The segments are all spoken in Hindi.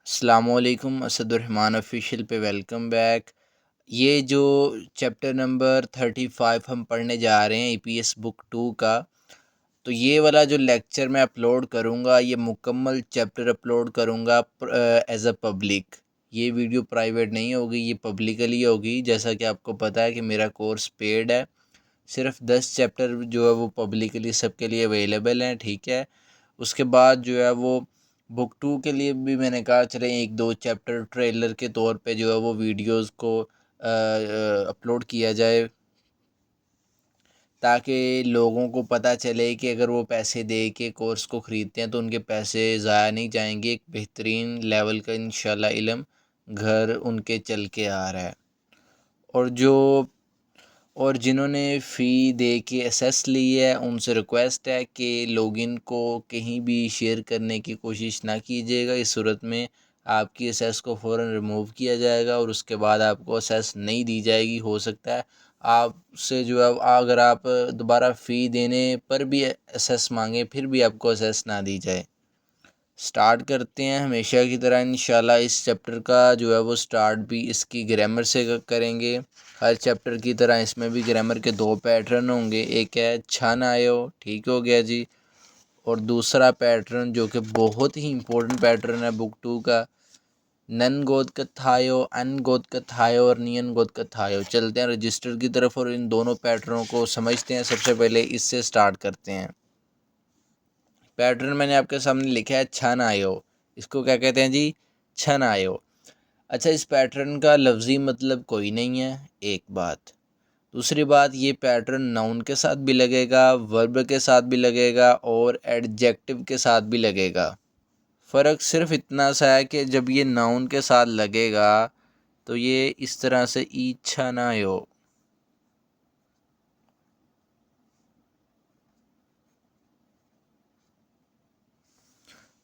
अस्सलामुअलैकुम असदुर्रहमान ऑफिशियल पे वेलकम बैक। ये जो चैप्टर नंबर 35 हम पढ़ने जा रहे हैं ईपीएस बुक 2 का, तो ये वाला जो लेक्चर मैं अपलोड करूँगा ये मुकम्मल चैप्टर अपलोड करूँगा एज अ पब्लिक। ये वीडियो प्राइवेट नहीं होगी, ये पब्लिकली होगी। जैसा कि आपको पता है कि मेरा कोर्स पेड है, सिर्फ 10 चैप्टर जो है वो पब्लिकली सबके लिए अवेलेबल हैं, ठीक है। उसके बाद जो है वो बुक 2 के लिए भी मैंने कहा चले एक दो चैप्टर ट्रेलर के तौर पे जो है वो वीडियोस को अपलोड किया जाए, ताकि लोगों को पता चले कि अगर वो पैसे दे के कोर्स को ख़रीदते हैं तो उनके पैसे ज़ाया नहीं जाएंगे। एक बेहतरीन लेवल का इंशाल्लाह इल्म घर उनके चल के आ रहा है। और जो और जिन्होंने फ़ी दे के एसेस ली है उनसे रिक्वेस्ट है कि लॉगिन को कहीं भी शेयर करने की कोशिश ना कीजिएगा। इस सूरत में आपकी एसेस को फ़ौरन रिमूव किया जाएगा और उसके बाद आपको एसेस नहीं दी जाएगी। हो सकता है आपसे जो है अगर आप दोबारा फ़ी देने पर भी एसेस मांगे फिर भी आपको एसेस ना दी जाए। स्टार्ट करते हैं हमेशा की तरह इंशाल्लाह। इस चैप्टर का जो है वो स्टार्ट भी इसकी ग्रामर से करेंगे। हर चैप्टर की तरह इसमें भी ग्रामर के दो पैटर्न होंगे। एक है छन आयो, ठीक हो गया जी। और दूसरा पैटर्न जो कि बहुत ही इम्पोर्टेंट पैटर्न है बुक 2 का, नन गोद कथायो, अन गोद कथायो और नियन गोद कथायो। चलते हैं रजिस्टर की तरफ और इन दोनों पैटर्नों को समझते हैं। सबसे पहले इससे स्टार्ट करते हैं। पैटर्न मैंने आपके सामने लिखा है छन आयो। इसको क्या कहते हैं जी? छन आयो। अच्छा, इस पैटर्न का लफ्ज़ी मतलब कोई नहीं है, एक बात। दूसरी बात, ये पैटर्न नाउन के साथ भी लगेगा, वर्ब के साथ भी लगेगा और एडजेक्टिव के साथ भी लगेगा। फ़र्क सिर्फ इतना सा है कि जब ये नाउन के साथ लगेगा तो ये इस तरह से इच्छा ना हो।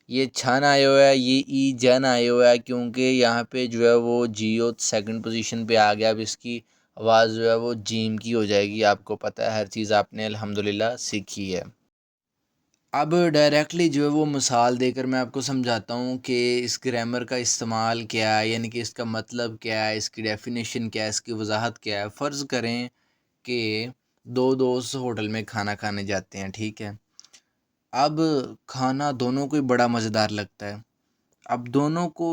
ये छन आया हुआ है, ये ई जन आया हुआ है क्योंकि यहाँ पे जो है वो जियो सेकंड पोजीशन पे आ गया। अब इसकी आवाज़ जो है वो जीम की हो जाएगी। आपको पता है हर चीज़ आपने अल्हम्दुलिल्लाह सीखी है। अब डायरेक्टली जो है वो मिसाल देकर मैं आपको समझाता हूँ कि इस ग्रामर का इस्तेमाल क्या है, यानी कि इसका मतलब क्या है, इसकी डेफिनेशन क्या है, इसकी वजाहत क्या है। फ़र्ज़ करें कि दो दोस्त होटल में खाना खाने जाते हैं, ठीक है। अब खाना दोनों को ही बड़ा मज़ेदार लगता है। अब दोनों को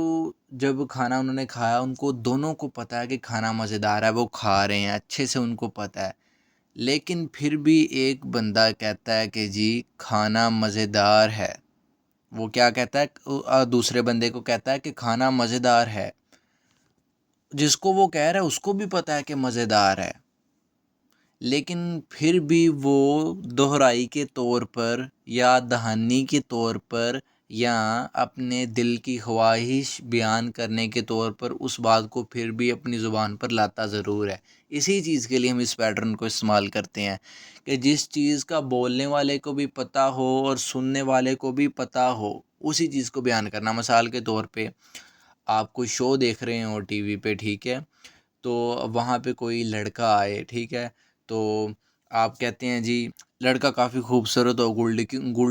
जब खाना उन्होंने खाया, उनको दोनों को पता है कि खाना मज़ेदार है, वो खा रहे हैं, अच्छे से उनको पता है। लेकिन फिर भी एक बंदा कहता है कि जी खाना मज़ेदार है। वो क्या कहता है? दूसरे बंदे को कहता है कि खाना मज़ेदार है। जिसको वो कह रहा है उसको भी पता है कि मज़ेदार है। लेकिन फिर भी वो दोहराई के तौर पर या दहानी के तौर पर या अपने दिल की ख्वाहिश बयान करने के तौर पर उस बात को फिर भी अपनी ज़ुबान पर लाता ज़रूर है। इसी चीज़ के लिए हम इस पैटर्न को इस्तेमाल करते हैं कि जिस चीज़ का बोलने वाले को भी पता हो और सुनने वाले को भी पता हो, उसी चीज़ को बयान करना। मिसाल के तौर पे आप कोई शो देख रहे हो टीवी पे, ठीक है। तो वहाँ पे कोई लड़का आए, ठीक है। तो आप कहते हैं जी लड़का काफ़ी खूबसूरत हो, गुड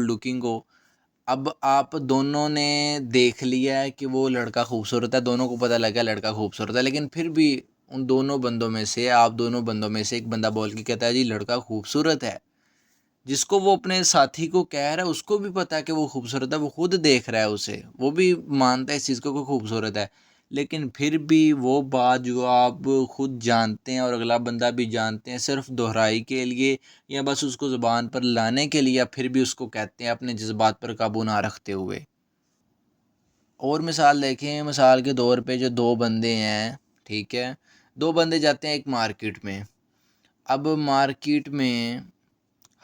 लुकिंग हो। अब आप दोनों ने देख लिया है कि वो लड़का खूबसूरत है, दोनों को पता लगा लड़का खूबसूरत है, लेकिन फिर भी उन दोनों बंदों में से आप दोनों बंदों में से एक बंदा बोल के कहता है जी लड़का खूबसूरत है। जिसको वो अपने साथी को कह रहा है उसको भी पता है कि वो खूबसूरत है, वो खुद देख रहा है उसे, वो भी मानता है इस चीज़ को कि खूबसूरत है। लेकिन फिर भी वो बात जो आप खुद जानते हैं और अगला बंदा भी जानते हैं, सिर्फ दोहराई के लिए या बस उसको ज़ुबान पर लाने के लिए, या फिर भी उसको कहते हैं अपने जज्बात पर काबू ना रखते हुए। और मिसाल देखें, मिसाल के तौर पे जो दो बंदे हैं, ठीक है। दो बंदे जाते हैं एक मार्केट में। अब मार्केट में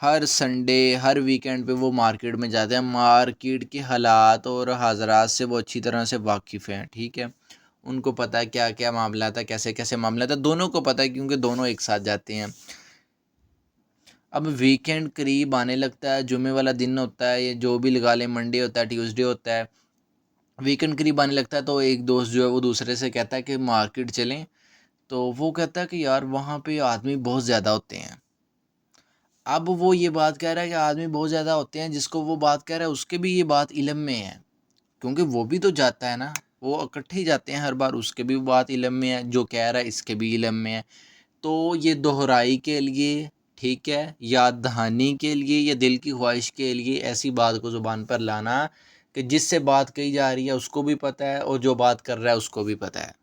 हर संडे, हर वीकेंड पे वो मार्केट में जाते हैं। मार्केट के हालात और हाज़रात से वो अच्छी तरह से वाकिफ़ हैं, ठीक है। उनको पता है क्या-क्या मामला था, कैसे-कैसे मामला था, दोनों को पता है क्योंकि दोनों एक साथ जाते हैं। अब वीकेंड करीब आने लगता है, जुमे वाला दिन होता है, ये जो भी लगा लें, मंडे होता है, ट्यूसडे होता है। वीकेंड करीब आने लगता है तो एक दोस्त जो है वो दूसरे से कहता है कि मार्केट चलें। तो वो कहता है कि यार वहाँ पे आदमी बहुत ज़्यादा होते हैं। अब वो ये बात कह रहा है कि आदमी बहुत ज़्यादा होते हैं, जिसको वो बात कह रहा है उसके भी ये बात इल्म में है, क्योंकि वो भी तो जाता है ना, वो इकट्ठे ही जाते हैं हर बार, उसके भी बात इल्म में है, जो कह रहा है इसके भी इल्म में है। तो ये दोहराई के लिए, ठीक है, याद दहानी के लिए या दिल की ख्वाहिश के लिए ऐसी बात को ज़ुबान पर लाना कि जिससे बात कही जा रही है उसको भी पता है और जो बात कर रहा है उसको भी पता है।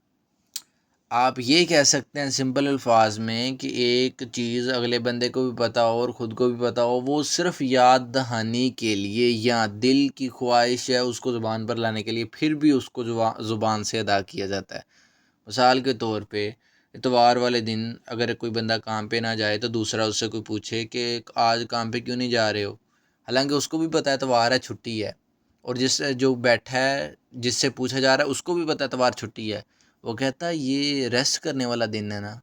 आप ये कह सकते हैं सिंपल अल्फाज में कि एक चीज़ अगले बंदे को भी पता हो और ख़ुद को भी पता हो, वो सिर्फ़ याद दहानी के लिए या दिल की ख्वाहिश है उसको ज़ुबान पर लाने के लिए फिर भी उसको ज़ुबान से अदा किया जाता है। मिसाल के तौर पे इतवार वाले दिन अगर कोई बंदा काम पे ना जाए तो दूसरा उससे कोई पूछे कि आज काम पे क्यों नहीं जा रहे हो, हालांकि उसको भी पता है इतवार है, छुट्टी है, और जो बैठा है जिससे पूछा जा रहा है उसको भी पता है इतवार छुट्टी है, वो कहता है ये रेस्ट करने वाला दिन है ना,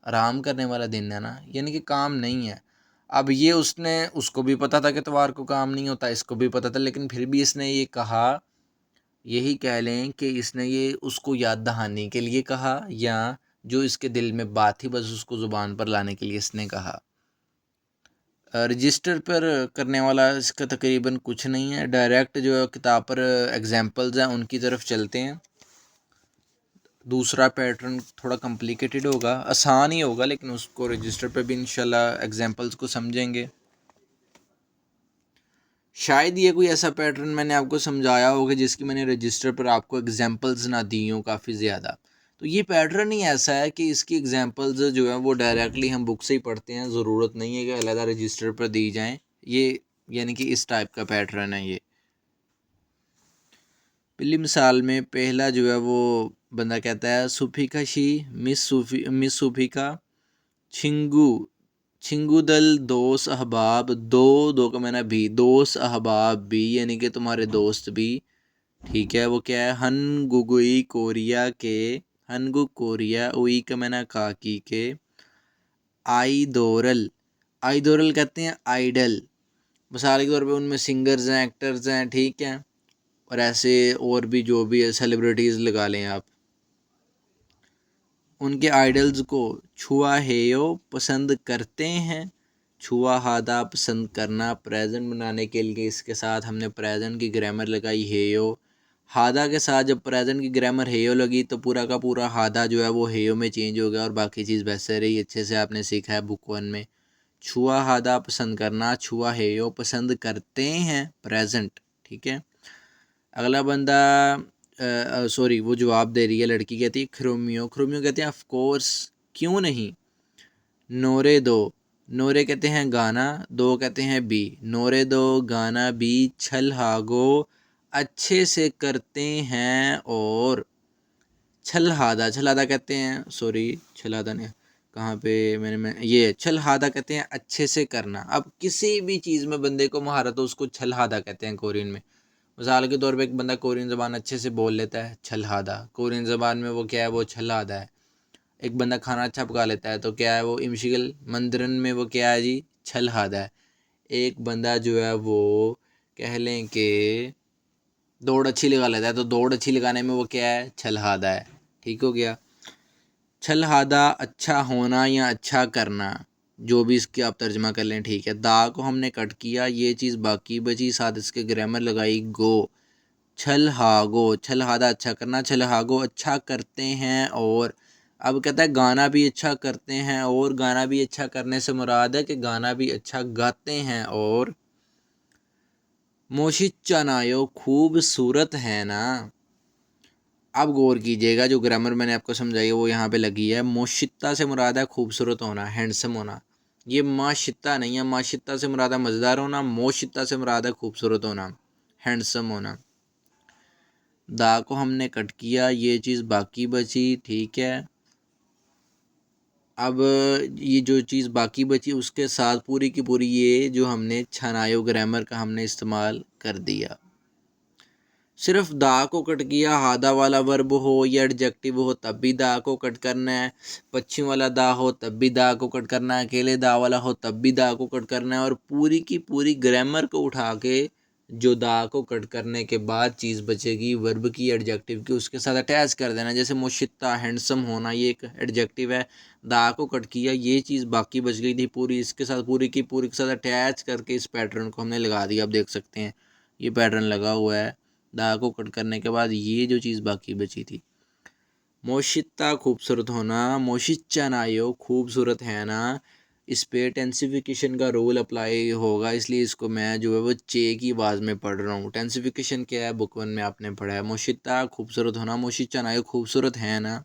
आराम करने वाला दिन है ना, यानी कि काम नहीं है। अब ये उसको भी पता था कि इतवार को काम नहीं होता, इसको भी पता था, लेकिन फिर भी इसने ये कहा, यही कह लें कि इसने ये उसको याद दहानी के लिए कहा या जो इसके दिल में बात थी बस उसको ज़ुबान पर लाने के लिए इसने कहा। रजिस्टर पर करने वाला इसका तकरीबन कुछ नहीं है, डायरेक्ट जो किताब पर एग्जांपल्स हैं उनकी तरफ चलते हैं। दूसरा पैटर्न थोड़ा कॉम्प्लिकेटेड होगा, आसान ही होगा, लेकिन उसको रजिस्टर पर भी इंशाल्लाह एग्जांपल्स को समझेंगे। शायद ये कोई ऐसा पैटर्न मैंने आपको समझाया होगा जिसकी मैंने रजिस्टर पर आपको एग्जांपल्स ना दी हों काफ़ी ज़्यादा। तो ये पैटर्न ही ऐसा है कि इसकी एग्जांपल्स जो है वो डायरेक्टली हम बुक से ही पढ़ते हैं, ज़रूरत नहीं है कि अलग रजिस्टर पर दी जाएँ। ये यानी कि इस टाइप का पैटर्न है ये। पहली मिसाल में पहला जो है वो बंदा कहता है सुफिका शी मिस सुफिका छिंगू छिंगू दल दोस्त अहबाब दो का मैंने भी दोस्त अहबाब भी, यानी कि तुम्हारे दोस्त भी, ठीक है। वो क्या है, हन गुगुई कोरिया के, हनगु कोरिया, उई का मैंने काकी के, आईदोरल, आईदोरल कहते हैं आइडल, मिसाल के तौर पे उनमें सिंगर्स हैं, एक्टर्स हैं, ठीक है, और ऐसे और भी जो भी है सेलिब्रिटीज़ लगा लें आप, उनके आइडल्स को छुआ हेयो पसंद करते हैं। छुआ हादा पसंद करना, प्रेजेंट बनाने के लिए इसके साथ हमने प्रेजेंट की ग्रामर लगाई हेयो। हादा के साथ जब प्रेजेंट की ग्रामर हेयो लगी तो पूरा का पूरा हादा जो है वो हेयो में चेंज हो गया और बाकी चीज़ वैसे रही, अच्छे से आपने सीखा है बुक 1 में। छुआ हादा पसंद करना, छुआ हेयो पसंद करते हैं, प्रेजेंट, ठीक है। अगला बंदा सॉरी वो जवाब दे रही है, लड़की कहती है खरोमियो, खरोमियो कहते हैं ऑफ कोर्स, क्यों नहीं। नोरे दो, नोरे कहते हैं गाना, दो कहते हैं बी, नोरे दो गाना बी छल हागो अच्छे से करते हैं, और छलहादा, छलहादा कहते हैं, सॉरी छलहादा ने कहाँ पे मैं ये छलहादा कहते हैं अच्छे से करना। अब किसी भी चीज़ में बंदे को महारत हो उसको छलहादा कहते हैं कोरियन में। मिसाल के तौर पे एक बंदा कोरियन ज़बान अच्छे से बोल लेता है, छलहादा, कोरियन ज़बान में वो क्या है, वो छलहादा है। एक बंदा खाना अच्छा पका लेता है तो क्या है, वो इमशिगल मंदरन में वो क्या है जी, छलहादा है। एक बंदा जो है वो कह लें कि दौड़ अच्छी लगा लेता है तो दौड़ अच्छी लगाने में वो क्या है, छलहादा है, ठीक हो गया। छलहादा अच्छा होना या अच्छा करना, जो भी इसके आप तर्जमा कर लें, ठीक है। दा को हमने कट किया, ये चीज़ बाकी बची, साथ इसके ग्रामर लगाई गो, छलहागो, छलहादा अच्छा करना, छलहागो अच्छा करते हैं, और अब कहता है गाना भी अच्छा करते हैं, और गाना भी अच्छा करने से मुराद है कि गाना भी अच्छा गाते हैं, और मोशिच्चा नायो खूबसूरत है ना। अब गौर कीजिएगा, जो ग्रामर मैंने आपको समझाई है वो यहाँ पे लगी है। मोशित्ता से मुराद है खूबसूरत होना, हैंडसम होना, ये माशित्ता नहीं है, माशित्ता से मुराद है मज़ेदार होना, मोशित्ता से मुराद है खूबसूरत होना, हैंडसम होना। दा को हमने कट किया, ये चीज़ बाकी बची, ठीक है। अब ये जो चीज़ बाकी बची उसके साथ पूरी की पूरी ये जो हमने छनायो ग्रामर का हमने इस्तेमाल कर दिया। सिर्फ दा को कट किया, हादा वाला वर्ब हो या एडजेक्टिव हो तब भी दा को कट करना है, पश्चिम वाला दा हो तब भी दा को कट करना है, अकेले दा वाला हो तब भी दा को कट करना है, और पूरी की पूरी ग्रामर को उठा के जो दा को कट करने के बाद चीज़ बचेगी वर्ब की, एडजेक्टिव की, उसके साथ अटैच कर देना। जैसे मुशित्ता, हैंडसम होना, ये एक एडजेक्टिव है, दा को कट किया, ये चीज़ बाकी बच गई थी पूरी, इसके साथ पूरी की पूरी के साथ अटैच करके इस पैटर्न को हमने लगा दिया। आप देख सकते हैं ये पैटर्न लगा हुआ है, दा को कट करने के बाद ये जो चीज़ बाकी बची थी, मोशित्ता खूबसूरत होना, मोशिच्चा नायो खूबसूरत है ना, इस पे टेंसिफिकेशन का रूल अप्लाई होगा, इसलिए इसको मैं जो है वो चे की आवाज़ में पढ़ रहा हूँ। टेंसिफिकेशन क्या है, बुक वन में आपने पढ़ा है। मोशित्ता खूबसूरत होना, मोशिच्चा नायो खूबसूरत है ना।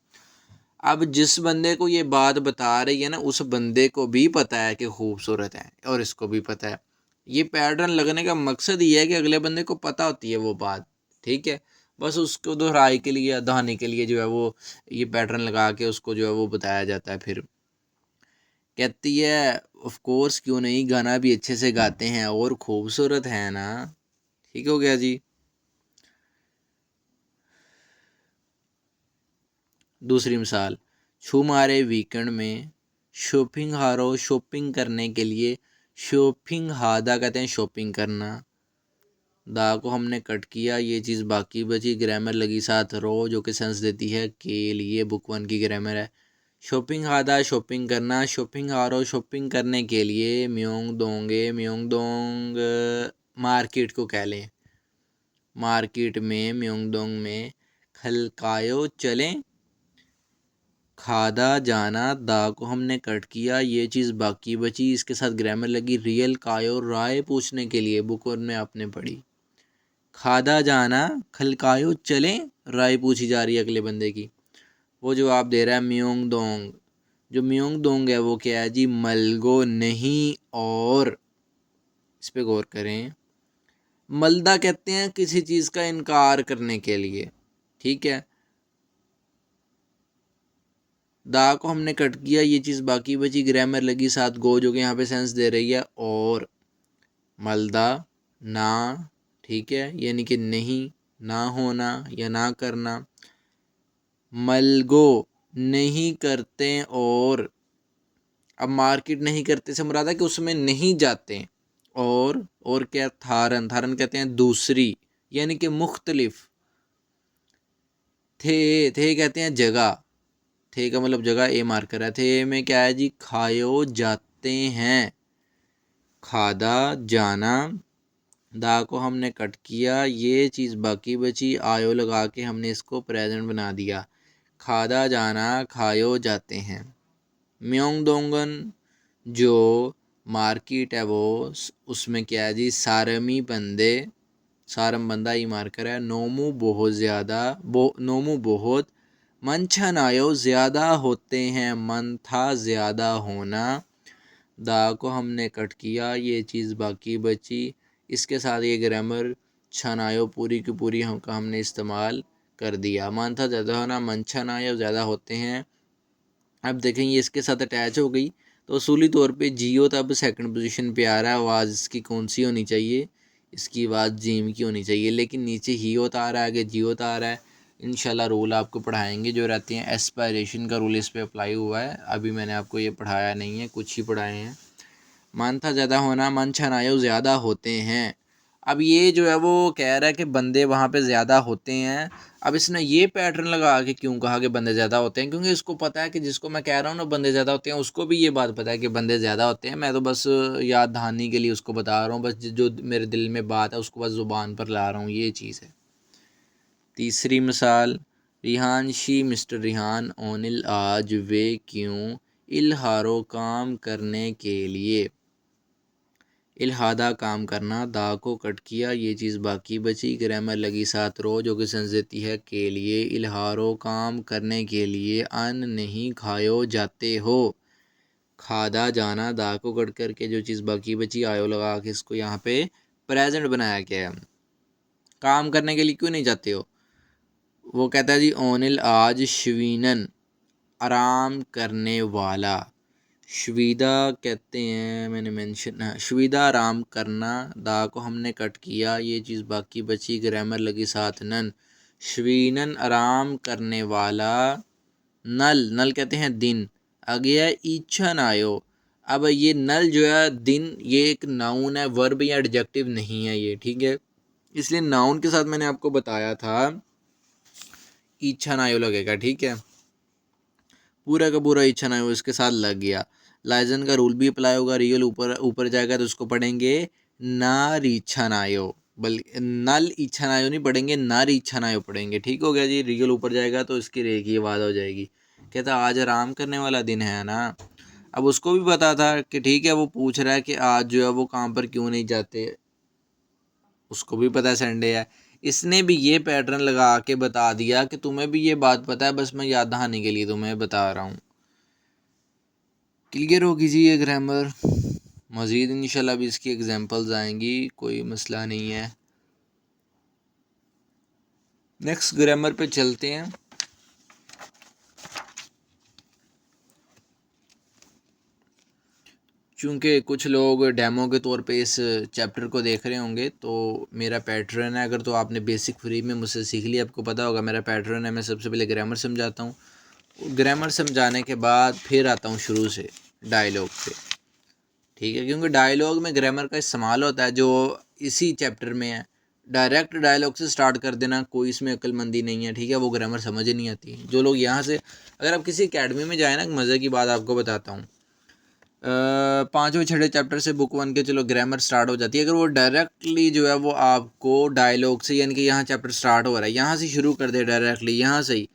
अब जिस बंदे को ये बात बता रही है ना, उस बंदे को भी पता है कि खूबसूरत है और इसको भी पता है। ये पैटर्न लगने का मकसद ये है कि अगले बंदे को पता होती है वो बात, ठीक है। बस उसको दोहराई के लिए, दोहराने के लिए जो है वो ये पैटर्न लगा के उसको जो है वो बताया जाता है। फिर कहती है ऑफ कोर्स क्यों नहीं, गाना भी अच्छे से गाते हैं और खूबसूरत है ना। ठीक हो गया जी। दूसरी मिसाल, छुमारे वीकेंड में शॉपिंग हारो, शॉपिंग करने के लिए, शॉपिंग हादा कहते हैं शॉपिंग करना, दा को हमने कट किया, ये चीज़ बाकी बची, ग्रामर लगी साथ रो जो कि सेंस देती है के लिए, बुक वन की ग्रामर है। शॉपिंग हादा शॉपिंग करना, शॉपिंग हारो शॉपिंग करने के लिए, म्योंग दोंगे, म्योंग दोंग मार्केट को कह लें, मार्केट में, म्योंग दोंग में, खलकायो चलें, खादा जाना, दा को हमने कट किया, ये चीज़ बाकी बची, इसके साथ ग्रामर लगी रियल कायो राय पूछने के लिए, बुक वन में आपने पढ़ी। खादा जाना, खलकायो चलें, राय पूछी जा रही है अगले बंदे की, वो जवाब दे रहा है म्योंग दोंग। जो म्योंग दोंग है वो क्या है जी, मलगो नहीं, और इस पे गौर करें, मलदा कहते हैं किसी चीज़ का इनकार करने के लिए, ठीक है। दा को हमने कट किया, ये चीज़ बाकी बची, ग्रामर लगी साथ गो जो कि यहाँ पे सेंस दे रही है, और मलदा ना, ठीक है, यानी कि नहीं, ना होना या ना करना। मलगो नहीं करते, और अब मार्केट नहीं करते से मुराद है कि उसमें नहीं जाते, और क्या, थारन, थारन कहते हैं दूसरी, यानी कि मुख्तलिफ। थे कहते हैं जगह, थे का मतलब जगह, ए मार्कर है, थे में क्या है जी, खायो जाते हैं, खादा जाना, दा को हमने कट किया, ये चीज़ बाकी बची, आयो लगा के हमने इसको प्रेजेंट बना दिया, खादा जाना खायो जाते हैं। म्योंग दोंगन जो मार्केट है वो, उसमें क्या है जी, सारमी बंदे, सारम बंदा ही मार्कर है, नोमू बहुत ज़्यादा, नोमू बहुत, मंछन आयो ज़्यादा होते हैं, मन था ज़्यादा होना, दा को हमने कट किया, ये चीज़ बाकी बची, इसके साथ ये ग्रामर छनायो पूरी की पूरी हमने इस्तेमाल कर दिया। मन था ज़्यादा होना, मंछन आयो ज़्यादा होते हैं। अब देखें ये इसके साथ अटैच हो गई, तो उसूली तौर पे जियो तो अब सेकंड पोजीशन पे आ रहा है, आवाज़ इसकी कौन सी होनी चाहिए, इसकी आवाज़ जीम की होनी चाहिए, लेकिन नीचे ही होता आ रहा है, आगे जियो होता आ रहा है। इंशाल्लाह रूल आपको पढ़ाएंगे जो रहते हैं, एस्पायरेशन का रूल इस पे अप्लाई हुआ है, अभी मैंने आपको ये पढ़ाया नहीं है, कुछ ही पढ़ाए हैं। मन था ज़्यादा होना, मन छनायो ज़्यादा होते हैं। अब ये जो है वो कह रहा है कि बंदे वहाँ पे ज़्यादा होते हैं। अब इसने ये पैटर्न लगा के क्यों कहा कि बंदे ज़्यादा होते हैं, क्योंकि इसको पता है कि जिसको मैं कह रहा हूँ ना बंदे ज़्यादा होते हैं, उसको भी ये बात पता है कि बंदे ज़्यादा होते हैं। मैं तो बस याद दहानी के लिए उसको बता रहा हूँ, बस जो मेरे दिल में बात है उसको बस ज़ुबान पर ला रहा हूँ, ये चीज़ है। तीसरी मिसाल, रिहानशी मिस्टर रिहान ओनिल आज वे क्यों, इल्हारो काम करने के लिए, इल्हादा काम करना, दा को कट किया, ये चीज़ बाकी बची, ग्रामर लगी साथ रो जो कि सेंस देती है के लिए, इल्हारो काम करने के लिए, अन्न नहीं खायो जाते हो, खादा जाना, दा को कट करके जो चीज़ बाकी बची, आयो लगा के इसको यहाँ पे प्रेजेंट बनाया गया है। काम करने के लिए क्यों नहीं जाते हो, वो कहता है जी ओनिल आज शवीनन आराम करने वाला, शवीदा कहते हैं, मैंने मेंशन, हाँ शवीदा आराम करना, दा को हमने कट किया, ये चीज़ बाकी बची, ग्रामर लगी साथ नन, शवीनन आराम करने वाला, नल, नल कहते हैं दिन, आगे है ईच्छन आयो। अब ये नल जो है दिन, ये एक नाउन है, वर्ब या एडजेक्टिव नहीं है ये, ठीक है, इसलिए नाउन के साथ मैंने आपको बताया था ईच्छन आयो लगेगा, ठीक है, पूरा का पूरा ईच्छन आयो इसके साथ लग गया। लाइजन का रूल भी अप्लाई होगा, रियल ऊपर ऊपर जाएगा तो उसको पढ़ेंगे ना रीछन आयो, बल्कि नल इच्छानायो नहीं पढ़ेंगे, नर इच्छानायो पढ़ेंगे। ठीक हो गया जी। रियल ऊपर जाएगा तो इसकी रे की आवाज़ हो जाएगी। कहता आज आराम करने वाला दिन है ना। अब उसको भी पता था कि ठीक है, वो पूछ रहा है कि आज जो है वो काम पर क्यों नहीं जाते, उसको भी पता है संडे है। इसने भी ये पैटर्न लगा के बता दिया कि तुम्हें भी ये बात पता है, बस मैं याद दहाने के लिए तुम्हें बता रहा हूँ। क्लियर होगी जी ये ग्रामर। मज़ीद इंशाल्लाह भी इसकी एग्जांपल्स आएंगी, कोई मसला नहीं है। नेक्स्ट ग्रामर पे चलते हैं। चूँकि कुछ लोग डेमो के तौर पे इस चैप्टर को देख रहे होंगे, तो मेरा पैटर्न है, अगर तो आपने बेसिक फ्री में मुझसे सीख लिया, आपको पता होगा मेरा पैटर्न है। मैं सबसे पहले ग्रामर समझाता हूँ, ग्रामर समझाने के बाद फिर आता हूँ शुरू से डायलॉग पे। ठीक है, क्योंकि डायलॉग में ग्रामर का इस्तेमाल होता है जो इसी चैप्टर में है। डायरेक्ट डायलॉग से स्टार्ट कर देना, कोई इसमें अक्लमंदी नहीं है। ठीक है, वो ग्रामर समझ ही नहीं आती। जो लोग यहाँ से, अगर आप किसी अकेडमी में जाए ना, मज़े की बात आपको बताता हूँ, पाँचवें छठे चैप्टर से बुक वन के चलो ग्रामर स्टार्ट हो जाती है। अगर वो डायरेक्टली जो है वो आपको डायलॉग से, यानी कि यहाँ चैप्टर स्टार्ट हो रहा है, यहाँ से शुरू कर दे डायरेक्टली यहाँ से ही,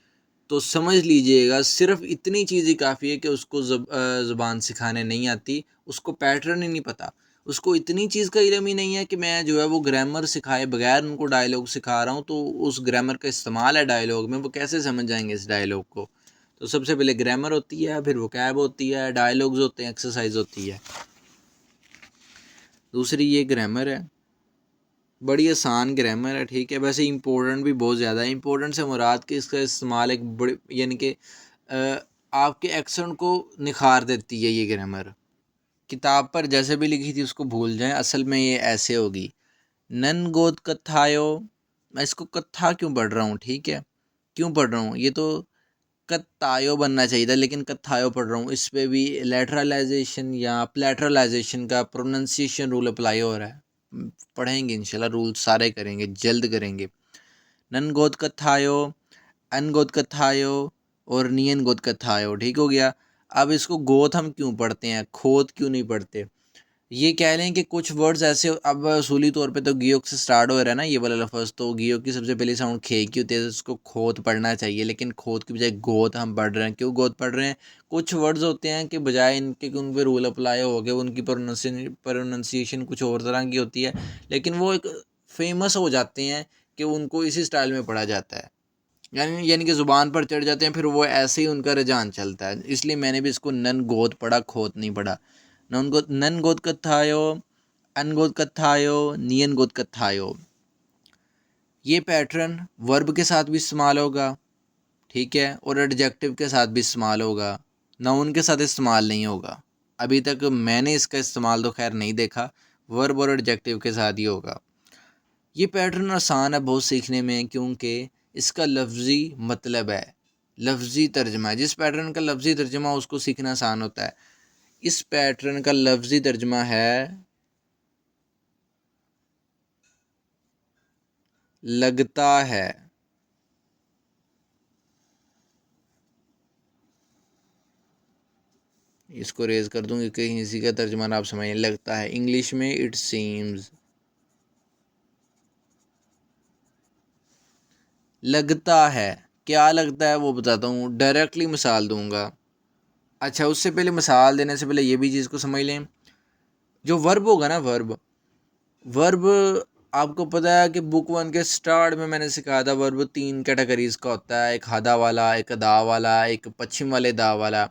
तो समझ लीजिएगा सिर्फ इतनी चीज़ ही काफ़ी है कि उसको ज़ुबान सिखाने नहीं आती, उसको पैटर्न ही नहीं पता, उसको इतनी चीज़ का इल्म ही नहीं है कि मैं जो है वो ग्रामर सिखाए बगैर उनको डायलॉग सिखा रहा हूँ, तो उस ग्रामर का इस्तेमाल है डायलॉग में, वो कैसे समझ जाएंगे इस डायलॉग को। तो सबसे पहले ग्रामर होती है, फिर वोकैब होती है, डायलॉग्स होते हैं, एक्सरसाइज होती है। दूसरी ये ग्रामर है, बड़ी आसान ग्रामर है। ठीक है, वैसे इंपॉर्टेंट भी बहुत ज़्यादा है। इंपॉर्टेंट से मुराद कि इसका इस्तेमाल एक बड़ी, यानी कि आपके एक्सेंट को निखार देती है ये ग्रामर। किताब पर जैसे भी लिखी थी उसको भूल जाएं, असल में ये ऐसे होगी, नन गोद कथायो। मैं इसको कथा क्यों पढ़ रहा हूँ, ठीक है, क्यों पढ़ रहा हूँ, ये तो कत्तायो बनना चाहिए था, लेकिन कत्थायो पढ़ रहा हूँ। इस पर भी लेटरलाइजेशन या प्लेटरलाइजेशन का प्रोनाउंसिएशन रूल अप्लाई हो रहा है। पढ़ेंगे इंशाल्लाह, रूल सारे करेंगे, जल्द करेंगे। नन गोद कत्थायो, अन गोद कत्थायो और नियन गोद कत्थायो। ठीक हो गया। अब इसको गोद हम क्यों पढ़ते हैं, खोद क्यों नहीं पढ़ते। ये कह लें कि कुछ वर्ड्स ऐसे, अब असूली तौर पे तो गियोक से स्टार्ट हो रहा है ना ये वाला लफ्ज़, तो गियोक की सबसे पहली साउंड खे की होती है, तो उसको खोत पढ़ना चाहिए, लेकिन खोत की बजाय गोत हम पढ़ रहे हैं। क्यों गोत पढ़ रहे हैं, कुछ वर्ड्स होते हैं कि बजाय इनके कि उन पर रूल अप्लाई हो गए, उनकी प्रोनाउंसिएशन कुछ और तरह की होती है, लेकिन वो एक फेमस हो जाते हैं कि उनको इसी स्टाइल में पढ़ा जाता है, यानी कि ज़ुबान पर चढ़ जाते हैं, फिर वो ऐसे ही उनका रुझान चलता है। इसलिए मैंने भी इसको नन गोद पढ़ा, खोत नहीं पढ़ा। नन गोद कत्थायो, अन गोद कत्थायो, नियन गोद कत्थायो। ये पैटर्न वर्ब के साथ भी इस्तेमाल होगा, ठीक है, और एडजेक्टिव के साथ भी इस्तेमाल होगा, नाउन के साथ इस्तेमाल नहीं होगा। अभी तक मैंने इसका इस्तेमाल तो खैर नहीं देखा, वर्ब और एडजेक्टिव के साथ ही होगा। ये पैटर्न आसान है बहुत सीखने में, क्योंकि इसका लफ्ज़ी मतलब है, लफ्ज़ी तर्जमा है। जिस पैटर्न का लफ्ज़ी तर्जमा उसको सीखना आसान होता है। इस पैटर्न का लफ्ज़ी तर्जमा है लगता है। इसको रेज कर दूंगी कहीं इसी का तर्जमान आप समझें, लगता है। इंग्लिश में इट सीम्स, लगता है। क्या लगता है वो बताता हूँ, डायरेक्टली मिसाल दूंगा। अच्छा, उससे पहले मिसाल देने से पहले ये भी चीज़ को समझ लें, जो वर्ब होगा ना, वर्ब वर्ब आपको पता है कि बुक वन के स्टार्ट में मैंने सिखाया था, वर्ब तीन कैटेगरीज का होता है, एक हादा वाला, एक दा वाला, एक पश्चिम वाले दा वाला।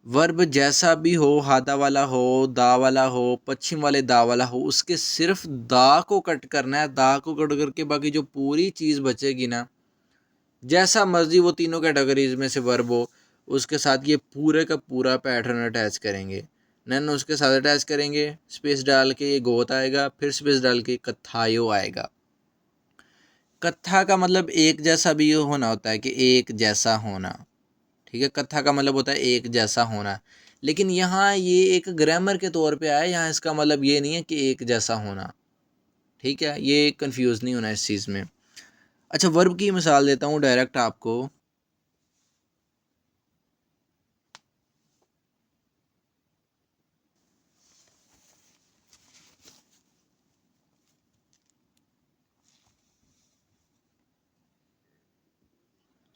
वर्ब जैसा भी हो, हादा वाला हो, दा वाला हो, पश्चिम वाले दा वाला हो, उसके सिर्फ दा को कट करना है। दा को कट करके बाकी जो पूरी चीज़ बचेगी ना, जैसा मर्जी वो तीनों कैटेगरीज में से वर्ब हो, उसके साथ ये पूरे का पूरा पैटर्न अटैच करेंगे। नन उसके साथ अटैच करेंगे, स्पेस डाल के ये गोत आएगा, फिर स्पेस डाल के कत्थायो आएगा। कत्था का मतलब एक जैसा भी होना होता है, कि एक जैसा होना। ठीक है, कत्था का मतलब होता है एक जैसा होना, लेकिन यहाँ ये एक ग्रामर के तौर पे आया, यहाँ इसका मतलब ये नहीं है कि एक जैसा होना। ठीक है, ये कंफ्यूज नहीं होना इस चीज़ में। अच्छा, वर्ब की मिसाल देता हूँ डायरेक्ट आपको।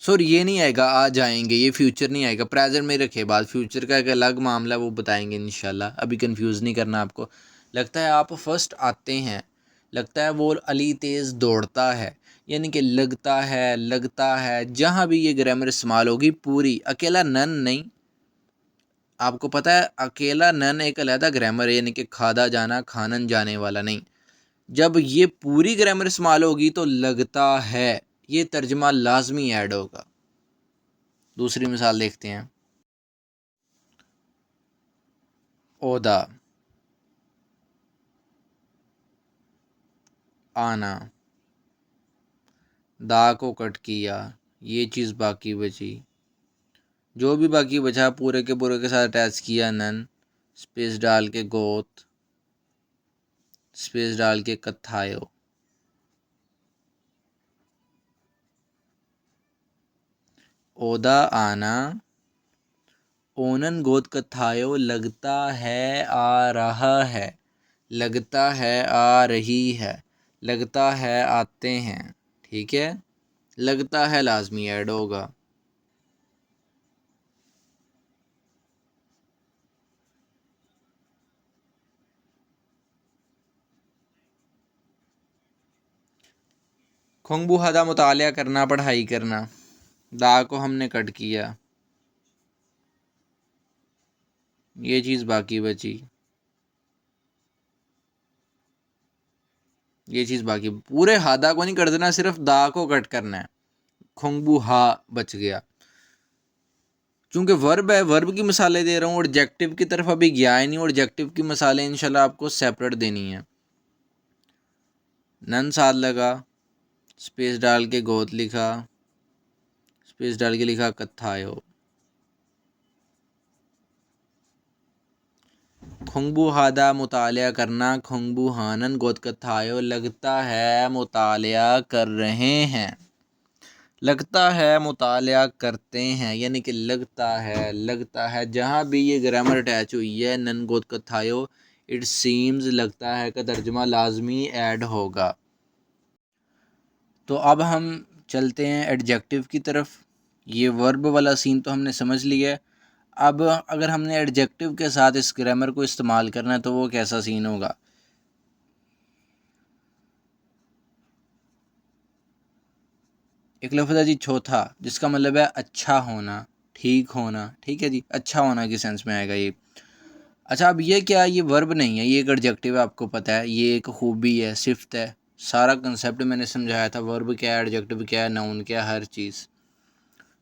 सर ये नहीं आएगा, आ जाएंगे, ये फ्यूचर नहीं आएगा, प्रेजेंट में रखे बात, फ्यूचर का एक अलग मामला है, वो बताएंगे इंशाल्लाह, अभी कंफ्यूज नहीं करना आपको। लगता है आप फर्स्ट आते हैं, लगता है वो अली तेज़ दौड़ता है, यानी कि लगता है, जहाँ भी ये ग्रामर इस्तेमाल होगी पूरी, अकेला नन नहीं। आपको पता है अकेला नन एक अलहदा ग्रामर है, यानी कि खादा जाना, खानन जाने वाला नहीं। जब ये पूरी ग्रामर इस्तेमाल होगी तो लगता है ये तर्जमा लाजमी ऐड होगा। दूसरी मिसाल देखते हैं। ओदा, आना, दा को कट किया, ये चीज़ बाकी बची, जो भी बाकी बचा पूरे के साथ अटैच किया नन, स्पेस डाल के गोत, स्पेस डाल के कथायो। ओदा आना, ओनन गोद कथायो, लगता है आ रहा है, लगता है आ रही है, लगता है आते हैं। ठीक है, लगता है लाजमी ऐड होगा। खुंगबू हदा मुतालिया करना, पढ़ाई करना, दा को हमने कट किया, ये चीज़ बाकी बची, ये चीज़ बाकी, पूरे हादा को नहीं कर देना, सिर्फ दा को कट करना है। खुंगबू हा बच गया। चूंकि वर्ब है, वर्ब की मिसालें दे रहा हूँ, ऑब्जेक्टिव की तरफ अभी गया ही नहीं, ऑब्जेक्टिव की मिसालें इंशाल्लाह आपको सेपरेट देनी है। नन साथ लगा, स्पेस डाल के गोत लिखा, स्पेस डाल के लिखा कथायो। खुंगबू हादा मुतालिया करना, खुंगबू हानन गोत कथायो, लगता है मुतालिया कर रहे हैं, लगता है मुतालिया करते हैं, यानी कि लगता है जहाँ भी ये ग्रामर अटैच हुई है नन गोत कथायो, इट सीम्स लगता है का तर्जुमा लाजमी ऐड होगा। तो अब हम चलते हैं एडजेक्टिव की तरफ। ये वर्ब वाला सीन तो हमने समझ लिया है। अब अगर हमने एडजेक्टिव के साथ इस ग्रामर को इस्तेमाल करना है तो वो कैसा सीन होगा। एक लफ्ज़ है जी चौथा, जिसका मतलब है अच्छा होना, ठीक होना। ठीक है जी, अच्छा होना के सेंस में आएगा ये। अच्छा, अब ये क्या है, ये वर्ब नहीं है, ये एक एडजेक्टिव है, आपको पता है, ये एक खूबी है, सिफ्त है। सारा कंसेप्ट मैंने समझाया था, वर्ब क्या है, एडजेक्टिव क्या है, नाउन क्या है, हर चीज़।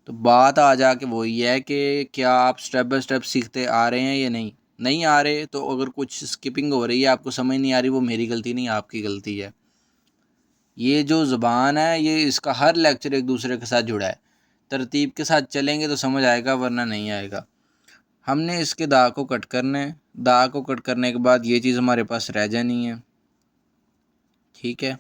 तो बात आ जाके वही है कि क्या आप स्टेप बाय स्टेप सीखते आ रहे हैं या नहीं। नहीं आ रहे तो अगर कुछ स्किपिंग हो रही है, आपको समझ नहीं आ रही, वो मेरी गलती नहीं, आपकी गलती है। ये जो ज़ुबान है, ये इसका हर लेक्चर एक दूसरे के साथ जुड़ा है। तरतीब के साथ चलेंगे तो समझ आएगा, वरना नहीं आएगा। हमने इसके दा को कट करना है, दा को कट करने के बाद ये चीज़ हमारे पास रह जानी है। ठीक है,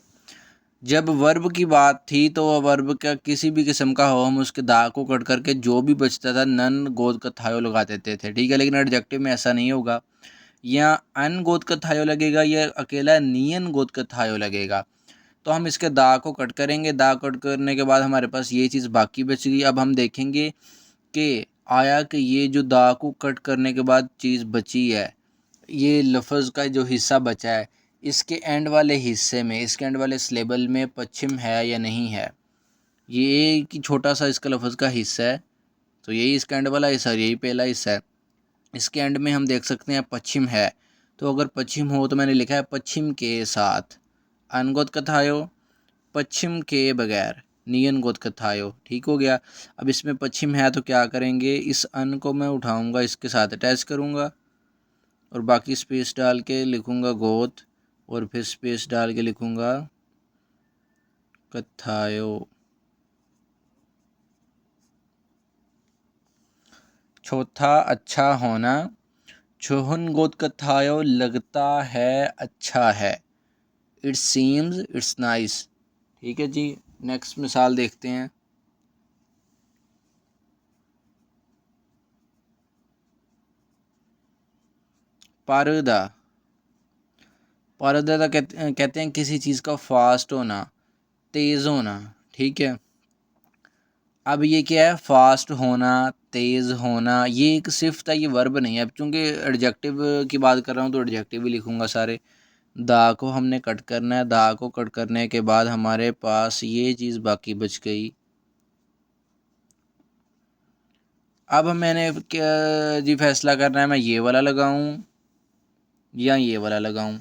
जब वर्ब की बात थी तो वह वर्ब का किसी भी किस्म का हो, हम उसके दा को कट करके जो भी बचता था नन गोद का थायो लगा देते थे। ठीक है, लेकिन एडजेक्टिव में ऐसा नहीं होगा, या अन गोद का थायो लगेगा, या अकेला नियन गोद का थायो लगेगा। तो हम इसके दा को कट करेंगे, दा कट करने के बाद हमारे पास ये चीज़ बाकी बच गई। अब हम देखेंगे कि आया कि ये जो दा को कट करने के बाद चीज़ बची है, ये लफ्ज़ का जो हिस्सा बचा है, इसके एंड वाले हिस्से में, इसके एंड वाले सिलेबल में पश्चिम है या नहीं है। ये एक ही छोटा सा इसका लफ्ज़ का हिस्सा है, तो यही इसका एंड वाला हिस्सा, यही पहला हिस्सा है। इसके एंड में हम देख सकते हैं पश्चिम है, तो अगर पश्चिम हो तो मैंने लिखा है पश्चिम के साथ, अनगोत कथायो, पश्चिम के बगैर, नियन गोत कथायो। ठीक हो गया। अब इसमें पश्चिम है तो क्या करेंगे, इस अन को मैं उठाऊंगा, इसके साथ अटैच करूंगा और बाकी स्पेस डाल के लिखूंगा गोत, और फिर स्पेस डाल के लिखूंगा कथायो। चौथा, अच्छा होना, छोहन गोत कथायो, लगता है अच्छा है, इट सीम्स इट्स नाइस। ठीक है जी, नेक्स्ट मिसाल देखते हैं। पारदा, पारदा कहते हैं किसी चीज़ का फास्ट होना, तेज़ होना। ठीक है, अब ये क्या है, फास्ट होना, तेज़ होना, ये एक सिफ्त है, ये वर्ब नहीं है। अब चूँकि एडजेक्टिव की बात कर रहा हूँ तो एडजेक्टिव भी लिखूँगा सारे। दा को हमने कट करना है, दा को कट करने के बाद हमारे पास ये चीज़ बाकी बच गई। अब मैंने क्या जी फैसला करना है, मैं ये वाला लगाऊं या ये वाला लगाऊं।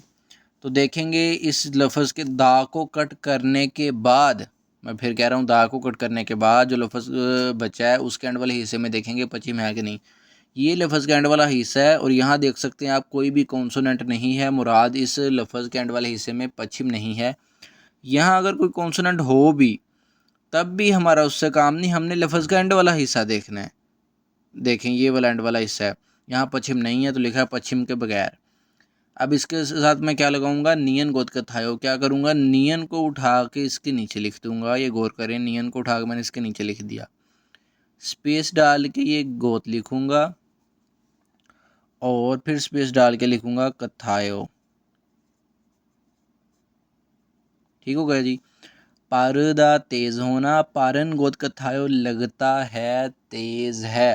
तो देखेंगे इस लफ्ज़ के दा को कट करने के बाद, मैं फिर कह रहा हूँ दा को कट करने के बाद जो लफ्ज़ बचा है उसके एंड वाले हिस्से में देखेंगे पश्चिम है कि नहीं। ये लफ्ज़ के एंड वाला हिस्सा है और यहाँ देख सकते हैं आप कोई भी कॉन्सोनेंट नहीं है, मुराद इस लफ्ज़ के एंड वाले हिस्से में पश्चिम नहीं है। यहाँ अगर कोई कॉन्सोनेंट हो भी तब भी हमारा उससे काम नहीं, हमने लफ्ज़ का एंड वाला हिस्सा देखना है। देखें ये वाला एंड वाला हिस्सा है, यहाँ पश्चिम नहीं है तो लिखा है पश्चिम के बगैर। अब इसके साथ मैं क्या लगाऊंगा, नियन गोद का थायो, क्या करूंगा, नियन को उठा के इसके नीचे लिख दूंगा। ये गौर करें, नियन को उठा के मैंने इसके नीचे लिख दिया, स्पेस डाल के ये गोत लिखूंगा और फिर स्पेस डाल के लिखूंगा कथायो। ठीक हो गया जी। पारदा तेज होना, पारन गोद कथायो लगता है तेज है।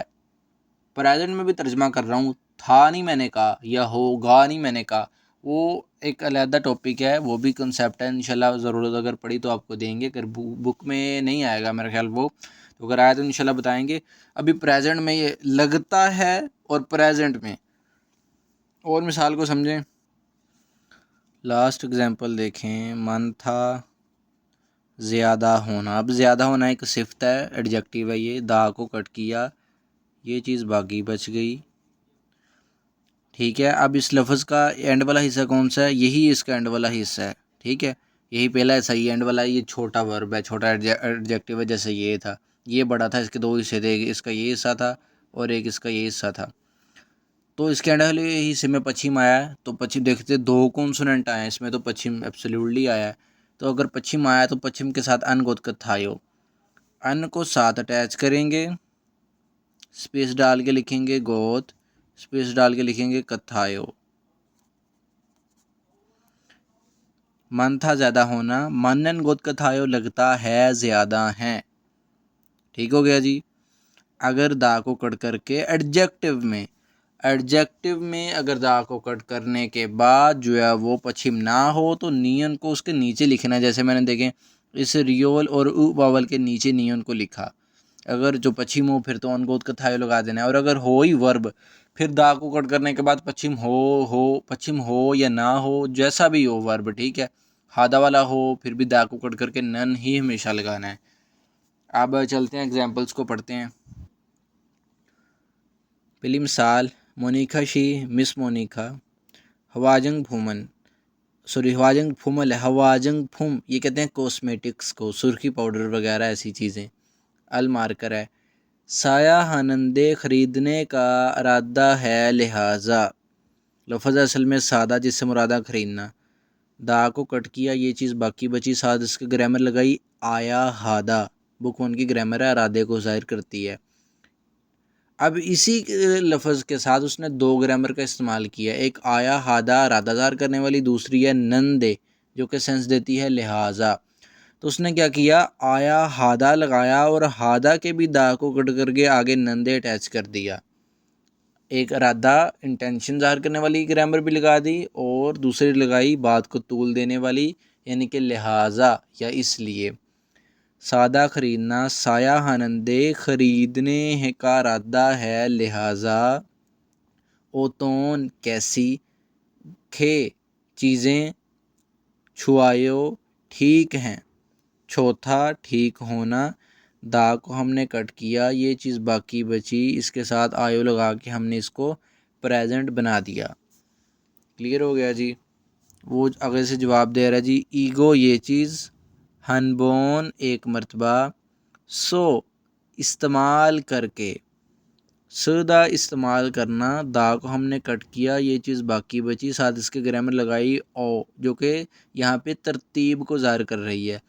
प्रेजेंट में भी तर्जमा कर रहा हूँ, था नहीं मैंने कहा या होगा नहीं मैंने कहा, वो एक अलहदा टॉपिक है, वो भी कंसेप्ट है। इंशाल्लाह ज़रूरत अगर पड़ी तो आपको देंगे, अगर बुक में नहीं आएगा मेरा ख्याल वो, तो अगर आया तो इंशाल्लाह बताएंगे। अभी प्रेजेंट में ये लगता है और प्रेजेंट में, और मिसाल को समझें। लास्ट एग्जांपल देखें, मन था ज़्यादा होना। अब ज़्यादा होना एक सिफ्त है, एडजेक्टिव है, ये दा को कट किया, ये चीज़ बाकी बच गई। ठीक है, अब इस लफ्ज़ का एंड वाला हिस्सा कौन सा है, यही इसका एंड वाला हिस्सा है। ठीक है, यही पहला सही एंड वाला, ये छोटा वर्ब है, छोटा एडजेक्टिव है। जैसे ये था, ये बड़ा था, इसके दो हिस्से थे, इसका ये हिस्सा था और एक इसका ये हिस्सा था। तो इसके एंड वाले हिस्से में पश्चिम आया है, तो पश्चिम देखते दो कॉन्सोनेंट आए हैं इसमें, तो पश्चिम एब्सोल्युटली आया है। तो अगर पश्चिम आया तो पश्चिम के साथ अन गोद कथायो, अन को साथ अटैच करेंगे, स्पेस डाल के लिखेंगे गोद, स्पेस डाल के लिखेंगे कथायो। मन था ज़्यादा होना, मनन गोद कथायो लगता है ज़्यादा है। ठीक हो गया जी। अगर दा को कट करके एडजेक्टिव में अगर दा को कट करने के बाद जो है वो पश्चिम ना हो तो नियन को उसके नीचे लिखना है। जैसे मैंने देखें इस रियोल और उ वावल के नीचे नियन को लिखा। अगर जो पश्चिम हो फिर तो अनगोद का थायो लगा देना है, और अगर हो ही वर्ब फिर दा को कट करने के बाद पश्चिम हो या ना हो, जैसा भी हो वर्ब, ठीक है, हादा वाला हो फिर भी दा को कट करके नन ही हमेशा लगाना है। अब चलते हैं एग्जाम्पल्स को पढ़ते हैं। पहली मिसाल, मोनिका शी मिस मोनिका हवाजंग फूमन, सॉरी हवाजंग फूमल है, हवाजंग फूम ये कहते हैं कॉस्मेटिक्स को, सुर्खी पाउडर वगैरह ऐसी चीज़ें। अल मार्कर है, साया हनंदे ख़रीदने का इरादा है लिहाजा, लफ्ज़ असल में सादा जिससे मुरादा ख़रीदना। दा को कट किया, ये चीज़ बाकी बची, साथ इसके ग्रामर लगाई आया हादा, बुक वन की ग्रामर है, इरादे को ज़ाहिर करती है। अब इसी लफ्ज़ के साथ उसने दो ग्रामर का इस्तेमाल किया, एक आया हादा इरादा ज़ाहिर करने वाली, दूसरी है नंदे जो कि सेंस देती है लिहाजा। तो उसने क्या किया, आया हादा लगाया और हादा के भी दा को कट करके आगे नंदे अटैच कर दिया। एक इरादा इंटेंशन ज़ाहिर करने वाली ग्रामर भी लगा दी और दूसरी लगाई बात को तूल देने वाली, यानी कि लिहाजा या इसलिए। सादा ख़रीदना, साया हनंदे ख़रीदने का इरादा है लिहाजा। ओतोन कैसी, खे चीज़ें, छुआयो ठीक हैं, चौथा ठीक होना। दा को हमने कट किया, ये चीज़ बाकी बची, इसके साथ आयो लगा के हमने इसको प्रेजेंट बना दिया। क्लियर हो गया जी। वो आगे से जवाब दे रहा है जी, ईगो ये चीज़, हनबोन एक मरतबा, सो इस्तेमाल करके, सदा इस्तेमाल करना। दा को हमने कट किया, ये चीज़ बाकी बची, साथ इसके ग्रामर लगाई ओ जो कि यहाँ पे तरतीब को ज़ाहिर कर रही है।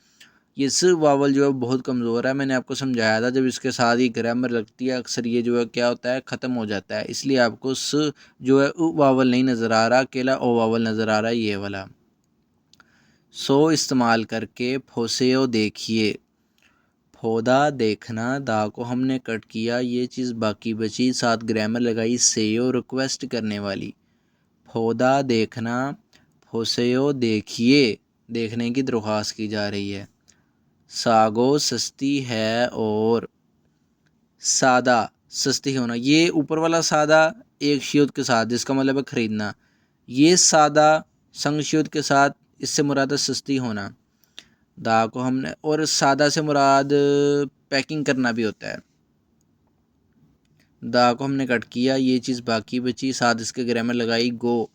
ये स वावल जो है बहुत कमज़ोर है, मैंने आपको समझाया था जब इसके साथ ही ग्रामर लगती है अक्सर ये जो है क्या होता है ख़त्म हो जाता है, इसलिए आपको स जो है उ वावल नहीं नज़र आ रहा, अकेला ओ वावल नज़र आ रहा है, ये वाला। सो इस्तेमाल करके फोसेओ देखिए, होदा देखना, दा को हमने कट किया, ये चीज़ बाकी बची, साथ ग्रामर लगाई सेयो रिक्वेस्ट करने वाली। होदा देखना, फोसेयो देखिए, देखने की दरख्वास्त की जा रही है। सागो सस्ती है और सादा सस्ती होना, ये ऊपर वाला सादा एक शियोद के साथ जिसका मतलब है ख़रीदना, ये सादा संग शियोद के साथ, इससे मुराद है सस्ती होना। दा को हमने, और सादा से मुराद पैकिंग करना भी होता है। दा को हमने कट किया, ये चीज़ बाकी बची, साथ इसके ग्रामर लगाई गो,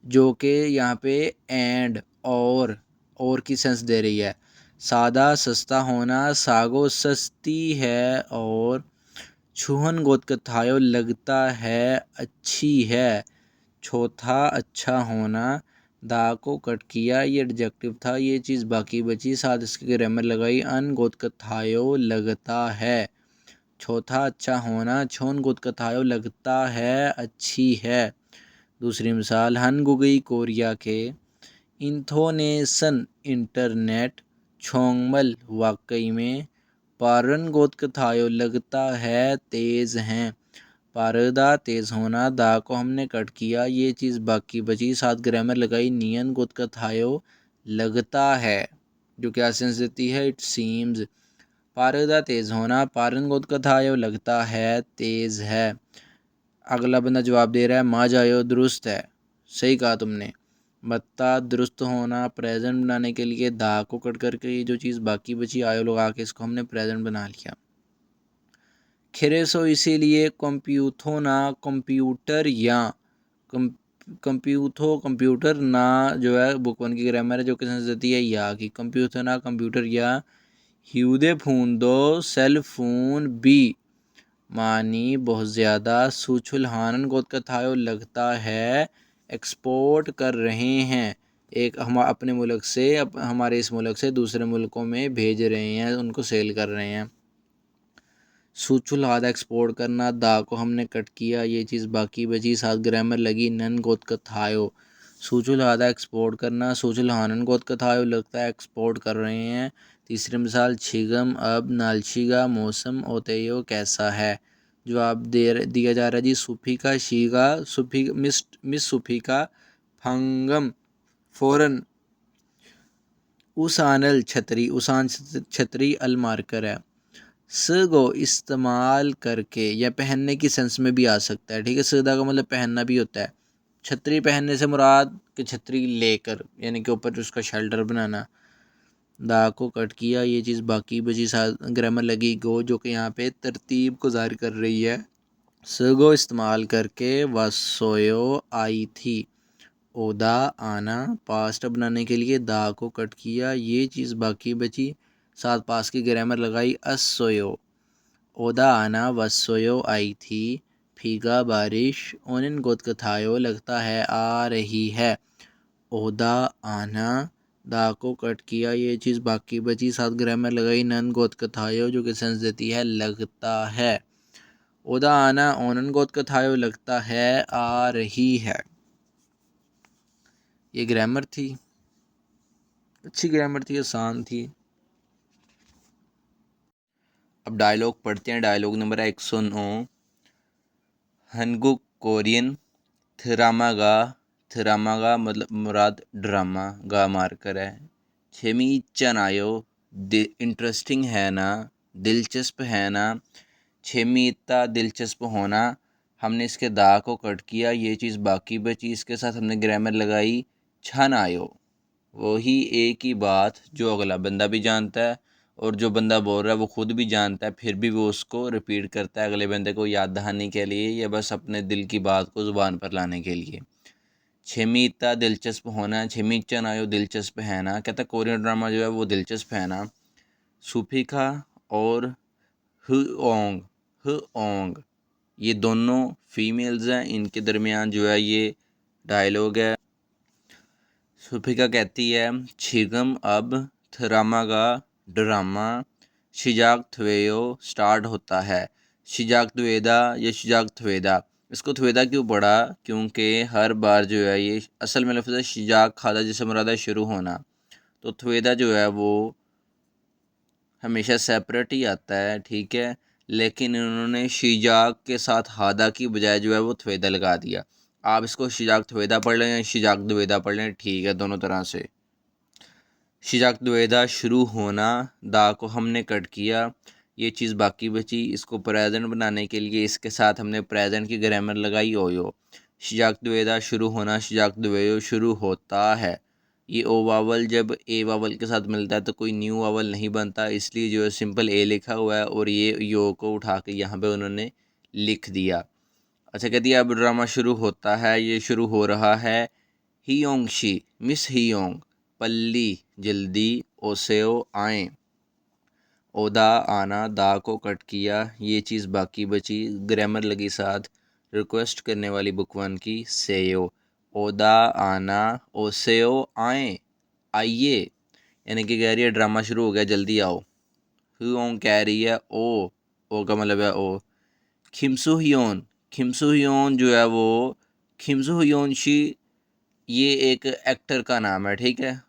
जो कि यहाँ पे एंड और की सेंस दे रही है। सादा सस्ता होना, सागो सस्ती है और छुहन गोद कथायो लगता है अच्छी है। चौथा अच्छा होना, दा को कट किया, ये एडजेक्टिव था, ये चीज़ बाकी बची, साथ इसके ग्रामर लगाई, अन गोद कथायो लगता है। चौथा अच्छा होना, छोन गोद कथायो लगता है अच्छी है। दूसरी मिसाल, हन गुगई कोरिया के इंथोनेशन इंटरनेट छोंगमल वाकई में पारन गोद कथायो लगता है तेज़ हैं। पारदा तेज़ होना, दा को हमने कट किया, ये चीज़ बाकी बची, साथ ग्रामर लगाई, नियन गोद कथायो लगता है, जो क्या सेंस देती है, इट सीम्स। पारदा तेज़ होना, पारन गोद कथायो लगता है तेज़ है। अगला बंदा जवाब दे रहा है, मा जायो दुरुस्त है, सही कहा तुमने। मत्ता दुरुस्त होना, प्रेजेंट बनाने के लिए दा को कट करके ये जो चीज़ बाकी बची आयो लगा के इसको हमने प्रेजेंट बना लिया। खिरेसो इसीलिए कंप्यूथो ना कंप्यूटर या कंप्यूथो कंप्यूटर ना जो है बुक वन की ग्रामर है जो कि सेंस देती है या की। कंप्यूथर ना कंप्यूटर या ह्यूदे फोन दो सेल फोन बी मानी बहुत ज़्यादा सूचुल हानन गोद कथायो लगता है एक्सपोर्ट कर रहे हैं, एक हम अपने मुल्क से हमारे इस मुल्क से दूसरे मुल्कों में भेज रहे हैं, उनको सेल कर रहे हैं। सूचुल आधा एक्सपोर्ट करना, दा को हमने कट किया, ये चीज़ बाकी बची, साथ ग्रामर लगी, नन गोद कथायो। सूचुल आधा एक्सपोर्ट करना, सूचुल हानन गोद कथायो लगता है एक्सपोर्ट कर रहे हैं। तीसरी मिसाल, छिगम अब नालशीगा मौसम ओतेयो कैसा है। जवाब दिया जा रहा है जी, सुफिका शीगा सुफी मिस सुफिका फंगम फ़ौरन उसानल छतरी, उसान छतरी अल मार्कर है। स को इस्तेमाल करके या पहनने की सेंस में भी आ सकता है, ठीक है। सदा का मतलब पहनना भी होता है। छतरी पहनने से मुराद कि छतरी लेकर, यानी कि ऊपर उसका शेल्टर बनाना। दा को कट किया, ये चीज़ बाकी बची, साथ ग्रामर लगी गो, जो कि यहाँ पे तरतीब को ज़ाहिर कर रही है। स को इस्तेमाल करके वसोयो आई थी। ओदा आना, पास्ट बनाने के लिए दा को कट किया, ये चीज़ बाकी बची, साथ पास की ग्रामर लगाई असोयो। ओदा आना वसोयो आई थी। फीगा बारिश ओनिन गोद कथायो लगता है आ रही है। ओदा आना, दा को कट किया, ये चीज़ बाकी बची, साथ ग्रामर लगाई, नन गोद कथायो, जो कि सेंस देती है लगता है। ओदा आना ओनन गोद कथायो लगता है आ रही है। ये ग्रामर थी, अच्छी ग्रामर थी, आसान थी। अब डायलॉग पढ़ते हैं। Dialogue number 109। हनगुक कोरियन थरामागा मतलब मुराद ड्रामा गा मारकर है। छेमी चन आयो इंटरेस्टिंग है ना, दिलचस्प है ना। छेमी इतना दिलचस्प होना, हमने इसके दा को कट किया, ये चीज़ बाकी बची, इसके साथ हमने ग्रामर लगाई छन आयो। वही एक ही बात जो अगला बंदा भी जानता है और जो बंदा बोल रहा है वो खुद भी जानता है, फिर भी वो उसको रिपीट करता है अगले बंदे को याद दहानी के लिए या बस अपने दिल की बात को ज़ुबान पर लाने के लिए। छेमीता दिलचस्प होना, छेमीचन आयो दिलचस्प है ना, कहता कोरियन ड्रामा जो है वो दिलचस्प है ना। सुफिका और हुओंग हुओंग ये दोनों फीमेल्स हैं, इनके दरमियान जो है ये डायलॉग है। सुफिका कहती है, छिगम अब थरामागा ड्रामा शिजाक थवेयो स्टार्ट होता है। शिजाक थवेदा या शिजाक थवेदा, इसको थवेदा क्यों पढ़ा, क्योंकि हर बार जो है ये असल में लफ्ज़ है शिजाक खादा जिसे मुराद है शुरू होना, तो थवेदा जो है वो हमेशा सेपरेट ही आता है, ठीक है, लेकिन इन्होंने शिजाक के साथ हादा की बजाय जो है वो थवेदा लगा दिया। आप इसको शिजाक थवेदा पढ़ लें या शिजाक द्वेदा पढ़ लें, ठीक है, दोनों तरह से। शिजाक द्वेदा शुरू होना, दा को हमने कट किया, ये चीज़ बाकी बची। इसको प्रेजेंट बनाने के लिए इसके साथ हमने प्रेजेंट की ग्रामर लगाई ओयो। शिजाक द्वेदा शुरू होना, शिजाक द्वेयो शुरू होता है। ये ओ वावल जब ए वावल के साथ मिलता है तो कोई न्यू वावल नहीं बनता, इसलिए जो है सिंपल ए लिखा हुआ है और ये यो को उठा के यहाँ पे उन्होंने लिख दिया। अच्छा, कहती है अब ड्रामा शुरू होता है, ये शुरू हो रहा है। हियोंगशी, मिस हियोंग, पल्ली जल्दी, ओसेओ आए, ओदा आना, दा को कट किया, ये चीज़ बाकी बची, ग्रामर लगी साथ, रिक्वेस्ट करने वाली बुक वन की सेयो, ओदा आना, ओसेओ आए, आइए, यानी कि कह रही है ड्रामा शुरू हो गया, जल्दी आओ। हुओंग कह रही है ओ का मतलब है ओ। खिमसु हियोन, खिमसु हियोन जो है वो, खिमसु हियोन शी, ये एक एक्टर का नाम है, ठीक है,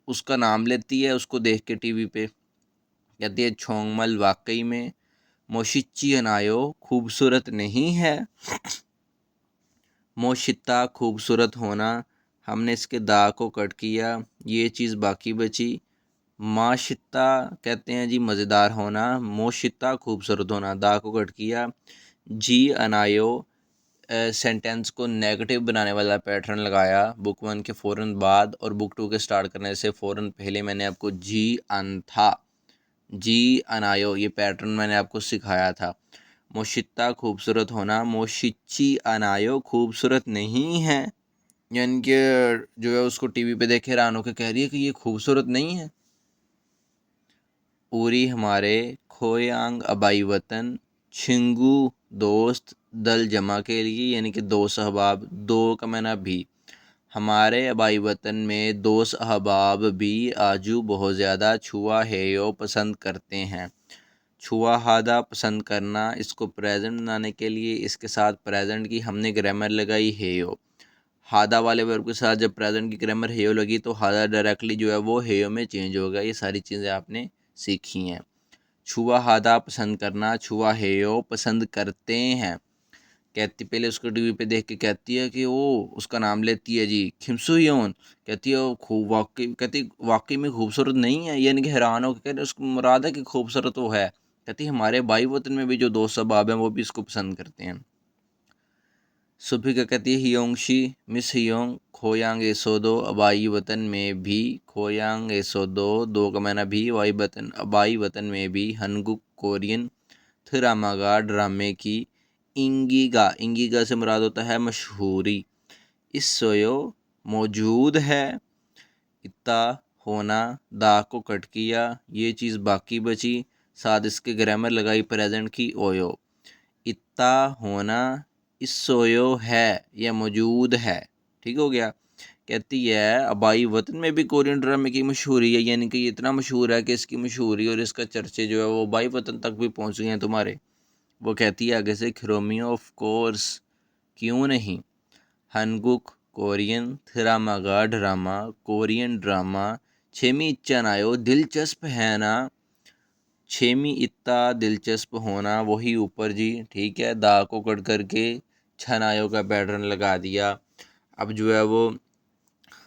उसका नाम लेती है उसको देख के टीवी पे। कहती है छोंगमल वाकई में, मोशिची अनायो खूबसूरत नहीं है, मोशिता खूबसूरत होना, हमने इसके दा को कट किया, ये चीज़ बाकी बची। माशिता कहते हैं जी मज़ेदार होना, मोशिता खूबसूरत होना, दा को कट किया। जी अनायो सेंटेंस को नेगेटिव बनाने वाला पैटर्न लगाया बुक वन के फ़ौरन बाद, और बुक टू के स्टार्ट करने से फ़ौरन पहले मैंने आपको जी अन था, जी अनायो, ये पैटर्न मैंने आपको सिखाया था। मोशिता खूबसूरत होना, मोशिची अनायो खूबसूरत नहीं है, यानी कि जो है उसको टीवी पे देखे हैरान होकर कह रही है कि ये खूबसूरत नहीं है। उरी हमारे, खोयांग अबाई वतन, छिंगू दोस्त, दल जमा के लिए, यानी कि दो सहबाब, दो का मैंने भी, हमारे अबाई वतन में दो सहबाब भी आजू बहुत ज़्यादा छुआ हेयो पसंद करते हैं। छुआ हादा पसंद करना, इसको प्रेजेंट बनाने के लिए इसके साथ प्रेजेंट की हमने ग्रामर लगाई हेयो। हादा वाले वर्ब के साथ जब प्रेजेंट की ग्रामर हेयो लगी तो हादा डायरेक्टली जो है वो हेयो में चेंज होगा। ये सारी चीज़ें आपने सीखी हैं। छुआ हादा पसंद करना, छुआ हेयो पसंद करते हैं। कहती पहले उसको टीवी पे देख के कहती है कि वो उसका नाम लेती है जी खिमसु योन, कहती है वो खूब वाकई, कहती वाकई में खूबसूरत नहीं है, यानी कि हैरान हो के कह रहे उसको मुराद है कि खूबसूरत वो है। कहती हमारे भाई वतन में भी जो दोस्त सबाब हैं वो भी इसको पसंद करते हैं। सुबह का कहती है हियोंगशी, मिस हियोंग, खोयांग एसोदो, अबाई वतन में भी, खोयांग एसोदो, दो का मैंने भी, वाई वतन अबाई वतन में भी, हनगुक कोरियन, थरामागा ड्रामे की, इंगिगा, इंगिगा से मुराद होता है मशहूरी, इस सोयो मौजूद है, इतना होना, दा को कट किया, ये चीज़ बाकी बची, साथ इसके ग्रामर लगाई प्रेजेंट की ओयो। इतना होना, इस सोयो है या मौजूद है, ठीक हो गया। कहती है अबाई वतन में भी कोरियन ड्रामे की मशहूरी है, यानी कि ये इतना मशहूर है कि इसकी मशहूरी और इसका चर्चे जो है वो बाई वतन तक भी पहुंच गए हैं तुम्हारे। वो कहती है आगे से खरोमियो ऑफ कोर्स, क्यों नहीं, हनगुक कोरियन, थरामागा ड्रामा, कोरियन ड्रामा, छेमी इच्चा नायो दिलचस्प है ना, छेमी इतना दिलचस्प होना, वही ऊपर जी, ठीक है, दा को कट करके छनायो का पैटर्न लगा दिया। अब जो है वो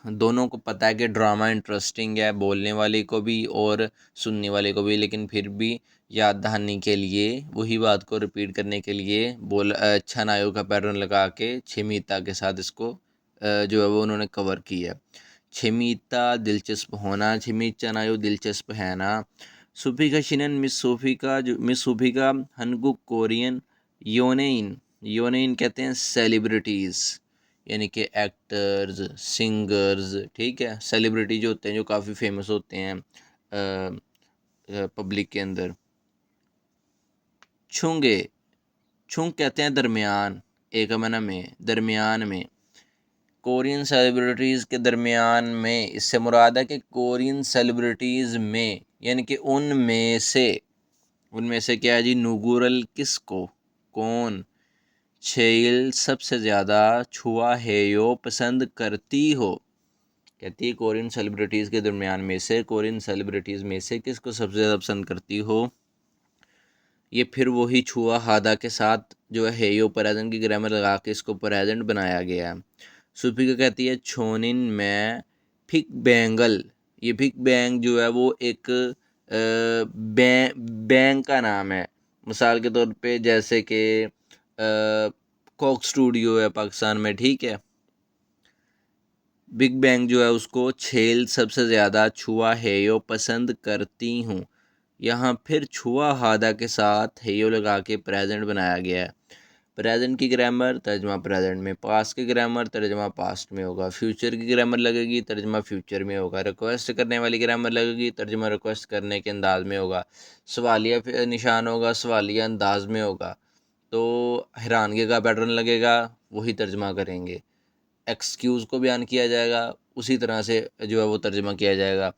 दोनों को पता है कि ड्रामा इंटरेस्टिंग है, बोलने वाले को भी और सुनने वाले को भी, लेकिन फिर भी याद दहानी के लिए वही बात को रिपीट करने के लिए छनायो का पैटर्न लगा के छेमीता के साथ इसको जो है वो उन्होंने कवर किया। छेमीता दिलचस्प होना, छेमीचा नायो दिलचस्प है ना, सूफी का शिनन, मिस सूफी का जो मिस सूफी का, हनगुक कोरियन, योनेइन, योनेइन कहते हैं सेलिब्रिटीज़, यानी कि एक्टर्स, सिंगर्स, ठीक है, सेलिब्रिटी जो होते हैं जो काफ़ी फेमस होते हैं पब्लिक के अंदर। छुंगे, छुंग कहते हैं दरमियान, एक मना में, दरमियान में, कोरियन सेलिब्रिटीज़ के दरमियान में, इससे मुराद है कि कोरियन सेलिब्रिटीज़ में, यानी कि उनमें से क्या है जी, नुगुरल किसको, कौन, छेल सबसे ज़्यादा, छुआ हेयो पसंद करती हो, कहती है कोरियन सेलिब्रिटीज़ के दरमियान में से, कोरियन सेलिब्रिटीज़ में से किसको सबसे ज़्यादा पसंद करती हो। ये फिर वही छुआ हादा के साथ जो है हेयो प्रेजेंट की ग्रामर लगा के इसको प्रेजेंट बनाया गया है। सुपिका कहती है छोनिन में फिक बैंगल, ये फिक बैंग जो है वो एक बैंक का नाम है। मिसाल के तौर पे जैसे कि कोक स्टूडियो है पाकिस्तान में, ठीक है। बिग बैंग जो है उसको छेल सबसे ज़्यादा छुआ हेयो पसंद करती हूँ। यहाँ फिर छुआ हादा के साथ हेयो लगा के प्रेजेंट बनाया गया है। प्रेजेंट की ग्रामर तर्जमा प्रेजेंट में, पास्ट की ग्रामर तर्जमा पास्ट में होगा, फ्यूचर की ग्रामर लगेगी तर्जमा फ्यूचर में होगा, रिक्वेस्ट करने वाली ग्रामर लगेगी तर्जमा रिक्वेस्ट करने के अंदाज में होगा, सवालिया निशान होगा सवालिया अंदाज में होगा, तो हैरानगी का पैटर्न लगेगा वही तर्जमा करेंगे। एक्सक्यूज़ को बयान किया जाएगा उसी तरह से जो है वो तर्जमा किया जाएगा।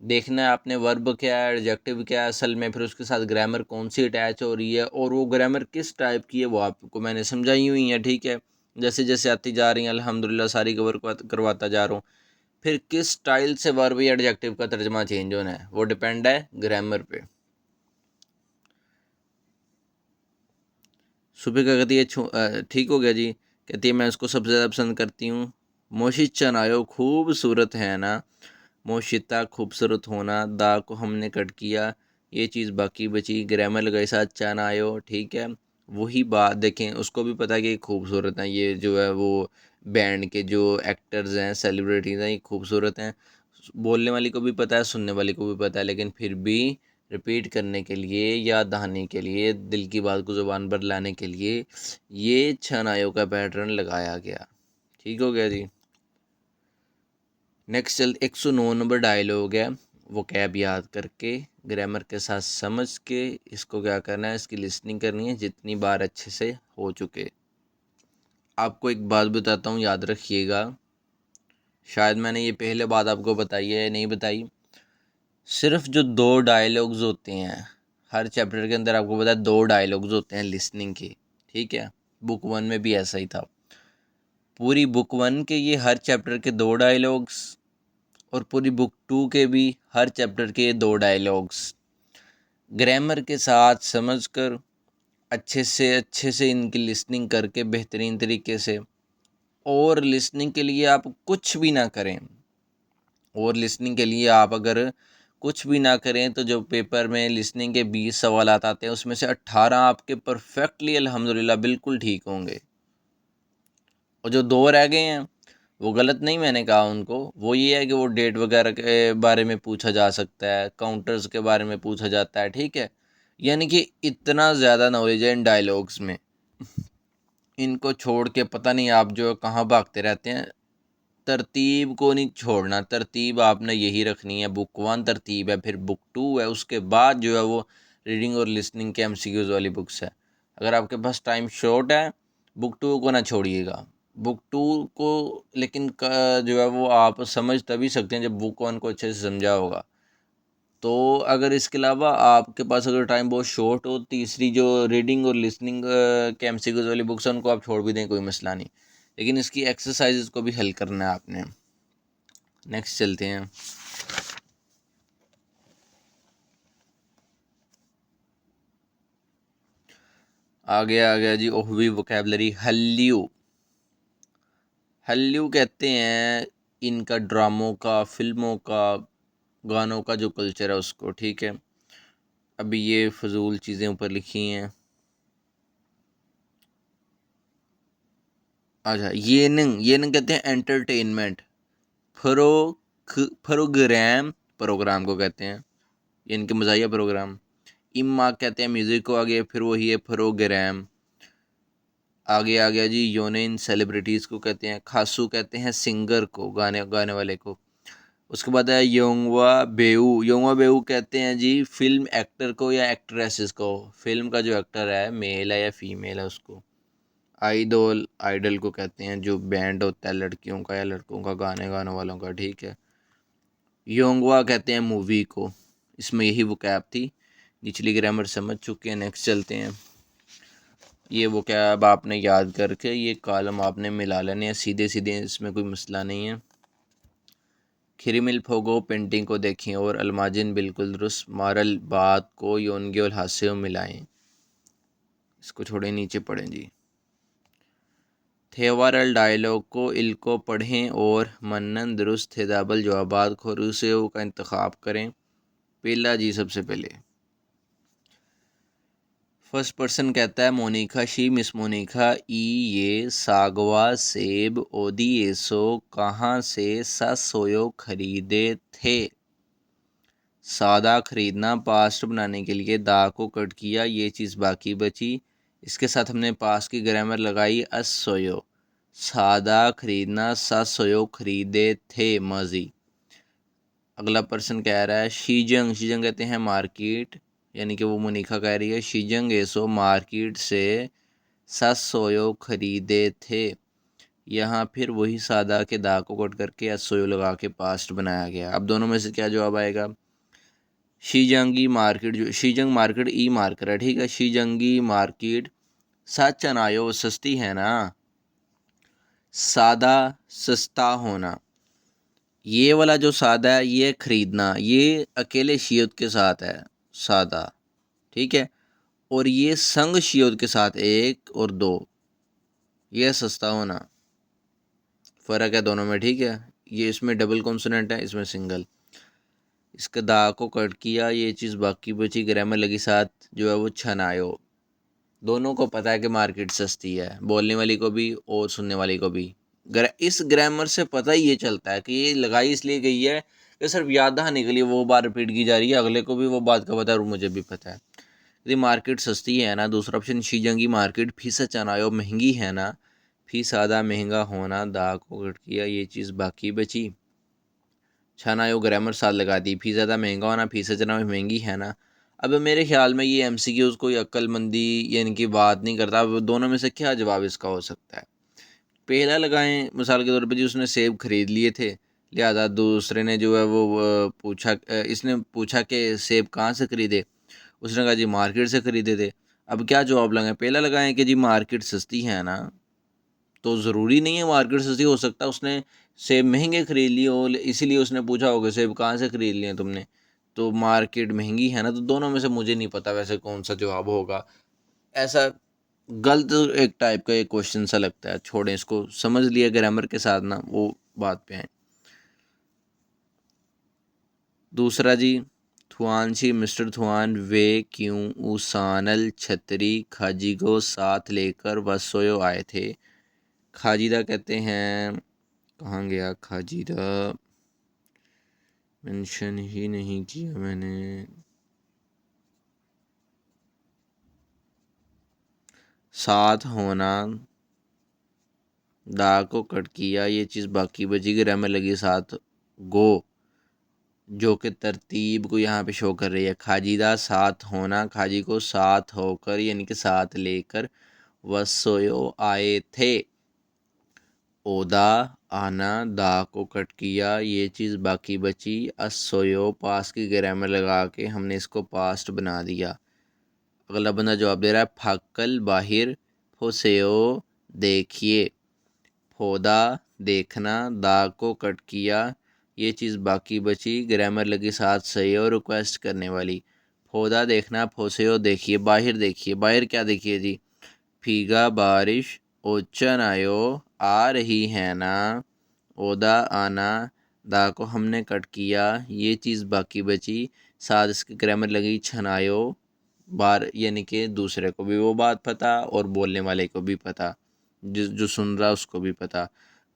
देखना है आपने वर्ब क्या है, एडजेक्टिव क्या है असल में, फिर उसके साथ ग्रामर कौन सी अटैच हो रही है और वो ग्रामर किस टाइप की है वो आपको मैंने समझाई हुई है, ठीक है। जैसे जैसे आती जा रही हैं अल्हम्दुलिल्लाह सारी कवर करवाता जा रहा हूँ। फिर किस स्टाइल से वर्ब या एडजेक्टिव का तर्जमा चेंज होना है वो डिपेंड है ग्रामर पे। सुबह का कहती है ठीक हो गया जी। कहती है मैं उसको सबसे ज़्यादा पसंद करती हूँ। मोशित चनायो खूबसूरत है ना, मोशिता खूबसूरत होना, दा को हमने कट किया, ये चीज़ बाकी बची, ग्रामर लगाई साथ चनायो, ठीक है। वही बात देखें उसको भी पता है कि खूबसूरत हैं, ये जो है वो बैंड के जो एक्टर्स हैं सेलिब्रिटीज़ हैं ये खूबसूरत हैं। बोलने वाली को भी पता है सुनने वाली को भी पता है, लेकिन फिर भी रिपीट करने के लिए, याद दहाने के लिए, दिल की बात को ज़ुबान पर लाने के लिए ये छनायों का पैटर्न लगाया गया। ठीक हो गया जी। नेक्स्ट चल 109 नंबर डायलॉग है, वो कैब याद करके ग्रामर के साथ समझ के इसको क्या करना है, इसकी लिसनिंग करनी है जितनी बार अच्छे से हो चुके। आपको एक बात बताता हूँ याद रखिएगा, शायद मैंने ये पहले बात आपको बताई है या नहीं बताई। सिर्फ जो 2 डायलॉग्स होते हैं हर चैप्टर के अंदर, आपको पता है 2 डायलॉग्स होते हैं लिसनिंग के, ठीक है। बुक 1 में भी ऐसा ही था। पूरी बुक 1 के ये हर चैप्टर के 2 डायलॉग्स और पूरी बुक 2 के भी हर चैप्टर के 2 डायलॉग्स ग्रामर के साथ समझकर अच्छे से इनकी लिसनिंग करके बेहतरीन तरीके से। और लिसनिंग के लिए आप कुछ भी ना करें, और लिसनिंग के लिए आप अगर कुछ भी ना करें तो जो पेपर में लिसनिंग के 20 सवाल आते हैं उसमें से 18 आपके परफेक्टली अल्हम्दुलिल्लाह बिल्कुल ठीक होंगे, और जो 2 रह गए हैं वो गलत नहीं मैंने कहा उनको, वो ये है कि वो डेट वगैरह के बारे में पूछा जा सकता है, काउंटर्स के बारे में पूछा जाता है, ठीक है। यानी कि इतना ज़्यादा नॉलेज है इन डायलॉग्स में, इनको छोड़ के पता नहीं आप जो कहाँ भागते रहते हैं। तरतीब को नहीं छोड़ना, तरतीब आपने यही रखनी है। बुक 1 तरतीब है, फिर बुक 2 है, उसके बाद जो है वो रीडिंग और लिसनिंग के एमसीक्यूज़ वाली बुक्स है। अगर आपके पास टाइम शॉर्ट है बुक 2 को ना छोड़िएगा। बुक 2 को लेकिन जो है वो आप समझ तभी सकते हैं जब बुक 1 को अच्छे से समझा होगा। तो अगर इसके अलावा आपके पास अगर टाइम बहुत शॉर्ट हो, तीसरी जो रीडिंग और लिसनिंग के एमसीक्यूज़ वाली बुक्स हैं उनको आप छोड़ भी दें कोई मसला नहीं, लेकिन इसकी एक्सरसाइजेज को भी हल करना है आपने। नेक्स्ट चलते हैं। आ गया जी ओहवी वोकेबलरी। हल्यू, हल्यू कहते हैं इनका ड्रामों का, फिल्मों का, गानों का जो कल्चर है उसको, ठीक है। अभी ये फजूल चीज़ें ऊपर लिखी हैं। अच्छा ये नंग कहते हैं एंटरटेनमेंट। प्रो प्रोग्राम, प्रोग्राम को कहते हैं, ये इनके मज़ाहिया प्रोग्राम। इम्मा कहते हैं म्यूज़िक को, आगे फिर वही है प्रोग्राम। आगे आ गया जी योनिन, सेलिब्रिटीज़ को कहते हैं। खासू कहते हैं सिंगर को, गाने गाने वाले को। उसके बाद है योंगवा बेऊ, योंगवा बेऊ कहते हैं जी फिल्म एक्टर को या एक्ट्रेसेस को, फिल्म का जो एक्टर है मेल है या फीमेल है उसको। आइडोल, आइडल को कहते हैं जो बैंड होता है लड़कियों का या लड़कों का, गाने गाने वालों का, ठीक है। योंगवा कहते हैं मूवी को। इसमें यही वोकैब थी, निचली ग्रामर समझ चुके हैं। नेक्स्ट चलते हैं। ये वोकैब आपने याद करके ये कॉलम आपने मिला लेने हैं सीधे सीधे, इसमें कोई मसला नहीं है। खिरिमिल फोगो पेंटिंग को देखें और अलमाजिन बिल्कुल दुरुस्त मारल बात को योनगे और हास्य मिलाएं। इसको छोड़े नीचे पढ़ें जी। थेवारल डायलॉग को इल को पढ़ें और मन्नन दुरुस्त हिदाबल जवाबात खुरूसेओ का इंतखाब करें। पहला जी सबसे पहले फर्स्ट पर्सन कहता है मोनिका शी मिस मोनिका ई ये सागवा सेब ओदी एसो कहाँ से ससोयो खरीदे थे। सादा खरीदना, पास्ट बनाने के लिए दा को कट किया, ये चीज़ बाकी बची। इसके साथ हमने पास्ट की ग्रामर लगाई असोयो। सादा खरीदना, ससोयो खरीदे थे माजी। अगला पर्सन कह रहा है शीजंग, शीजंग कहते हैं मार्केट, यानी कि वो मुनीखा कह रही है शीजंग एसो मार्केट से ससोयो खरीदे थे। यहाँ फिर वही सादा के दा को कट करके असोयो लगा के पास्ट बनाया गया। अब दोनों में से क्या जवाब आएगा। शीजंगी मार्केट, जो शीजंग मार्केट ई मार्कर है, ठीक है। शीजंगी मार्केट सच अनायो सस्ती है ना। सादा सस्ता होना, ये वाला जो सादा है ये खरीदना, ये अकेले शियोद के साथ है सादा, ठीक है। और ये संग शियोद के साथ एक और दो, ये सस्ता होना। फ़र्क है दोनों में, ठीक है। ये इसमें डबल कॉन्सोनेंट है, इसमें सिंगल। इसका दा को कट किया, ये चीज़ बाकी बची, ग्रामर लगी साथ जो है वो छनायो। दोनों को पता है कि मार्केट सस्ती है, बोलने वाली को भी और सुनने वाली को भी। इस ग्रामर से पता ही ये चलता है कि ये लगाई इसलिए गई है कि सिर्फ याद दहाने के लिए वो बात रिपीट की जा रही है, अगले को भी वो बात का पता है और मुझे भी पता है। यदि मार्केट सस्ती है ना, दूसरा ऑप्शन शीजंगी मार्केट फी से चनायो महंगी है ना, फी सादा महंगा होना, दा को कट किया, ये चीज़ बाकी बची। छनायो ग्रामर साथ लगा दी, फी ज़्यादा महंगा होना, फी से चना महंगी है ना। अब मेरे ख्याल में ये MCQs कोई अक्लमंदी यानी कि बात नहीं करता। अब दोनों में से क्या जवाब इसका हो सकता है। पहला लगाएं मिसाल के तौर पे जी, उसने सेब खरीद लिए थे, लिहाजा दूसरे ने जो है वो पूछा, इसने पूछा कि सेब कहाँ से खरीदे, उसने कहा जी मार्केट से खरीदे थे। अब क्या जवाब लगाएं। पहला लगाएं कि जी मार्केट सस्ती है ना, तो ज़रूरी नहीं है मार्केट सस्ती, हो सकता है उसने सेब महंगे खरीद लिए और इसीलिए उसने पूछा होगा सेब कहाँ से खरीद लिए तुमने, तो मार्केट महंगी है ना। तो दोनों में से मुझे नहीं पता वैसे कौन सा जवाब होगा। ऐसा गलत एक टाइप का एक क्वेश्चन सा लगता है, छोड़ें इसको। समझ लिया ग्रामर के साथ ना, वो बात पे आए। दूसरा जी थुआनशी मिस्टर थुआन वे क्यों उसानल छतरी खाजी को साथ लेकर वसोयो आए थे। खाजिदा कहते हैं, कहाँ गया खाजिदा, मेंशन ही नहीं किया मैंने। साथ होना, दा को कट किया, ये चीज़ बाकी बची, ग्रामर लगी साथ गो, जो कि तरतीब को यहाँ पे शो कर रही है। खाजिदा साथ होना, खाजी को साथ होकर यानी कि साथ लेकर, वसोयो आए थे। ओदा आना, दा को कट किया, ये चीज़ बाकी बची। असोयो पास की ग्रामर लगा के हमने इसको पास्ट बना दिया। अगला बंदा जवाब दे रहा है फाकल बाहिर फोसेओ देखिए। फोदा देखना, दा को कट किया, ये चीज़ बाकी बची, ग्रामर लगी साथ सही और रिक्वेस्ट करने वाली। फोदा देखना, फोसेओ देखिए, बाहिर देखिए। बाहिर क्या देखिए जी, फीगा बारिश, ओचन आयो आ रही है ना, ओदा आना, दा को हमने कट किया, ये चीज़ बाकी बची, साथ इसकी ग्रामर लगी छनायो बार, यानी कि दूसरे को भी वो बात पता और बोलने वाले को भी पता, जो सुन रहा उसको भी पता।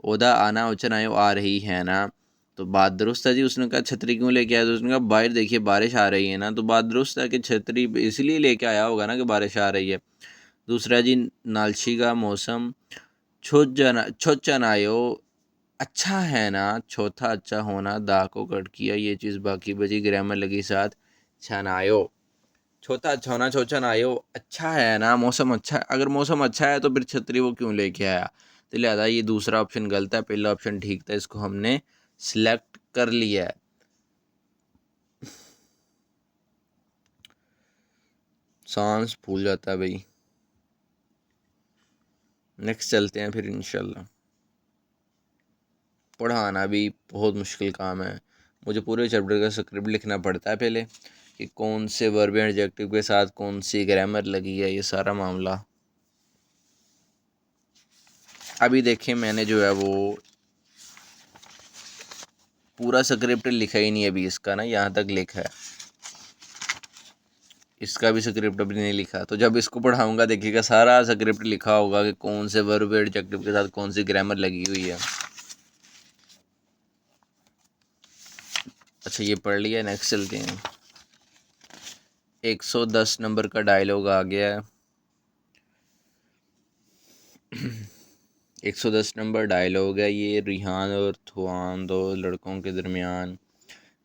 ओदा आना ओचन आयो आ रही है ना, तो बात दुरुस्त है जी। उसने कहा छतरी क्यों लेके आया, तो उसने कहा बाहर देखिए बारिश आ रही है ना, तो बात दुरुस्त है कि छतरी इसलिए लेके आया होगा ना कि बारिश आ रही है। दूसरा जी नालशी का मौसम छोचन आयो अच्छा है ना, चौथा अच्छा होना, दा को कट किया, ये चीज़ बाकी बची, ग्रामर लगी साथ छनायो। छोटा अच्छा होना, छोचन आयो अच्छा है ना, मौसम अच्छा है। अगर मौसम अच्छा है तो फिर छतरी वो क्यों लेके आया, तो लिहाजा ये दूसरा ऑप्शन गलत है, पहला ऑप्शन ठीक था, इसको हमने सिलेक्ट कर लिया है। सांस फूल जाता है भाई। नेक्स्ट चलते हैं फिर इंशाल्लाह। पढ़ाना भी बहुत मुश्किल काम है। मुझे पूरे चैप्टर का स्क्रिप्ट लिखना पड़ता है पहले, कि कौन से वर्ब एंड एडजेक्टिव के साथ कौन सी ग्रामर लगी है, ये सारा मामला। अभी देखें, मैंने जो है वो पूरा स्क्रिप्ट लिखा ही नहीं अभी इसका ना, यहाँ तक लिखा है, इसका भी स्क्रिप्ट अभी नहीं लिखा। तो जब इसको पढ़ाऊँगा देखिएगा सारा स्क्रिप्ट लिखा होगा कि कौन से वर्ब एडजेक्टिव के साथ कौन सी ग्रामर लगी हुई है। अच्छा, ये पढ़ लिया, नेक्स्ट चलते हैं। 110 नंबर का डायलॉग आ गया है। 110 नंबर डायलॉग है ये, रिहान और थुआन, दो लड़कों के दरमियान।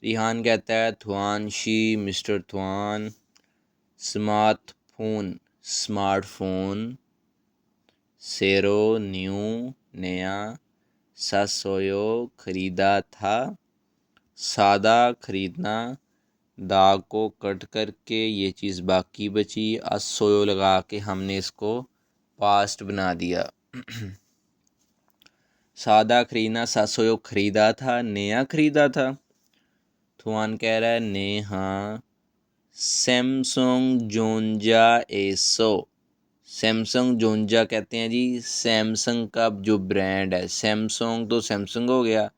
रिहान कहता है, थुआन शी मिस्टर थुआन स्मार्टफोन सेरो न्यू नया सासोयो खरीदा था, सादा खरीदना, दा को कट करके ये चीज़ बाकी बची, असोयो लगा के हमने इसको पास्ट बना दिया। सादा खरीदना, सासोयो खरीदा था, नया खरीदा था। थुआन कह रहा है, ने हाँ सैमसंग जोंजा एसो। सैमसंग जोंजा कहते हैं जी सैमसंग का जो ब्रांड है। सैमसंग तो सैमसंग हो गया,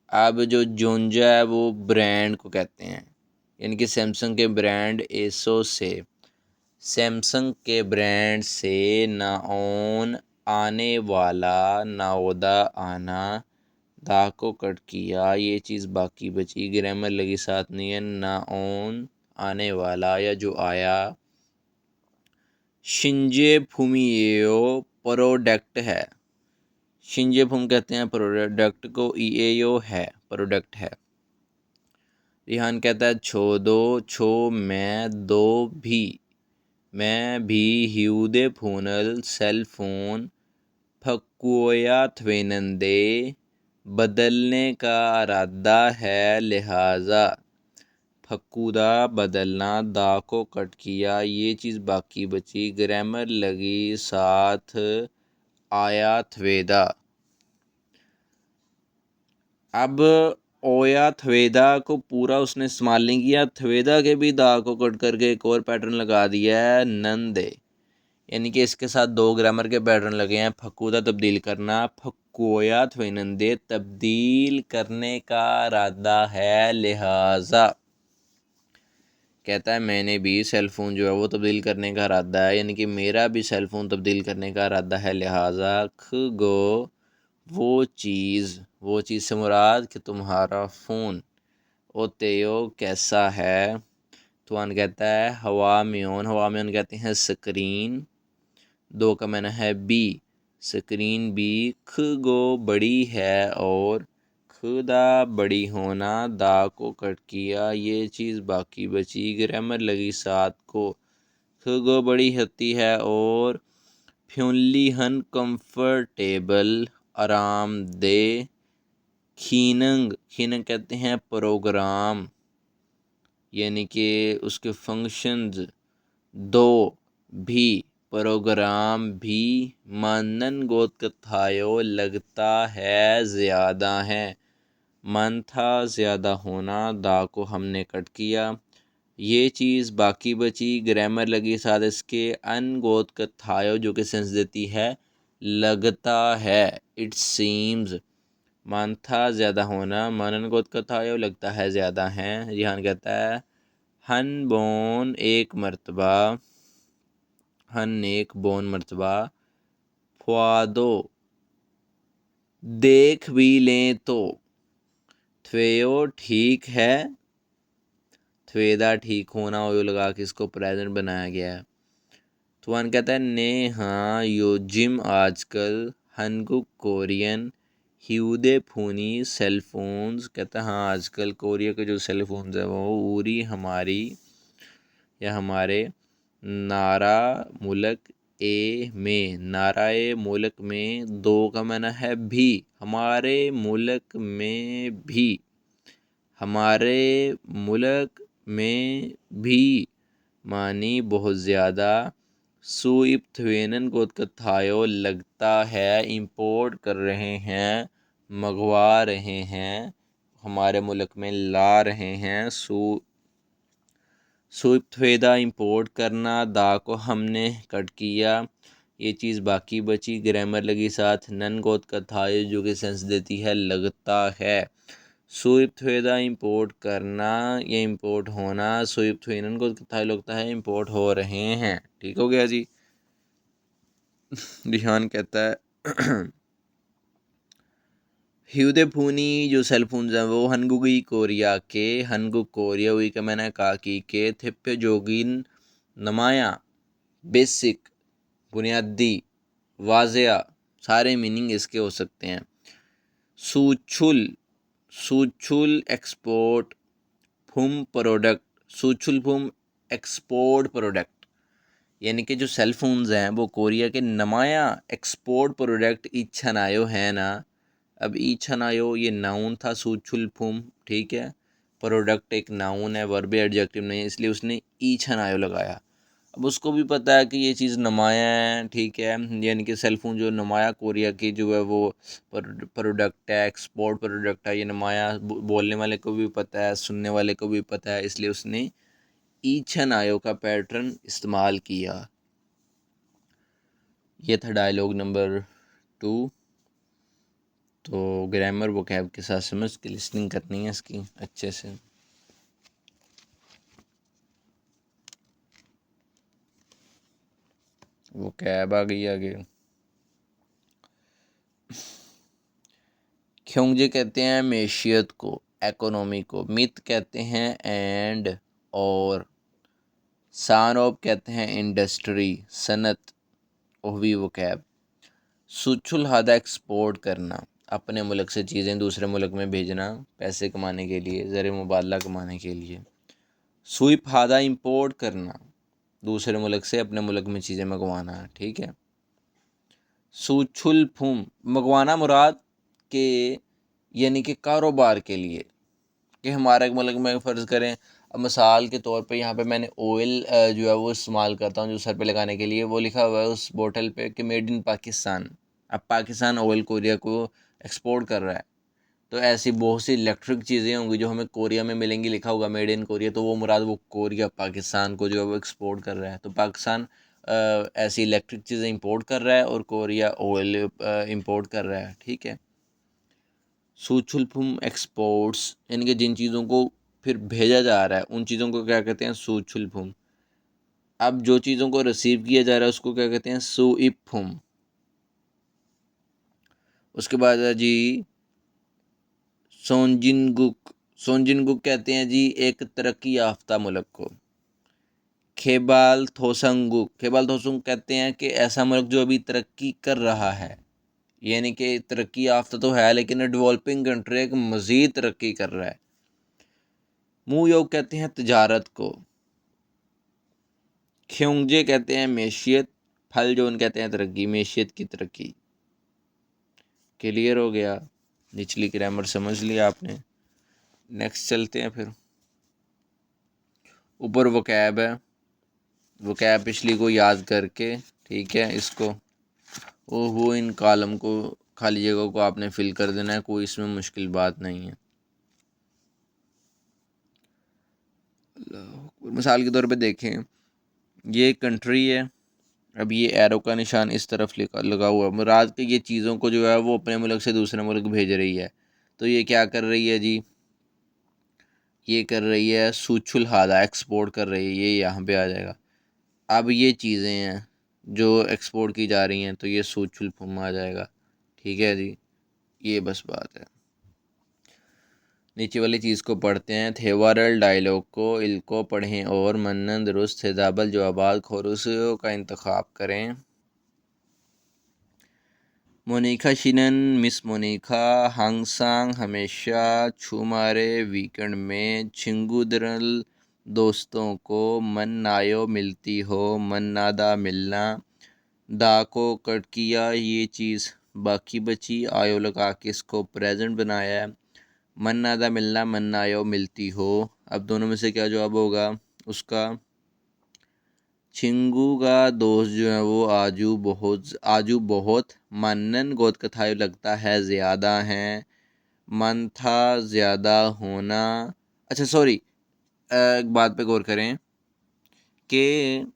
अब जो जोंजा है वो ब्रांड को कहते हैं, यानी कि सैमसंग के ब्रांड एसो से, सैमसंग के ब्रांड से नाओन आने वाला, नाओदा आना, दा को कट किया, ये चीज़ बाकी बची, ग्रामर लगी साथ नहीं है, नाओन आने वाला या जो आया। शिंजे फुमियो प्रोडक्ट है, शिंजे फुम कहते हैं प्रोडक्ट को, ईएयो है प्रोडक्ट है। रिहान कहता है, छो दो, छो मैं भी ह्यूदे फोनल सेल फोन फक्कुया थवेनंदे, बदलने का इरादा है लिहाजा, फक्कुदा बदलना, दा को कट किया, ये चीज़ बाकी बची, ग्रामर लगी साथ आया थवेदा। अब ओया थवेदा को पूरा उसने इस्तेमाल नहीं किया, थवेदा के भी दा को कट करके एक और पैटर्न लगा दिया है, नंदे, यानी कि इसके साथ दो ग्रामर के पैटर्न लगे हैं। फक्कुदा तब्दील करना, फक्कोया थवेनंदे तब्दील करने का इरादा है लिहाजा। कहता है मैंने भी सेलफ़ोन जो है वो तब्दील करने का इरादा है, यानी कि मेरा भी सेलफ़ोन तब्दील करने का इरादा है लिहाजा, ख गो वो चीज़ से मुराद कि तुम्हारा फ़ोन, ओ तेयो कैसा है। तुआन कहता है हवा में कहते हैं स्क्रीन, दो का मैंने है बी, स्क्रीन बी, ख गो बड़ी है और, खुदा बड़ी होना, दा को कट किया, ये चीज़ बाकी बची, ग्रामर लगी सात को, ख गो बड़ी होती है और, फ्यूनली हन कंफर्टेबल आरामदेह, खीनंग कहते हैं प्रोग्राम, यानी कि उसके फंक्शंस, दो भी प्रोग्राम भी, मानन गोत कथायो लगता है ज़्यादा है, मन था ज़्यादा होना, दा को हमने कट किया, ये चीज़ बाकी बची, ग्रामर लगी साथ इसके, अनगोत कथायो जो कि सेंस देती है लगता है, इट सीम्स, मन था ज़्यादा होना, मनन गोत कथायो लगता है ज़्यादा है। रिहान कहता है हन बोन एक मर्तबा, हन एक बोन मर्तबा, ख्वादो देख भी लें तो, थवेयो ठीक है, थवेदा ठीक होना, ओयो लगा के इसको प्रेजेंट बनाया गया है। तुआन कहता है ने हाँ यो जिम आजकल, हनगुक कोरियन, ह्यूदे फोनी सेलफोन्स, कहता है हाँ आजकल कोरिया के जो सेलफोन्स है वो उरी हमारी या हमारे, नारा मुल्क ए में, नाराए मुल्क में, दो का माना है भी, हमारे मुल्क में भी, हमारे मुल्क में भी, मानी बहुत ज़्यादा, सुइब थवेनन को कथायो लगता है इंपोर्ट कर रहे हैं, मंगवा रहे हैं, हमारे मुल्क में ला रहे हैं। सुइफ्तवेदा इंपोर्ट करना, दा को हमने कट किया, ये चीज़ बाकी बची। ग्रामर लगी साथ, नन गोत का था जो कि सेंस देती है लगता है। सुइफ्तवेदा इंपोर्ट करना, ये इंपोर्ट होना, सुइफ्तवेनन गोत का था लगता है इंपोर्ट हो रहे हैं। ठीक हो गया जी। रिहान कहता है ह्यूदे फूनी जो सेल फोन्स हैं वो हनगुगी कोरिया के, हनगुग कोरिया हुई का मैंने कहा कि के थिप्पे जोगिन नमाया, बेसिक, बुनियादी, वाजिया, सारे मीनिंग इसके हो सकते हैं। सूछुल, सूछुल एक्सपोर्ट फुम प्रोडक्ट, सूछुल फुम एक्सपोर्ट प्रोडक्ट, यानी कि जो सेल फोन्स हैं वो कोरिया के नमाया एक्सपोर्ट प्रोडक्ट इच्छनायो है ना। अब इच्छनायो ये नाउन था, सूछुल फुम, ठीक है। प्रोडक्ट एक नाउन है, वर्ब एडजेक्टिव नहीं, इसलिए उसने इच्छनायो लगाया। अब उसको भी पता है कि ये चीज़ नमाया है, ठीक है, यानी कि सेलफोन जो नमाया कोरिया की जो है वो प्रोडक्ट है, एक्सपोर्ट प्रोडक्ट है। ये नमाया बोलने वाले को भी पता है, सुनने वाले को भी पता है, इसलिए उसने ईछन आयो का पैटर्न इस्तेमाल किया। ये था डायलॉग नंबर 2। तो ग्रामर वोकैब के साथ समझ के लिसनिंग करनी है इसकी अच्छे से। वोकैब आ गई आगे। ख्योंगजे कहते हैं मैशियत को, इकोनॉमी को। मित कहते हैं एंड और। सानोब कहते हैं इंडस्ट्री, सनत, ओहवी वोकैब। सुचुल हादा एक्सपोर्ट करना, अपने मुल्क से चीज़ें दूसरे मुल्क में भेजना पैसे कमाने के लिए, ज़र मुबादला कमाने के लिए। सुइप हादा इंपोर्ट करना, दूसरे मुल्क से अपने मुल्क में चीज़ें मंगवाना, ठीक है। सूछुल फूम, मंगवाना मुराद के यानी कि कारोबार के लिए, कि हमारे मुल्क में फ़र्ज़ करें, अब मिसाल के तौर पे यहाँ पे मैंने ऑयल जो है वो इस्तेमाल करता हूँ जो सर पे लगाने के लिए, वो लिखा हुआ है उस बोतल पे कि मेड इन पाकिस्तान। अब पाकिस्तान ऑयल कोरिया को एक्सपोर्ट कर रहा है, तो ऐसी बहुत सी इलेक्ट्रिक चीज़ें होंगी जो हमें कोरिया में मिलेंगी, लिखा होगा मेड इन कोरिया, तो वो मुराद वो कोरिया पाकिस्तान को जो है वो एक्सपोर्ट कर रहा है। तो पाकिस्तान ऐसी इलेक्ट्रिक चीज़ें इंपोर्ट कर रहा है और कोरिया ऑयल इंपोर्ट कर रहा है, ठीक है। सूचुलफुम एक्सपोर्ट्स, यानी कि जिन चीज़ों को फिर भेजा जा रहा है उन चीज़ों को क्या कहते हैं, सूचुलफुम। अब जो चीज़ों को रिसीव किया जा रहा है उसको क्या कहते हैं, सुइपफुम। उसके बाद है जी सोनजिनगुक, सोनजिनगुक कहते हैं जी एक तरक्की याफ्ता मुल्क को। खेबाल थोसंगुक, खेबाल थोसंगुक कहते हैं कि ऐसा मुल्क जो अभी तरक्की कर रहा है, यानी कि तरक्की याफ्ता तो है लेकिन डेवलपिंग कंट्री है, कि मज़ीद तरक्की कर रहा है। मुँह योग कहते हैं तजारत को। ख्योंगजे कहते हैं मैशियत, फल जोन कहते हैं तरक्की, मैशियत की तरक्की। क्लियर हो गया, निचली ग्रामर समझ लिया आपने। नेक्स्ट चलते हैं फिर। ऊपर वोकैब है, वोकैब पिछली को याद करके, ठीक है, इसको वो इन कॉलम को, खाली जगह को आपने फिल कर देना है, कोई इसमें मुश्किल बात नहीं है। मिसाल के तौर पे देखें, ये कंट्री है, अब ये एरो का निशान इस तरफ लगा हुआ है, मुराद के ये चीज़ों को जो है वो अपने मुल्क से दूसरे मुल्क भेज रही है। तो ये क्या कर रही है जी, ये कर रही है सूछुल हादा, एक्सपोर्ट कर रही है, ये यहाँ पे आ जाएगा। अब ये चीज़ें हैं जो एक्सपोर्ट की जा रही हैं, तो ये सूछुल फुम आ जाएगा, ठीक है जी, ये बस बात है। नीचे वाली चीज़ को पढ़ते हैं, थेवारल डायलॉग को, इनको पढ़ें और मन्नन दुरुस्त हिजाबल जवाबात खोरुसियों का इंतखाब करें। मोनिका शिनन, मिस मोनिका हांगसांग हमेशा छुमारे वीकेंड में छिंगुदरल दोस्तों को मन नायो मिलती हो, मन नादा मिलना, दा को कट किया, ये चीज़ बाकी बची, आयो लगा के इसको प्रेजेंट बनाया है। मन नादा मिलना, मन नायो मिलती हो, अब दोनों में से क्या जवाब होगा उसका, छिंगू का दोस्त जो है वो आजू बहुत मनन गोद कथाई लगता है ज़्यादा हैं। मन था ज़्यादा होना। अच्छा सॉरी, एक बात पे गौर करें कि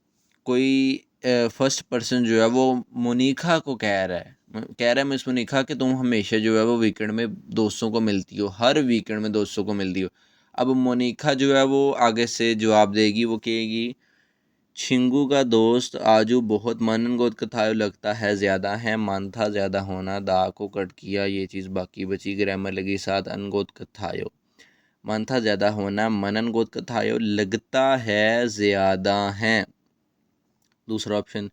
कोई फर्स्ट पर्सन जो है वो मोनिका को कह रहा है मिस मोनिका कि तुम हमेशा जो है वो वीकेंड में दोस्तों को मिलती हो, हर वीकेंड में दोस्तों को मिलती हो। अब मोनिका जो है वो आगे से जवाब देगी, वो कहेगी छिंगू का दोस्त आजू बहुत मनन गोद कथायो लगता है ज़्यादा है। मन था ज़्यादा होना, दा को कट किया ये चीज़ बाकी बची, ग्रामर लगी साथ अनगोद कथायो। मन था ज़्यादा होना, मनन गोद कथायो लगता है ज़्यादा है। दूसरा ऑप्शन,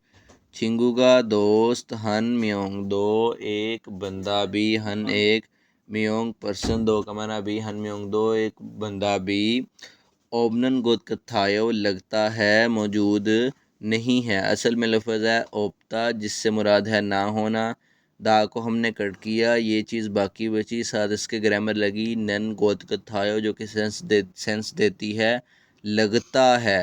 छिंगू का दोस्त हन म्योंग दो एक बंदा भी, हन एक म्योंग पर्सन दो कमाना भी, हन म्योंग दो एक बंदा भी। ओबनन गोद कथायो लगता है मौजूद नहीं है। असल में लफ्ज़ है ओप्ता जिससे मुराद है ना होना। दा को हमने कट किया ये चीज़ बाकी बची, साथ इसके ग्रामर लगी नन गोद कथायो जो कि सेंस देती है लगता है।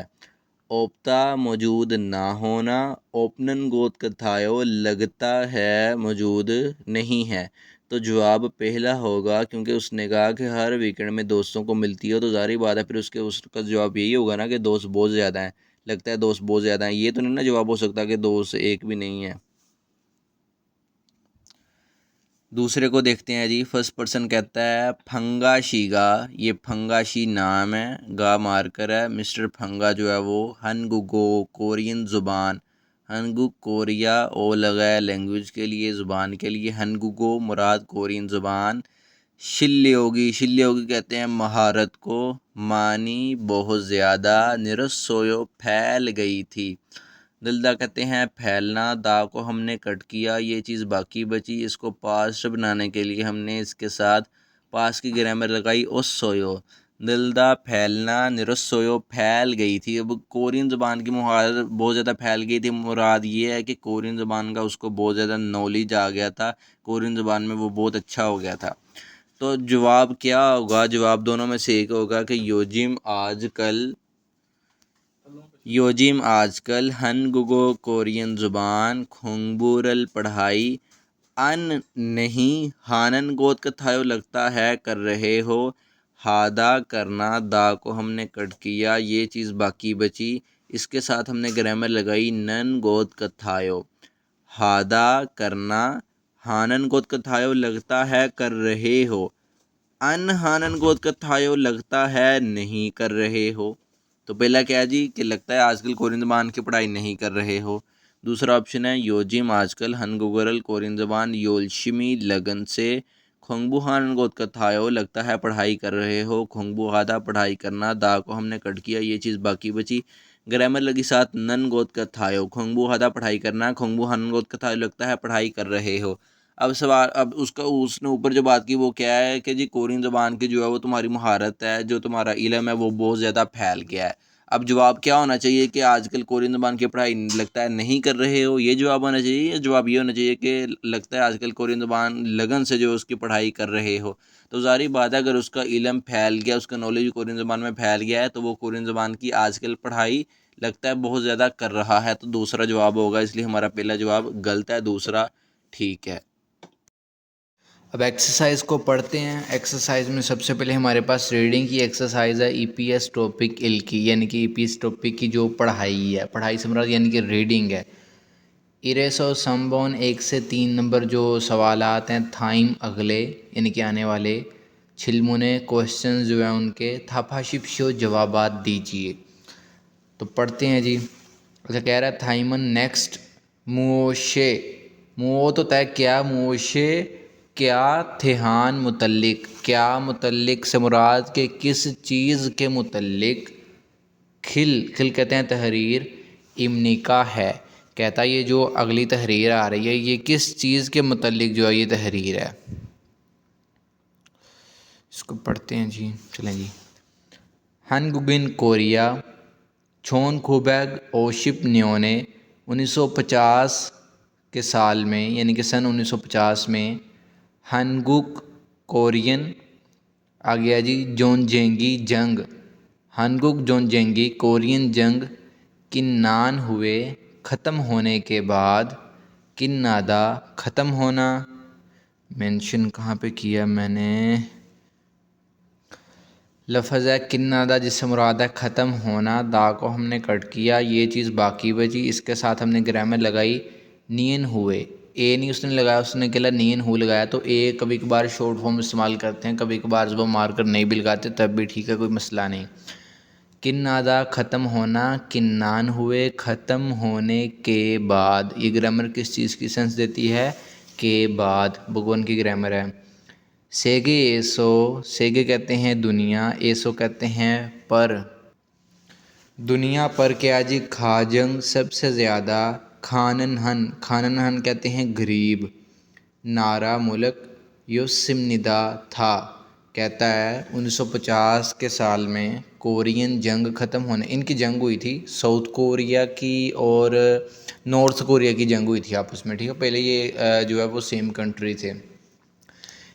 ओप्ता मौजूद ना होना, ओपनन गोद कथायो लगता है मौजूद नहीं है। तो जवाब पहला होगा, क्योंकि उसने कहा कि हर वीकेंड में दोस्तों को मिलती हो, तो ज़ाहिर बात है फिर उसका जवाब यही होगा ना कि दोस्त बहुत ज़्यादा हैं, लगता है दोस्त बहुत ज़्यादा हैं। ये तो नहीं ना जवाब हो सकता कि दोस्त एक भी नहीं है। दूसरे को देखते हैं जी। फर्स्ट पर्सन कहता है फंगा शीगा, ये फंगा शी नाम है, गा मार्कर है। मिस्टर फंगा जो है वो हनगुगो कोरियन ज़ुबान, हनगु कोरिया ओ लगा है लैंग्वेज के लिए, ज़ुबान के लिए। हनगुगो मुराद कोरियन ज़ुबान। शिल्योगी कहते हैं महारत को। मानी बहुत ज़्यादा, निरसोयो फैल गई थी। दिलदा कहते हैं फैलना, दा को हमने कट किया ये चीज़ बाकी बची। इसको पास्ट बनाने के लिए हमने इसके साथ पास की ग्रामर लगाई ओसोयो। दिलदा फैलना, निरसोयो फैल गई थी। अब कोरियन ज़बान की मुहारत बहुत ज़्यादा फैल गई थी, मुराद ये है कि कोरियन ज़बान का उसको बहुत ज़्यादा नॉलेज आ गया था, कोरियन ज़बान में वो बहुत अच्छा हो गया था। तो जवाब क्या होगा? जवाब दोनों में से एक होगा कि योजिम आजकल हनगुगो कोरियन ज़ुबान खुंगबूरल पढ़ाई अन नहीं हानन गोद कथायो लगता है कर रहे हो। हादा करना, दा को हमने कट किया ये चीज़ बाकी बची। इसके साथ हमने ग्रामर लगाई नन गोद कथायो। हादा करना, हानन गोद कथायो लगता है कर रहे हो। अन हानन गोद कथायो लगता है नहीं कर रहे हो। तो पहला क्या है जी कि लगता है आजकल कोरियन ज़बान की पढ़ाई नहीं कर रहे हो। दूसरा ऑप्शन है योजिम आजकल हनगुगरल कोरियन ज़बान योलशिमी लगन से। खोंगबू हानन गोद कथायो लगता है पढ़ाई कर रहे हो। खोंगबू हादा पढ़ाई करना, दा को हमने कट किया ये चीज़ बाकी बची। ग्रामर लगी साथ नन गोद कथायो। खोंगबू हादा पढ़ाई करना, खोंगबू हानन गोद कथायो लगता है पढ़ाई कर रहे हो। अब सवाल, अब उसने ऊपर जो बात की वो क्या है कि जी कोरियन ज़बान की जो है वो तुम्हारी महारत है, जो तुम्हारा इल्म है वो बहुत ज़्यादा फैल गया है। अब जवाब क्या होना चाहिए कि आजकल कोरियन ज़बान की पढ़ाई लगता है नहीं कर रहे हो, ये जवाब होना चाहिए। या जवाब ये होना चाहिए कि लगता है आजकल कोरियन ज़बान लगन से जो उसकी पढ़ाई कर रहे हो। तो ज़ाहिर बात है अगर उसका इल्म फैल गया, उसका नॉलेज कोरियन ज़बान में फैल गया है, तो वो कोरियन ज़बान की आजकल पढ़ाई लगता है बहुत ज़्यादा कर रहा है। तो दूसरा जवाब होगा, इसलिए हमारा पहला जवाब गलत है, दूसरा ठीक है। अब एक्सरसाइज को पढ़ते हैं। एक्सरसाइज में सबसे पहले हमारे पास रीडिंग की एक्सरसाइज है ईपीएस टॉपिक इल की, यानी कि ईपीएस टॉपिक की जो पढ़ाई है, पढ़ाई से मुराद यानी कि रीडिंग है। इरेस और समबोन 1 से 3 नंबर जो सवाल आते हैं थाइम अगले यानी कि आने वाले छिलमुने क्वेश्चन जो हैं उनके थापाशिपशो जवाबात दीजिए। तो पढ़ते हैं जी। अच्छा कह रहा है थाइमन नेक्स्ट मुओशे, मुओ तो तय क्या, मुओशे क्या थेहान मुतल्लिक, क्या मुतल्लिक से मुराद के किस चीज़ के मुतल्लिक। खिल, खिल कहते हैं तहरीर, इमनिका है, कहता है ये जो अगली तहरीर आ रही है ये किस चीज़ के मुतल्लिक जो है ये तहरीर है। इसको पढ़ते हैं जी, चलें जी। हनगुगिन कोरिया छोन खुबैग ओशिप न्योने 1950 के साल में यानी कि सन 1950 में हनगुक कोरियन आ गया जी जोनजेंगी जंग, हनगुक जोनजेंगी कोरियन जंग किन्नान हुए ख़त्म होने के बाद, किन्नादा ख़त्म होना। मेंशन कहाँ पे किया मैंने, लफ्ज़ है किन्नादा जिससे मुराद है ख़त्म होना, दा को हमने कट किया, ये चीज़ बाकी बची। इसके साथ हमने ग्रामर लगाई नियन हुए, ए नहीं उसने लगाया, उसने केला नियन हु लगाया। तो ए कभी कभार शॉर्ट फॉर्म इस्तेमाल करते हैं, कभी कभार जब मार्कर नहीं भी लगाते तब भी ठीक है, कोई मसला नहीं। किन्नादा ख़त्म होना, किन्नान हुए ख़त्म होने के बाद। ये ग्रामर किस चीज़ की सेंस देती है, के बाद, भगवान की ग्रामर है। सेगे एसो, सेगे कहते हैं दुनिया, एसो कहते हैं पर। दुनिया पर क्या जी, खाजंग सबसे ज़्यादा, खाननहन, खाननहन कहते हैं गरीब। नारा मुल्क योसिमनिदा था, कहता है 1950 के साल में कोरियन जंग ख़त्म होने, इनकी जंग हुई थी साउथ कोरिया की और नॉर्थ कोरिया की जंग हुई थी आपस में, ठीक है। पहले ये जो है वो सेम कंट्री थे।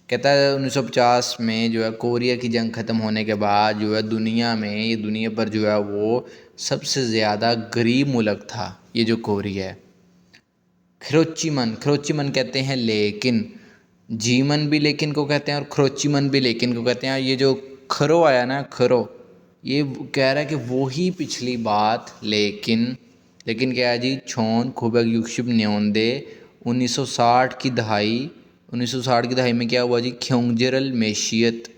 कहता है 1950 में जो है कोरिया की जंग ख़त्म होने के बाद जो है दुनिया में, ये दुनिया पर जो है वो सबसे ज़्यादा गरीब मुल्क था ये जो कोरिया है। खरोचीमन, खरोचीमन कहते हैं लेकिन, जीमन भी लेकिन को कहते हैं और खरोचीमन भी लेकिन को कहते हैं। ये जो खरो आया ना, खरो, ये कह रहा है कि वही पिछली बात लेकिन, लेकिन क्या है जी, छोन खुबक युक्षुब न्योंदे 1960 की दहाई, 1960 की दहाई में क्या हुआ जी, ख्योंगजरल मेशियत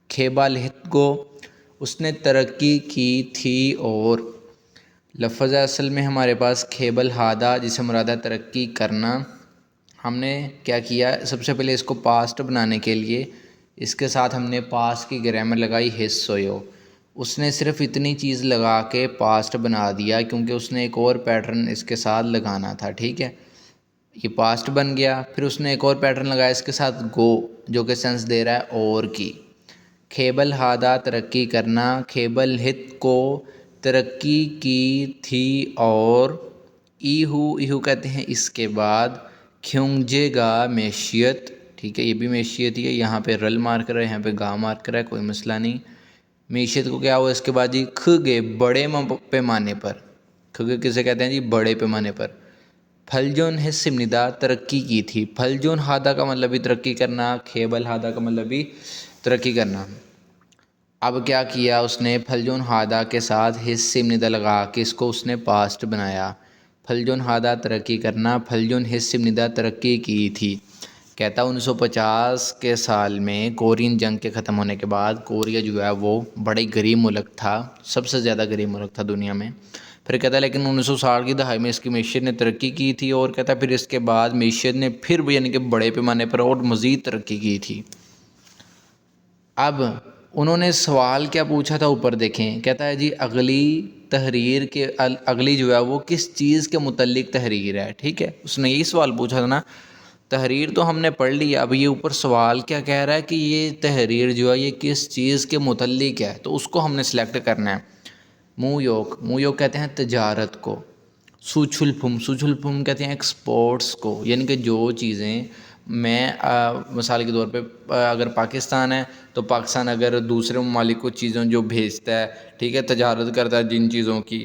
खेबालहित को उसने तरक्की की थी। और लफ्ज़ असल में हमारे पास खेबल हादा जिसे मुरादा तरक्की करना। हमने क्या किया, सबसे पहले इसको पास्ट बनाने के लिए इसके साथ हमने पास्ट की ग्रामर लगाई हिस्सोयो। उसने सिर्फ इतनी चीज़ लगा के पास्ट बना दिया क्योंकि उसने एक और पैटर्न इसके साथ लगाना था, ठीक है। ये पास्ट बन गया, फिर उसने एक और पैटर्न लगाया इसके साथ गो, जो कि सेंस दे रहा है और की। खेबल हादा तरक्की करना, खेबल हित को तरक्की की थी। और ईहू, ईहू कहते हैं इसके बाद। ख्योंगजेगा मैशियत, ठीक है, ये भी मैशियत ही है, यहाँ पे रल मार्कर है, यहाँ पे गा मार्कर है, कोई मसला नहीं। मैशियत को क्या हुआ इसके बाद जी, खगे बड़े पैमाने पर, खगे किसे कहते हैं जी, बड़े पैमाने पर। फलजोन है सिमनिदा तरक्की की थी, फलजोन हादा का मतलब भी तरक्की करना, खेबल हादा का मतलब भी तरक्की करना। अब क्या किया उसने, फलजोन हादा के साथ हिस्से निदा लगा के इसको उसने पास्ट बनाया। फलजोन हादा तरक्की करना, फलजोन हिस्से निदा तरक्की की थी। कहता 1950 के साल में कोरियन जंग के ख़त्म होने के बाद कोरिया जो है वो बड़े गरीब मुल्क था, सबसे ज़्यादा गरीब मुल्क था दुनिया में। फिर कहता है लेकिन 1960 की दहाई में इसकी मीशत ने तरक्की की थी। और कहता है फिर इसके बाद मीशत ने फिर यानी कि बड़े पैमाने पर और मज़ीद तरक्की की थी। अब उन्होंने सवाल क्या पूछा था ऊपर देखें, कहता है जी अगली तहरीर के अगली जो है वो किस चीज़ के मुतल्लिक तहरीर है, ठीक है। उसने यही सवाल पूछा था ना, तहरीर तो हमने पढ़ ली, अब ये ऊपर सवाल क्या कह रहा है कि ये तहरीर जो है ये किस चीज़ के मुतल्लिक है, तो उसको हमने सेलेक्ट करना है। मुयोग, मुयोग कहते हैं तजारत को। सुछुलफुम, सुछुलफुम कहते हैं एक्सपोर्ट्स को, यानी कि जो चीज़ें मैं मिसाल के तौर पे अगर पाकिस्तान है तो पाकिस्तान अगर दूसरे ममालिक को चीज़ों जो भेजता है, ठीक है, तजारत करता है जिन चीज़ों की,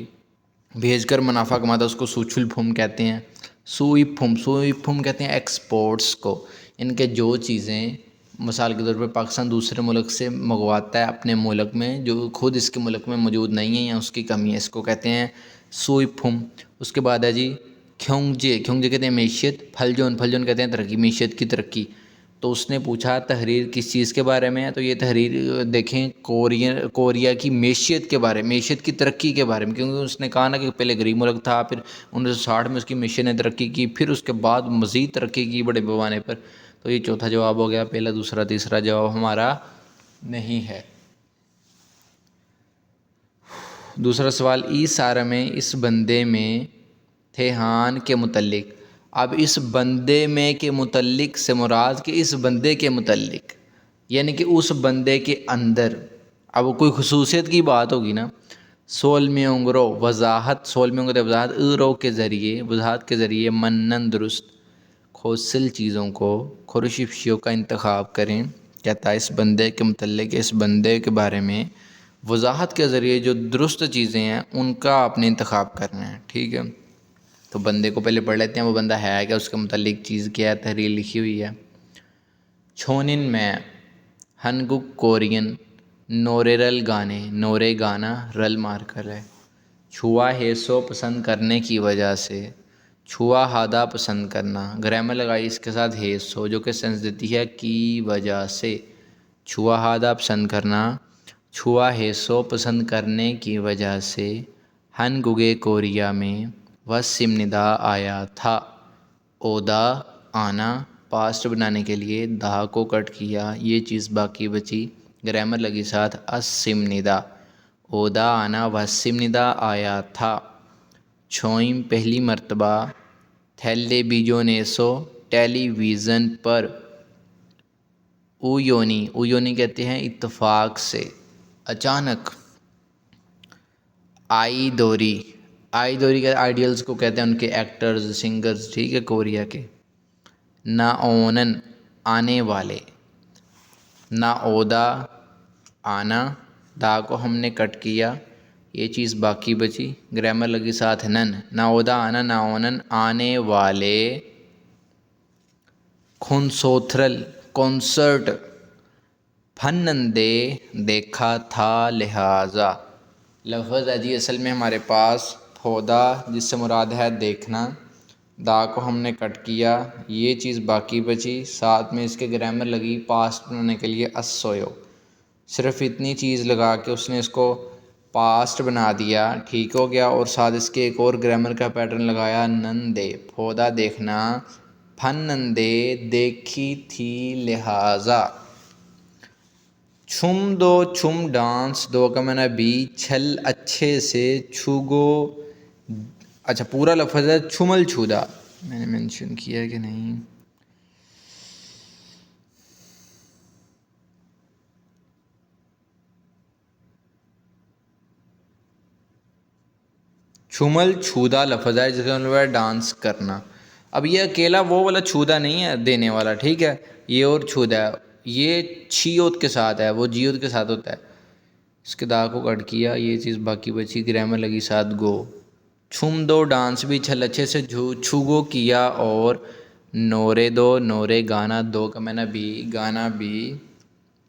भेज कर मुनाफा कमाता है, उसको सुछुलफुम कहते हैं। सुईफुम, सुईफुम कहते हैं एक्सपोर्ट्स को, इनके जो चीज़ें मिसाल के तौर पे पाकिस्तान दूसरे मुल्क से मंगवाता है अपने मुल्क में, जो खुद इसके मुल्क में मौजूद नहीं है या उसकी कमी है, इसको कहते हैं सुईफुम। उसके बाद है जी ख्योंगजे, ख्योंगजे कहते हैं मैशियत। फलजोन, फलजोन कहते हैं तरक्की, मैशियत की तरक्की। तो उसने पूछा तहरीर किस चीज़ के बारे में है, तो ये तहरीर देखें कोरिया की मैशियत के बारे में, मैशियत की तरक्की के बारे में, क्योंकि उसने कहा ना कि पहले गरीब मुल्क था, फिर 1960 में उसकी मैशियत ने तरक्की की, फिर उसके बाद मज़ीद तरक्की की बड़े पैमाने पर। तो ये चौथा जवाब हो गया, पहला दूसरा तीसरा जवाब हमारा नहीं है। दूसरा सवाल, ई सारा में इस बंदे में थे हान के मुतल्लिक। अब इस बंदे में के मुतल्लिक से मुराद कि इस बंदे के मुतल्लिक, यानी कि उस बंदे के अंदर, अब कोई खसूसियत की बात होगी ना। सोल में उंगरो वजाहत, सोल में उंगरो वजाहत, रो के ज़रिए, वजाहत के ज़रिए मन्नन दुरुस्त खोसल चीज़ों को खुरशिफशियों का इंतखाब करें। कहता है इस बंदे के मुतल्लिक, इस बंदे के बारे में वजाहत के ज़रिए जो दुरुस्त चीज़ें हैं उनका आपने इंतखाब करना है। ठीक है, तो बंदे को पहले पढ़ लेते हैं, वो बंदा है क्या, उसके मुतालिक चीज़ क्या है, तहरीर लिखी हुई है। छोनिन में हनगुक कोरियन नोरेरल गाने, नोरे गाना रल मार कर है। छुआ हेसो पसंद करने की वजह से, छुआ हादा पसंद करना, ग्रामर लगाई इसके साथ हेसो जो कि सेंस देती है की वजह से। छुआ हादा पसंद करना, छुआ हेसो पसंद करने की वजह से। हन गुगे कोरिया में वह सिमनिदा आया था। ओदा आना, पास्ट बनाने के लिए दा को कट किया, ये चीज़ बाकी बची, ग्रामर लगी साथ असिमनिदा। ओदा आना वह सिमनिदा आया था। छोइम पहली मर्तबा, थैले बीजोनेसो टेलीविज़न पर। उयोनी, उयोनी कहते हैं इत्तफाक से, अचानक। आई दोरी, आई दोरी के आइडियल्स को कहते हैं उनके एक्टर्स, सिंगर्स, ठीक है, कोरिया के। नाओनन, आने वाले। नाओदा, आना, दा को हमने कट किया, ये चीज़ बाकी बची, ग्रामर लगी साथ नन। नाओदा आना नाओनन, आने वाले। खुनसोथरल, कॉन्सर्ट। फन्नंदे, देखा था लिहाजा। लफ्ज़ है जी असल में हमारे पास थोदा, जिससे मुराद है देखना, दा को हमने कट किया, ये चीज़ बाकी बची, साथ में इसके ग्रामर लगी पास्ट बनाने के लिए असोयो। सिर्फ इतनी चीज़ लगा के उसने इसको पास्ट बना दिया, ठीक हो गया। और साथ इसके एक और ग्रामर का पैटर्न लगाया, नंदे, फोदा देखना, फन नंदे, देखी थी लिहाजा। छुम दो, छुम डांस, दो का मैंने बी, छल अच्छे से, छुगो, अच्छा पूरा लफ्ज़ है छुमल छुदा, मैंने मेंशन किया है कि नहीं, छुमल छूदा लफ्ज़ है जिसका मतलब है डांस करना। अब ये अकेला वो वाला छूदा नहीं है देने वाला, ठीक है, ये और छूदा है, ये छीयोत के साथ है, वो जियोत के साथ होता है। इसके दा को कट किया, ये चीज़ बाकी बची, ग्रामर लगी साथ गो। छुम दो डांस भी छल अच्छे से छुगो किया, और नोरे दो, नोरे गाना, दो का मैंने भी, गाना भी।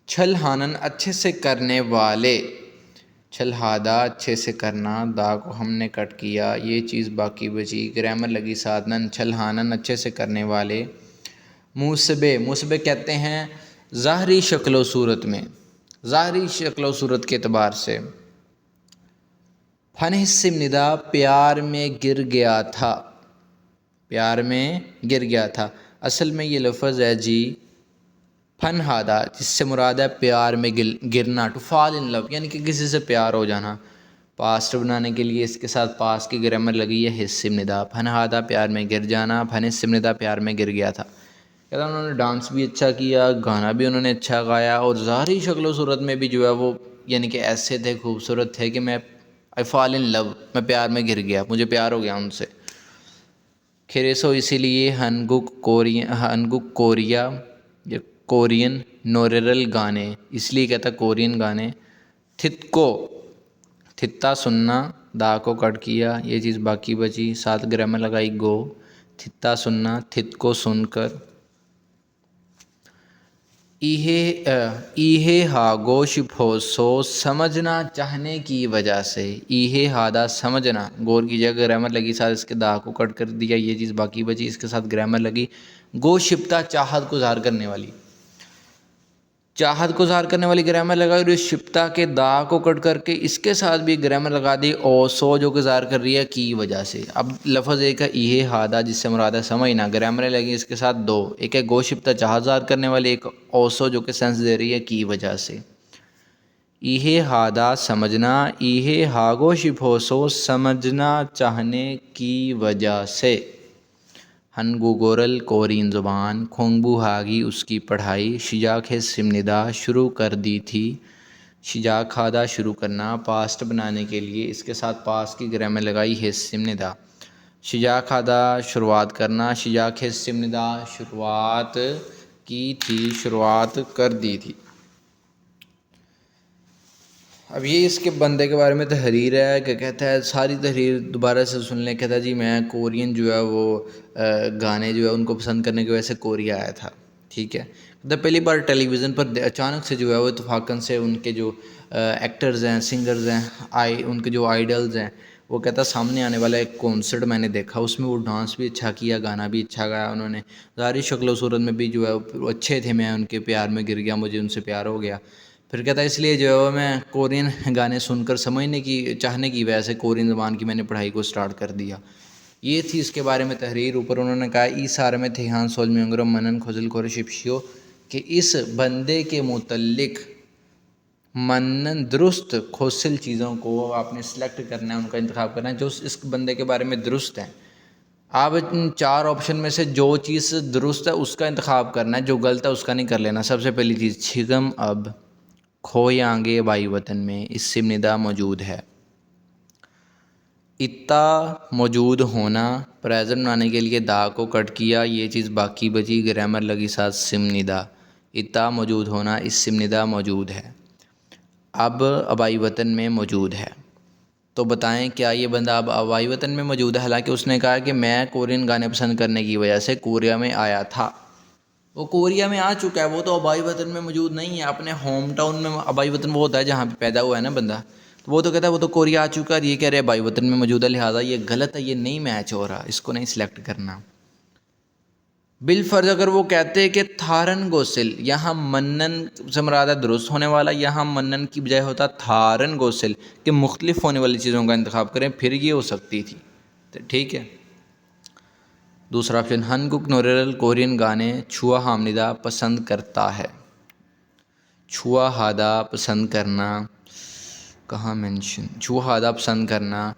छल हानन अच्छे से करने वाले, छलहादा अच्छे से करना, दा को हमने कट किया, ये चीज़ बाकी बची, ग्रामर लगी साधनन, छलहानन अच्छे से करने वाले। मुसबे, मुसबे कहते हैं ज़ाहरी शक्ल सूरत में, ज़ाहरी शक्ल सूरत के अतबार से। फन हिस्से निदा, प्यार में गिर गया था, प्यार में गिर गया था। असल में ये लफ्ज़ है जी फन हादा, जिससे मुराद है प्यार में गिरना, टू फॉल इन लव, यानी कि किसी से प्यार हो जाना। पास्ट बनाने के लिए इसके साथ पास की ग्रामर लगी है हिस्सिम निदा। फन हादा प्यार में गिर जाना, फन हिस्सिम निदा प्यार में गिर गया था। कहता उन्होंने डांस भी अच्छा किया, गाना भी उन्होंने अच्छा गाया, और ज़ाहरी शक्ल सूरत में भी जो है वो यानी कि ऐसे थे, खूबसूरत थे कि मैं आई फॉल इन लव, मैं प्यार में गिर गया, मुझे प्यार हो गया उनसे। खेरेसो, इसीलिए हनगुक कोरिया या कोरियन नोरेरल गाने, इसलिए कहता कोरियन गाने। थितको, थित्ता सुनना, दा को कट किया, ये चीज़ बाकी बची, साथ ग्रामर लगाई गो। थित्ता सुनना, थित को सुनकर। इहे हागो शिफोसो, समझना चाहने की वजह से। इहे हादा समझना, गौर की जगह ग्रामर लगी साथ इसके दा को कट कर दिया, ये चीज़ बाकी बची, इसके साथ ग्रामर लगी गो शिप्ता, चाहत को ज़ाहिर करने वाली, चाहत को ज़ाहिर करने वाली ग्रामर लगाई, और इस शिप्ता के दा को कट करके इसके साथ भी ग्रामर लगा दी ओसो, जो कि ज़ाहिर कर रही है की वजह से। अब लफ्ज़ एक है इहे हादा, जिससे मुराद है समझना, ग्रामर लगी इसके साथ दो, एक है गो शिप्ता चाहत ज़ाहिर करने वाली, एक ओसो जो कि सेंस दे रही है की वजह से। इहे हादा समझना, इहे हागो शिफोसो समझना चाहने की वजह से। हनगुगोरल कोरियन ज़ुबान, खोंगबू हागी उसकी पढ़ाई, शिजाक है सिमनिदा शुरू कर दी थी, शिजाक खादा शुरू करना, पास्ट बनाने के लिए इसके साथ पास की ग्रामर लगाई है सिमनिदा। शिजाक खादा शुरुआत करना, शिजाक है सिमनिदा शुरुआत की थी, शुरुआत कर दी थी। अब ये इसके बंदे के बारे में तहरीर है कि कहता है, सारी तहरीर दोबारा से सुन लें। कहता है जी मैं कोरियन जो है वो गाने जो है उनको पसंद करने की वजह से कोरिया आया था। ठीक है, कहता पहली बार टेलीविज़न पर अचानक से जो है वो इत्तफाकन से उनके जो एक्टर्स हैं, सिंगर्स हैं, उनके जो आइडल्स हैं, वो कहता सामने आने वाला एक कॉन्सर्ट मैंने देखा, उसमें वो डांस भी अच्छा किया, गाना भी अच्छा गाया उन्होंने, ज़ाहिर शक्ल सूरत में भी जो है वो अच्छे थे। मैं उनके प्यार में गिर गया, मुझे उनसे प्यार हो गया। फिर कहता है इसलिए जो है मैं कोरियन गाने सुनकर समझने की चाहने की वजह से कोरियन ज़बान की मैंने पढ़ाई को स्टार्ट कर दिया। ये थी इसके बारे में तहरीर। ऊपर उन्होंने कहा ई सारे में थे हाँ सोल में मनन खोजल खोर शिपशियो, कि इस बंदे के मुतल्लिक मनन दुरुस्त खोसिल चीज़ों को आपने सेलेक्ट करना है, उनका इंतखाब करना है जो इस बंदे के बारे में दुरुस्त हैं। आप इन 4 ऑप्शन में से जो चीज़ दुरुस्त है उसका इंतखाब करना है, जो गलत है उसका नहीं कर लेना। सबसे पहली चीज़, छिगम अब खोयांगे वाई वतन में, इससे निदा मौजूद है। इत्ता मौजूद होना, प्रेजेंट बनाने के लिए दा को कट किया, ये चीज़ बाकी बची, ग्रामर लगी साथ सिम निदा। इत्ता मौजूद होना, इस सिम निदा मौजूद है। अब अबाई वतन में मौजूद है। तो बताएं क्या ये बंदा अब अबाई वतन में मौजूद है? हालांकि उसने कहा कि मैं कोरियन गाने पसंद करने की वजह से कोरिया में आया था। वो कोरिया में आ चुका है, वो तो अबाई वतन में मौजूद नहीं है। अपने होम टाउन में अबाई वतन वो होता है जहाँ पे पैदा हुआ है ना बंदा, तो वो तो कहता है वो तो कोरिया आ चुका है, ये कह रहे हैं अबाई वतन में मौजूद है, लिहाजा ये गलत है, ये नहीं मैच हो रहा, इसको नहीं सिलेक्ट करना। बिलफर्ज अगर वो कहते हैं कि थारन गोसिल, यहाँ मन्नन से मुराद है दुरुस्त होने वाला, यहाँ मन्नन की बजाय होता थारन गोसिल, कि मुख्तलिफ होने वाली चीज़ों का इंतखाब करें, फिर ये हो सकती थी। तो ठीक है, दूसरा ऑप्शन, हनगुक नोरेल कोरियन गाने छुआ हामनिदा पसंद करता है। छुआ हादा पसंद करना, कहाँ मेंशन, छुआ हादा पसंद करना,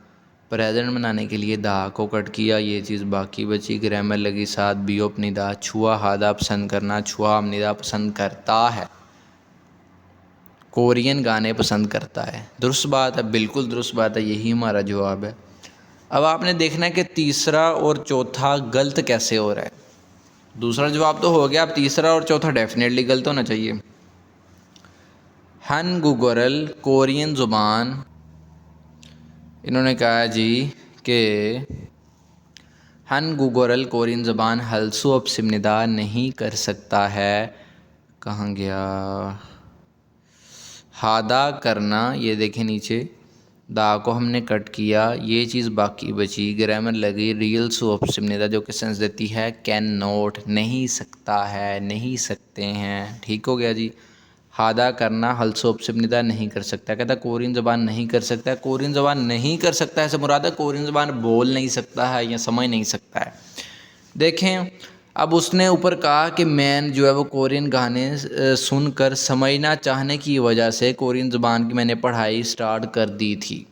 प्रेजेंट बनाने के लिए दा को कट किया, ये चीज़ बाकी बची, ग्रामर लगी साथ बियोप निदा। छुआ हादा पसंद करना, छुआ हामनिदा पसंद करता है, कोरियन गाने पसंद करता है। दुरुस्त बात है, बिल्कुल दुरुस्त बात है, यही हमारा जवाब है। अब आपने देखना है कि तीसरा और चौथा गलत कैसे हो रहा है। दूसरा जवाब तो हो गया, अब तीसरा और चौथा डेफिनेटली गलत होना चाहिए। हन गुगरल कोरियन ज़ुबान, इन्होंने कहा जी कि हन गुगरल कोरियन ज़ुबान हल्सू अब सिमनिदा नहीं कर सकता है। कहाँ गया, हादा करना, ये देखें नीचे, दा को हमने कट किया, ये चीज़ बाकी बची, ग्रामर लगी रियल सोप सिमनिदा, जो कि सेंस देती है कैन नोट, नहीं सकता है, नहीं सकते हैं। ठीक हो गया जी। हादा करना हल्सोप सिमनिदा नहीं कर सकता, कहता कोरियन ज़बान नहीं कर सकता है। कोरियन ज़बान नहीं कर सकता है से मुराद है कोरियन ज़बान बोल नहीं सकता है या समझ नहीं सकता है। देखें, अब उसने ऊपर कहा कि मैं जो है वो कोरियन गाने सुनकर समझना चाहने की वजह से कोरियन ज़बान की मैंने पढ़ाई स्टार्ट कर दी थी।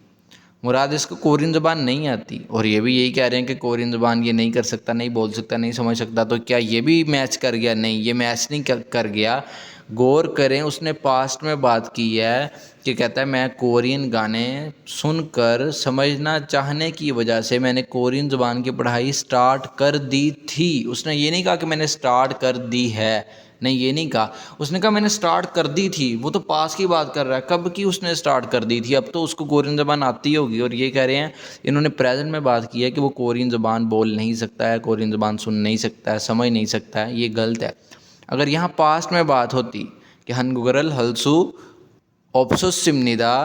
मुराद इसको कोरियन ज़बान नहीं आती, और ये भी यही कह रहे हैं कि कोरियन ज़बान ये नहीं कर सकता, नहीं बोल सकता, नहीं समझ सकता। तो क्या ये भी मैच कर गया? नहीं, ये मैच नहीं कर गया। गौर करें, उसने पास्ट में बात की है कि कहता है मैं कोरियन गाने सुनकर समझना चाहने की वजह से मैंने कोरियन ज़बान की पढ़ाई स्टार्ट कर दी थी। उसने ये नहीं कहा कि मैंने स्टार्ट कर दी है, नहीं ये नहीं कहा, उसने कहा मैंने स्टार्ट कर दी थी। वो तो पास की बात कर रहा है, कब की उसने स्टार्ट कर दी थी? अब तो उसको कोरियन ज़बान आती होगी। और ये कह रहे हैं, इन्होंने प्रेजेंट में बात की है कि वो कोरियन ज़बान बोल नहीं सकता है, कोरियन ज़बान सुन नहीं सकता है, समझ नहीं सकता है, ये गलत है। अगर यहाँ पास्ट में बात होती कि हनगुगरल हल्सू ऑप्सोस सिमनिदा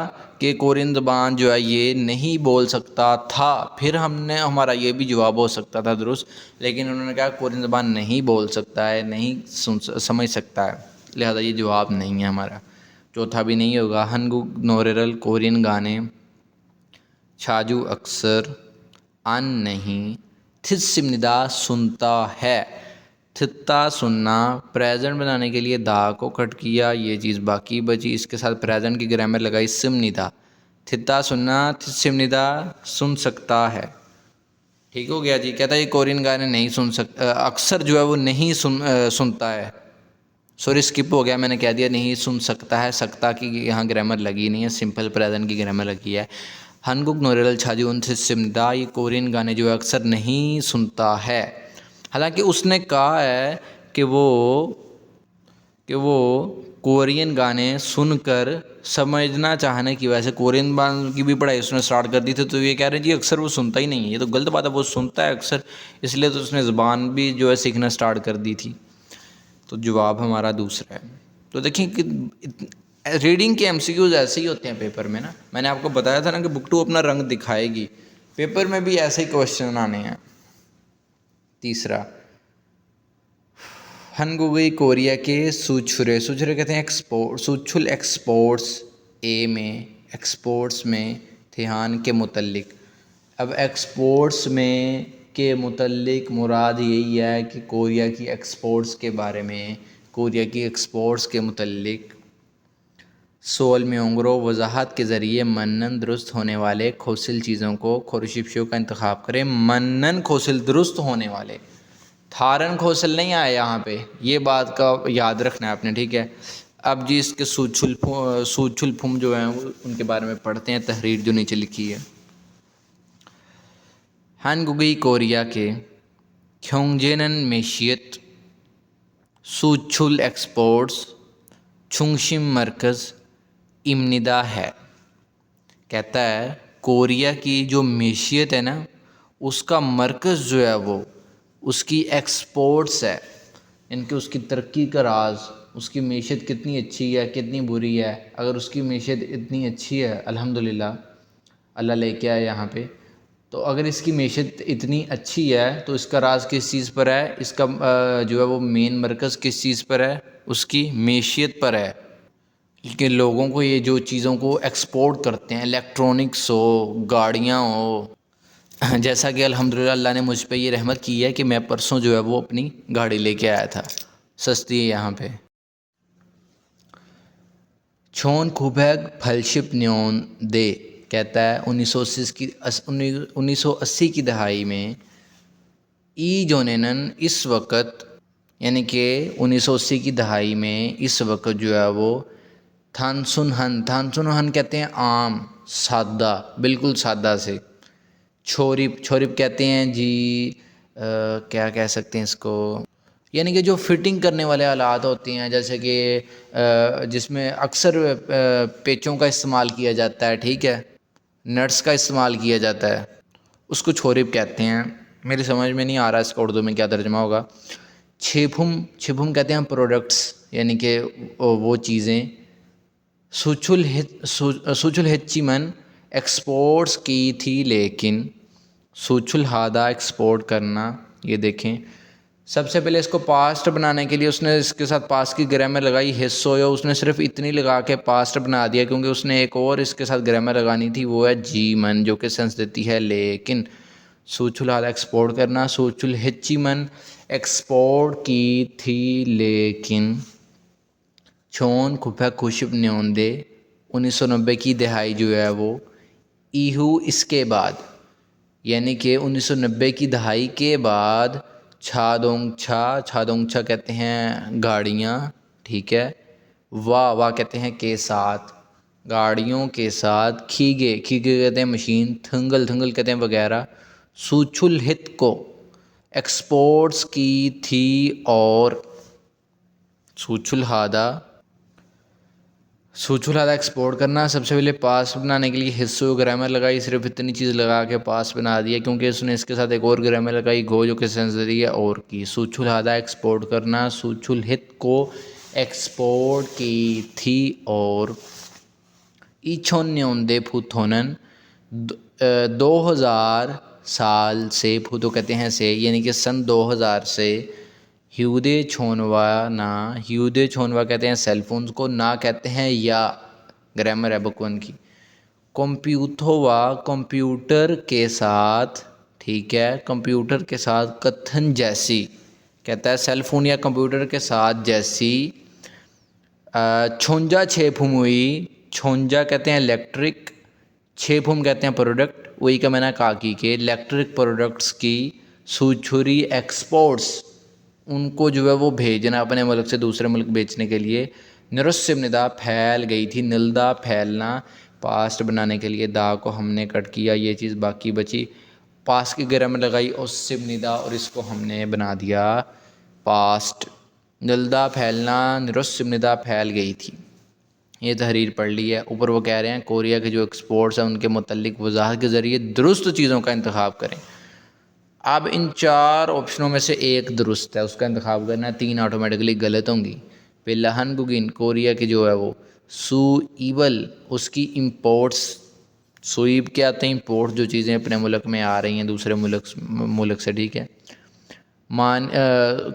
के कोरियन ज़बान जो है ये नहीं बोल सकता था, फिर हमारा ये भी जवाब हो सकता था दुरुस्त। लेकिन उन्होंने कहा कोरियन ज़बान नहीं बोल सकता है, नहीं समझ सकता है, लिहाजा ये जवाब नहीं है हमारा। चौथा भी नहीं होगा। हनगु नोरेरल कोरियन गाने छाजू अक्सर अन नहीं, थिस सिमनिदा सुनता है, थित्ता सुनना, प्रेजेंट बनाने के लिए दा को कट किया, ये चीज़ बाकी बची, इसके साथ प्रेजेंट की ग्रामर लगाई सिमनिदा। थित्ता सुनना, थिस सिमनिदा सुन सकता है। ठीक हो गया जी। कहता है ये कोरियन गाने नहीं सुन सकता, अक्सर जो है वो नहीं सुनता है। सॉरी स्किप हो गया, मैंने कह दिया नहीं सुन सकता है, सकता की यहाँ ग्रामर लगी नहीं है, सिंपल प्रेजेंट की ग्रामर लगी है। हनगुक नोरेल छाजी उनसे सिमदा, ये कोरियन गाने जो है अक्सर नहीं सुनता है। हालांकि उसने कहा है कि वो कि वो कोरियन गाने सुनकर समझना चाहने की वजह से कोरियन गानों की भी पढ़ाई उसने स्टार्ट कर दी थी। तो ये कह रहे हैं जी अक्सर वो सुनता ही नहीं है, ये तो गलत बात है, वो सुनता है अक्सर, इसलिए तो उसने ज़बान भी जो है सीखना स्टार्ट कर दी थी। तो जवाब हमारा दूसरा है। तो देखिए कि रीडिंग के एमसीक्यूज ऐसे ही होते हैं पेपर में ना, मैंने आपको बताया था ना कि बुक 2 अपना रंग दिखाएगी, पेपर में भी ऐसे ही क्वेश्चन आने हैं। तीसरा, हनगुगी कोरिया के सुछुरे, सुछुरे कहते हैं एक्सपोर्ट, सुछुल एक्सपोर्ट्स ए में, एक्सपोर्ट्स में थिहान के मुतल्लिक। अब एक्सपोर्ट्स में के मुतल्लिक मुराद यही है कि कोरिया की एक्सपोर्ट्स के बारे में, कोरिया की एक्सपोर्ट्स के मुतल्लिक सोल में उंगरों वजाहत के ज़रिए मनन दुरुस्त होने वाले खोसिल चीज़ों को खोरशिपशों का इंतखाब करें। मनन खोसिल दुरुस्त होने वाले, थारन खोसल नहीं आया यहाँ पे, ये बात का याद रखना है आपने, ठीक है। अब जी इसके सूछुल फुम जो हैं वो उनके बारे में पढ़ते हैं, तहरीर जो नीचे लिखी है। हनगुगी कोरिया के ख्योंगजेनन मेशियत सूछुल एक्सपोर्ट्स छुंगशिम मरकज़ इमनिदा है। कहता है कोरिया की जो मेशियत है ना, उसका मरकज़ जो है वो उसकी एक्सपोर्ट्स है, इनके उसकी तरक्की का राज, उसकी मेशियत कितनी अच्छी है कितनी बुरी है। अगर उसकी मेशियत इतनी अच्छी है अल्हम्दुलिल्लाह, अल्लाह लेके आए यहाँ पे, तो अगर इसकी मेशियत इतनी अच्छी है तो इसका राज किस चीज़ पर है, इसका जो है वो मेन मरकज़ किस चीज़ पर है, उसकी मेशियत पर है। कि लोगों को ये जो चीज़ों को एक्सपोर्ट करते हैं, इलेक्ट्रॉनिक्स हो, गाड़ियाँ हो, जैसा कि अल्हम्दुलिल्लाह अल्लाह ने मुझ पे ये रहमत की है कि मैं परसों जो है वो अपनी गाड़ी लेके आया था, सस्ती है यहाँ पे। छोन खुबैग फलशिप न्योन दे, कहता है 1980 की दहाई में ई जोनेनन इस वक्त, यानी कि 1980 की दहाई में इस वक्त जो है वो थानसुनहन, थानसुनहन कहते हैं आम, सादा, बिल्कुल सादा से। छोरिप, छोरिप कहते हैं जी क्या कह सकते हैं इसको, यानी कि जो फिटिंग करने वाले आलात होते हैं, जैसे कि जिसमें अक्सर पेचों का इस्तेमाल किया जाता है, ठीक है, नट्स का इस्तेमाल किया जाता है, उसको छोरिप कहते हैं। मेरी समझ में नहीं आ रहा इसका उर्दू में क्या तर्जमा होगा। छिपुम, छिपुम कहते हैं प्रोडक्ट्स, यानी कि वो चीज़ें। सुचुल हिच्चीमन एक्सपोर्ट्स की थी, लेकिन सुचुल हादा एक्सपोर्ट करना, ये देखें सबसे पहले इसको पास्ट बनाने के लिए उसने इसके साथ पास्ट की ग्रामर लगाई, हिस्सो, या उसने सिर्फ इतनी लगा के पास्ट बना दिया, क्योंकि उसने एक और इसके साथ ग्रामर लगानी थी, वो है जी मन, जो कि सेंस देती है लेकिन। सूचुल हादा एक्सपोर्ट करना, सूचुल हिच्चीमन एक्सपोर्ट की थी लेकिन। छोन खुफा खुशब न्योंदे 1990 की दहाई जो है वो ईहू इसके बाद, यानी कि 1990 की दहाई के बाद छादोंगछा, छादोंगछा कहते हैं गाड़ियाँ, ठीक है, वाह वाह कहते हैं के साथ, गाड़ियों के साथ, खीगे, खीगे कहते हैं मशीन, थंगल, थंगल कहते हैं वगैरह, सूछुल हित को एक्सपोर्ट्स की थी और सूछुल हादा, सूचुल हादा एक्सपोर्ट करना। सबसे पहले पास बनाने के लिए हिस्सों ग्रामर लगाई, सिर्फ इतनी चीज़ लगा के पास बना दिया, क्योंकि उसने इसके साथ एक और ग्रामर लगाई गो, जो कि सेंसरी है और की। सूचुल हादा एक्सपोर्ट करना, सूचुल हित को एक्सपोर्ट की थी और। ईछोन्योंदे फुथोनन 2000 साल से, फुतो कहते हैं से, यानी कि सन 2000 से ह्यूदे छोनवा ना, ह्यूदे छोनवा कहते हैं सेलफोन्स को, ना कहते हैं या, ग्रामर है बुक 1 की। कंप्यूथोवा कंप्यूटर के साथ, ठीक है, कंप्यूटर के साथ कथन जैसी, कहता है सेलफोन या कंप्यूटर के साथ जैसी। छोंजा छेफुम हुई, छोंजा कहते हैं इलेक्ट्रिक, छेफुम कहते हैं प्रोडक्ट, वही का मैंने कहा कि इलेक्ट्रिक प्रोडक्ट्स की सुछुरी एक्सपोर्ट्स, उनको जो है वो भेजना अपने मुल्क से दूसरे मुल्क बेचने के लिए। निरुस्सिमनिदा फैल गई थी, निल्दा फैलना, पास्ट बनाने के लिए दा को हमने कट किया, ये चीज़ बाकी बची, पास की ग्रामर लगाई और सिमनिदा, और इसको हमने बना दिया पास्ट। जल्दा फैलना निरुस्त निदा फैल गई थी। ये तहरीर पढ़ ली है। ऊपर वो कह रहे हैं कोरिया के जो एक्सपोर्ट्स हैं उनके मुतल्लिक वजाहत के ज़रिए दुरुस्त चीज़ों का इंतखाब करें। अब इन 4 ऑप्शनों में से एक दुरुस्त है, उसका इंतखाब करना है, 3 ऑटोमेटिकली गलत होंगी। पहला हनगुगिन कोरिया की जो है वो सुईबल उसकी इम्पोर्ट्स, सुईब के आते हैं इम्पोर्ट्स, जो चीज़ें अपने मुल्क में आ रही हैं दूसरे मुल्क से, ठीक है।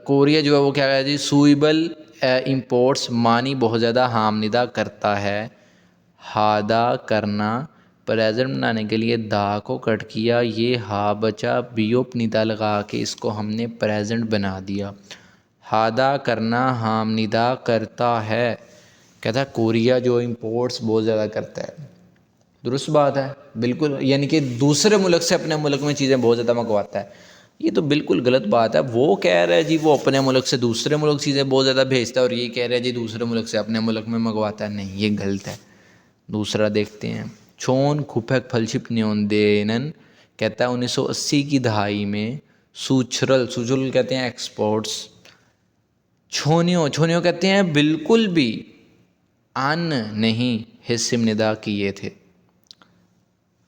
कोरिया जो है वो क्या है जी, सुईबल इम्पोर्ट्स मानी बहुत ज़्यादा हामनिदा करता है। हादा करना, प्रेजेंट बनाने के लिए दा को कट किया, ये हा बचा, बियोप निदा लगा के इसको हमने प्रेजेंट बना दिया। हादा करना हामनिदा करता है, कहता है कोरिया जो इम्पोर्ट्स बहुत ज़्यादा करता है। दुरुस्त बात है बिल्कुल, यानी कि दूसरे मुल्क से अपने मुल्क में चीज़ें बहुत ज़्यादा मंगवाता है। ये तो बिल्कुल गलत बात है। वो कह रहा है जी वो अपने मुल्क से दूसरे मुल्क चीज़ें बहुत ज़्यादा भेजता है, और ये कह रहा है जी दूसरे मुल्क से अपने मुल्क में मंगवाता है। नहीं, ये गलत है। दूसरा देखते हैं। छोन खुफेक फलशिप न्योंदेनन कहता है 1980 की दहाई में सूचरल, सूचरल कहते हैं एक्सपोर्ट्स, छोनियो, छोनियो कहते हैं बिल्कुल भी अन नहीं हिस्से निदा किए थे।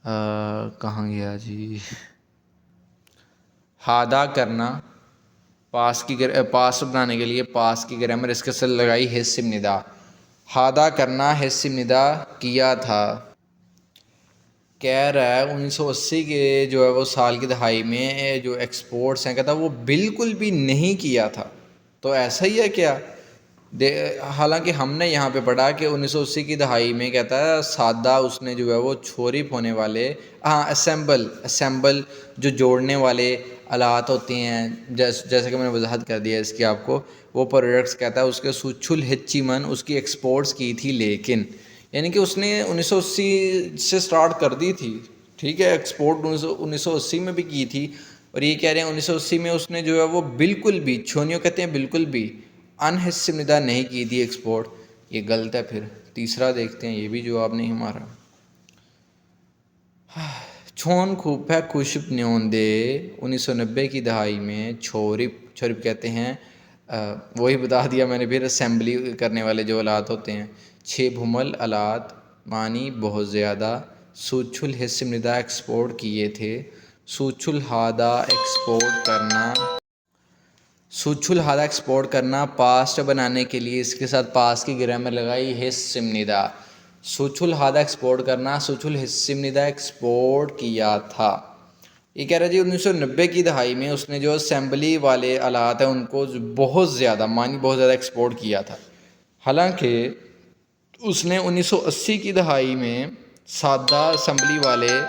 कहाँ गया जी, हादा करना, पास बनाने के लिए पास की ग्रामर, इसके साथ लगाई हिस्से निदा। हादा करना हिस्से निदा किया था, कह रहा है 1980 के जो है वो साल की दहाई में जो एक्सपोर्ट्स हैं, कहता वो बिल्कुल भी नहीं किया था। तो ऐसा ही है क्या? हालांकि हमने यहाँ पे पढ़ा कि 1980 की दहाई में कहता है सादा उसने जो है वो छोरी होने वाले, हाँ असेंबल जो जोड़ने वाले आलात होते हैं, जैसे कि मैंने वजाहत कर दिया इसकी आपको, वो प्रोडक्ट्स कहता है उसके सुचुल हिच्चीमन उसकी एक्सपोर्ट्स की थी, लेकिन यानी कि उसने 1980 से स्टार्ट कर दी थी, ठीक है, एक्सपोर्ट 1980 में भी की थी। और ये कह रहे हैं 1980 में उसने जो है वो बिल्कुल भी, छोनियों कहते हैं बिल्कुल भी अनहिस्सनिदा नहीं की थी एक्सपोर्ट। ये गलत है। फिर तीसरा देखते हैं, ये भी जवाब नहीं हमारा। छोन खूब है खुशब न्योंदे 1990 की दहाई में छोरिप, छोरिप कहते हैं वही बता दिया मैंने, फिर असेंबली करने वाले जो आलात होते हैं। 6 भूमल आलात मानी बहुत ज़्यादा, सूचुल हिस्सनिदा एक्सपोर्ट किए थे। सूचुल हादा एक्सपोर्ट करना, सूचुल हादा एक्सपोर्ट करना पास्ट बनाने के लिए इसके साथ पास की ग्रामर लगाई हिस्सनिदा। सूचुल हादा एक्सपोर्ट करना, सूचुल हिस्सनिदा एक्सपोर्ट किया था। ये कह रहा है जी 1990 की दहाई में उसने जो असेंबली वाले आलात हैं उनको बहुत ज़्यादा मानी बहुत ज़्यादा एक्सपोर्ट किया था। हालांकि उसने 1980 की दहाई में सादा असेंबली वाले,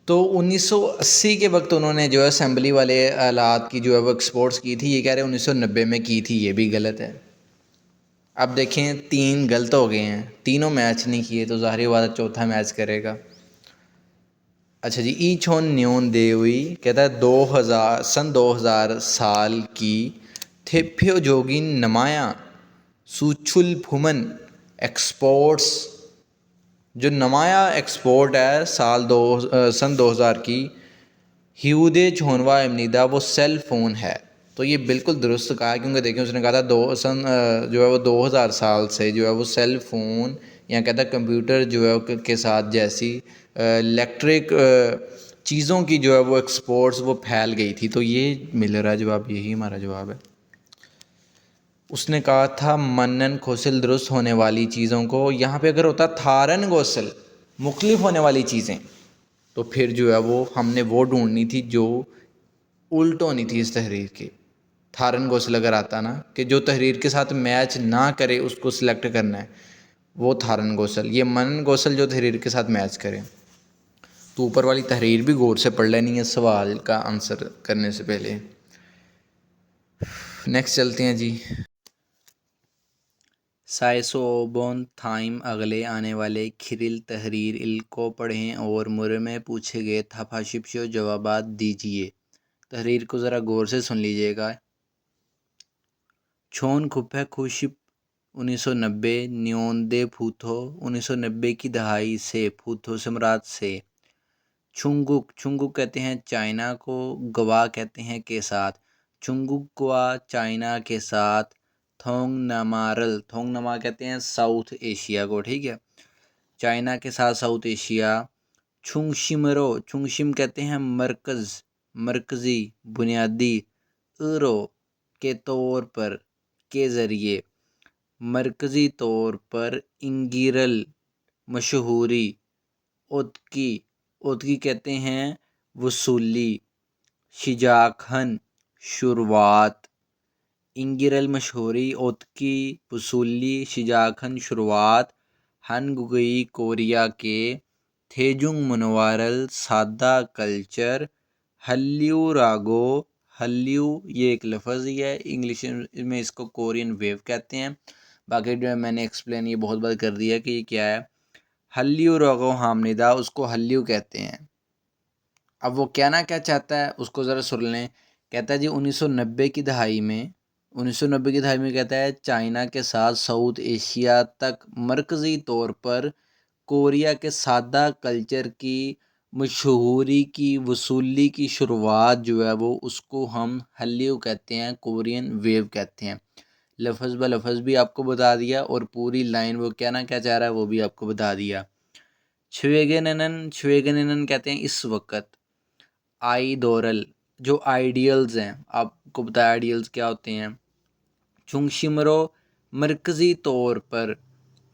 तो 1980 के वक्त उन्होंने जो है असेंबली वाले आलात की जो है वो एक्सपोर्ट्स की थी। ये कह रहे हैं 1990 में की थी, ये भी गलत है। अब देखें 3 गलत हो गए हैं, तीनों मैच नहीं किए, तो ज़ाहिर बात चौथा मैच करेगा। अच्छा जी, ई छोन न्योन दे हुई कहता है 2000 साल की थेप्यो जोगिन नमाया सूचुल फुमन एक्सपोर्ट्स, जो नमाया एक्सपोर्ट है सन 2000 की ह्यूदे छोनवा इमनीदा वो सेल फ़ोन है। तो ये बिल्कुल दुरुस्त कहा है, क्योंकि देखिए उसने कहा था जो है वो 2000 साल से जो है वो सेल फ़ोन या कहता है कंप्यूटर जो है के साथ जैसी इलेक्ट्रिक चीज़ों की जो है वो एक्सपोर्ट्स वो फैल गई थी। तो ये मिल रहा जवाब, यही हमारा जवाब है। उसने कहा था मनन खोसल दुरुस्त होने वाली चीज़ों को, यहाँ पे अगर होता थारन गोसल मुख्तलिफ होने वाली चीज़ें, तो फिर जो है वो हमने वो ढूंढनी थी जो उल्ट होनी थी इस तहरीर के। थारन गोसल अगर आता ना कि जो तहरीर के साथ मैच ना करे उसको सिलेक्ट करना है, वो थारन गोसल। ये मनन गोसल जो तहरीर के साथ मैच करे। तो ऊपर वाली तहरीर भी गौर से पढ़ लेनी है सवाल का आंसर करने से पहले। नेक्स्ट चलते हैं जी। साइसोबोन थाइम अगले आने वाले खिरिल तहरीर इल को पढ़ें और मुरे में पूछे गए थापाशिप्शो जवाबात दीजिए। तहरीर को ज़रा गौर से सुन लीजिएगा। छोन खुफे खुशिप 1990 न्योंदे फूथो 1990 की दहाई से, फूथो से मुराद से। छुंगुक, छुंगुक कहते हैं चाइना को, गवाह कहते हैं के साथ। चुंगुक्वा चाइना के साथ, थोंगनामारल, थोंगनामा कहते हैं साउथ एशिया को, ठीक है, चाइना के साथ साउथ एशिया। छुंगशिमरो, छुंगशिम कहते हैं मरकज़, मरकज़ी, बुनियादी, रो के तौर पर, के ज़रिए, मरकज़ी तौर पर, इंगिरल मशहूरी, ओतकी, ओतकी कहते हैं वसूली, शिजाखन शुरुआत, इंगिरल मशहूरी, ओतकी वसूली, शिजाखन शुरुआत, हनगुई कोरिया के, थेजुंग मुनवारल सादा कल्चर, हल्यू रागो, हल्यू ये एक लफ्ज़ ही है, इंग्लिश में इसको कोरियन वेव कहते हैं। बाकी जो है मैंने एक्सप्लेन ये बहुत बार कर दिया कि ये क्या है। हल्यू रागो हामनिदा, उसको हल्यू कहते हैं। अब वो कहना क्या चाहता है उसको ज़रा सुन लें। कहता है जी 1990 की दहाई में, 1990 की दहाई में कहता है चाइना के साथ साउथ एशिया तक मरकज़ी तौर पर कोरिया के सादा कल्चर की मशहूरी की वसूली की शुरुआत जो है वो उसको हम हल्यू कहते हैं, कोरियन वेव कहते हैं। लफ्ज़ ब लफ्ज़ भी आपको बता दिया और पूरी लाइन वो कहना क्या चाह रहा है वो भी आपको बता दिया। श्वेगेनन, श्वेगेनन कहते हैं इस वक्त। आइडोरल, जो आइडियल्स हैं, आपको पता है आइडियल्स क्या होते हैं। चुंगशिमरो, मरकज़ी तौर पर,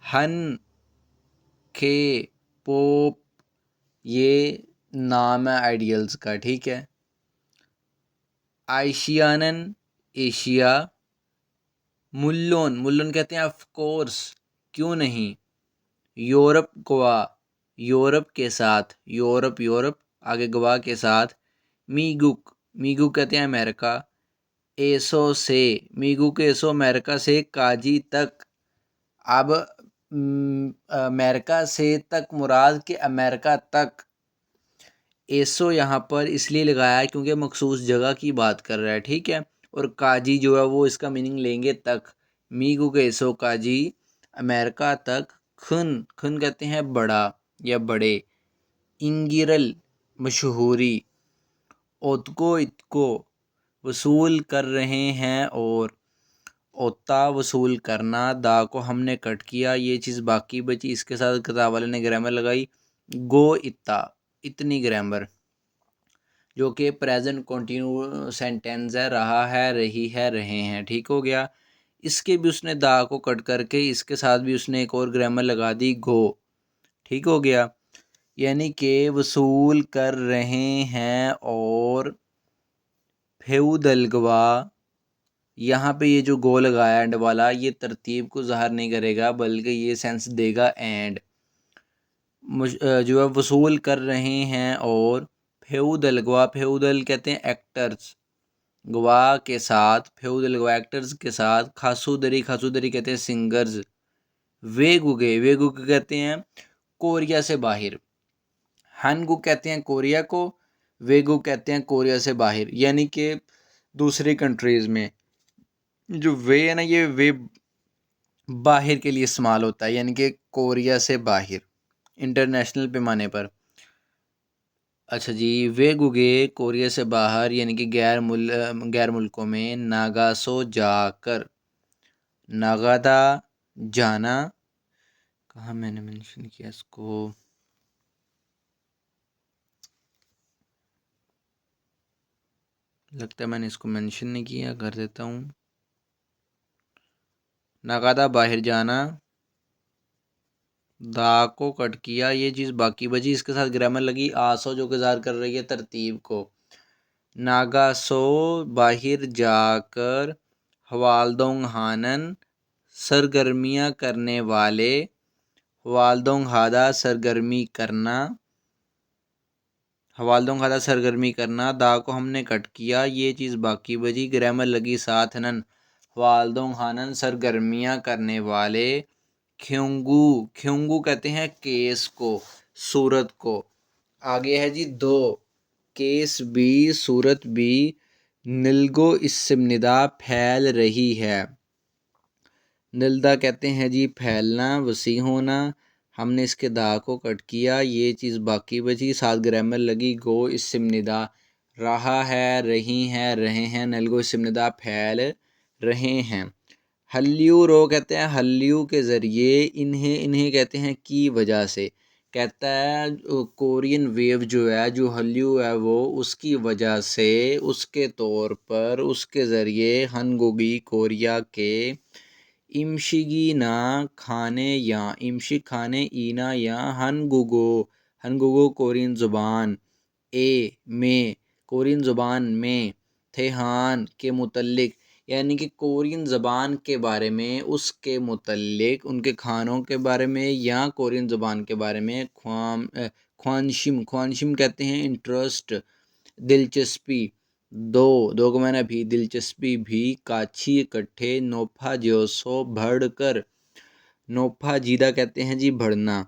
हन के पोप, ये नाम है आइडियल्स का, ठीक है। आइशियानन, एशिया। मुल्लोन, मुल्लोन कहते हैं ऑफ कोर्स, क्यों नहीं। यूरोप गोवा, यूरोप के साथ, यूरोप यूरोप आगे गोवा के साथ। मीगुक, मीगुक कहते हैं अमेरिका। एसो से, मीगुक एसो अमेरिका से काजी तक। अब अमेरिका से तक मुराद के अमेरिका तक। एसो यहाँ पर इसलिए लगाया है क्योंकि मखसूस जगह की बात कर रहा है, ठीक है। और काजी जो है वो इसका मीनिंग लेंगे तक। मीगू के एसो काजी अमेरिका तक। खुन, खुन कहते हैं बड़ा या बड़े। इंगिरल मशहूरी। ओतको इतको वसूल कर रहे हैं और ओता वसूल करना। दा को हमने कट किया, ये चीज़ बाकी बची, इसके साथ किताब वाले ने ग्रामर लगाई। गो इतना, इतनी ग्रामर, जो कि प्रेजेंट कंटिन्यू सेंटेंस है, रहा है, रही है, रहे हैं, ठीक हो गया। इसके भी उसने दा को कट करके इसके साथ भी उसने एक और ग्रामर लगा दी गो, ठीक हो गया। यानी कि वसूल कर रहे हैं और फेउदलगवा, यहाँ पे ये जो गो लगाया एंड वाला ये तरतीब को ज़ाहिर नहीं करेगा बल्कि ये सेंस देगा एंड। जो है वसूल कर रहे हैं और फेउदल, गवा फेउदल कहते हैं एक्टर्स, गवा के साथ, फेउदल गवा एक्टर्स के साथ। खासुदरी, खासुदरी कहते हैं सिंगर्स। वेगुगे, वेगुगे कहते हैं कोरिया से बाहर। हानगु कहते हैं कोरिया को, वेगु कहते हैं कोरिया से बाहर, यानी कि दूसरी कंट्रीज़ में। जो वे है ना, ये वे बाहर के लिए इस्तेमाल होता है, यानी कि कोरिया से बाहर, इंटरनेशनल पैमाने पर। अच्छा जी, वे गुगे कोरिया से बाहर यानी कि गैर मुल्कों में। नागासो जाकर, नागादा जाना, कहाँ मैंने मेंशन किया इसको। लगता है मैंने इसको मेंशन नहीं किया, कर देता हूँ। नागादा बाहर जाना, दा को कट किया, ये चीज़ बाकी बची, इसके साथ ग्रामर लगी आसो जो गुजार कर रही है तरतीब को। नागासो बाहर जाकर, हवालदोंग हानन सरगर्मियाँ करने वाले, हवालदोंग हादा सरगर्मी करना, हवालदोंग हादा सरगर्मी करना। दा को हमने कट किया, ये चीज़ बाकी बची, ग्रामर लगी साथ नन। हवालदोंग हानन सरगर्मियाँ करने वाले। ख्योंगू, ख्योंगू कहते हैं केस को, सूरत को। आगे है जी दो, केस भी सूरत भी। निलगो इससे निदा फैल रही है। निल्दा कहते हैं जी फैलना, वसी होना। हमने इसके दा को कट किया, ये चीज़ बाकी बची, साथ ग्रामर लगी गो इससे निदा रहा है, रही हैं, रहे हैं, नलगो इस्म निदा फैल रहे हैं। हल्यू रो कहते हैं हल्यू के ज़रिए, इन्हें इन्हें कहते हैं की वजह से। कहता है कोरियन वेव जो है, जो हल्यू है वो उसकी वजह से, उसके तौर पर, उसके ज़रिए हनगोगी कोरिया के इमशिगी ना खाने या इमशिक खाने ईना या हनगुगो हनगुगो कोरियन ज़ुबान में कोरियन ज़ुबान में थेहान के मुतल्लिक, यानी कि कोरियन ज़बान के बारे में, उसके मुतल्लिक, उनके खानों के बारे में या कोरियन ज़बान के बारे में ख्वानशिम ख्वानशिम कहते हैं इंटरेस्ट, दिलचस्पी, दो दो को मैंने भी दिलचस्पी भी, काछी इकट्ठे, नोफा जोसो बढ़कर, नोफा जीदा कहते हैं जी बढ़ना,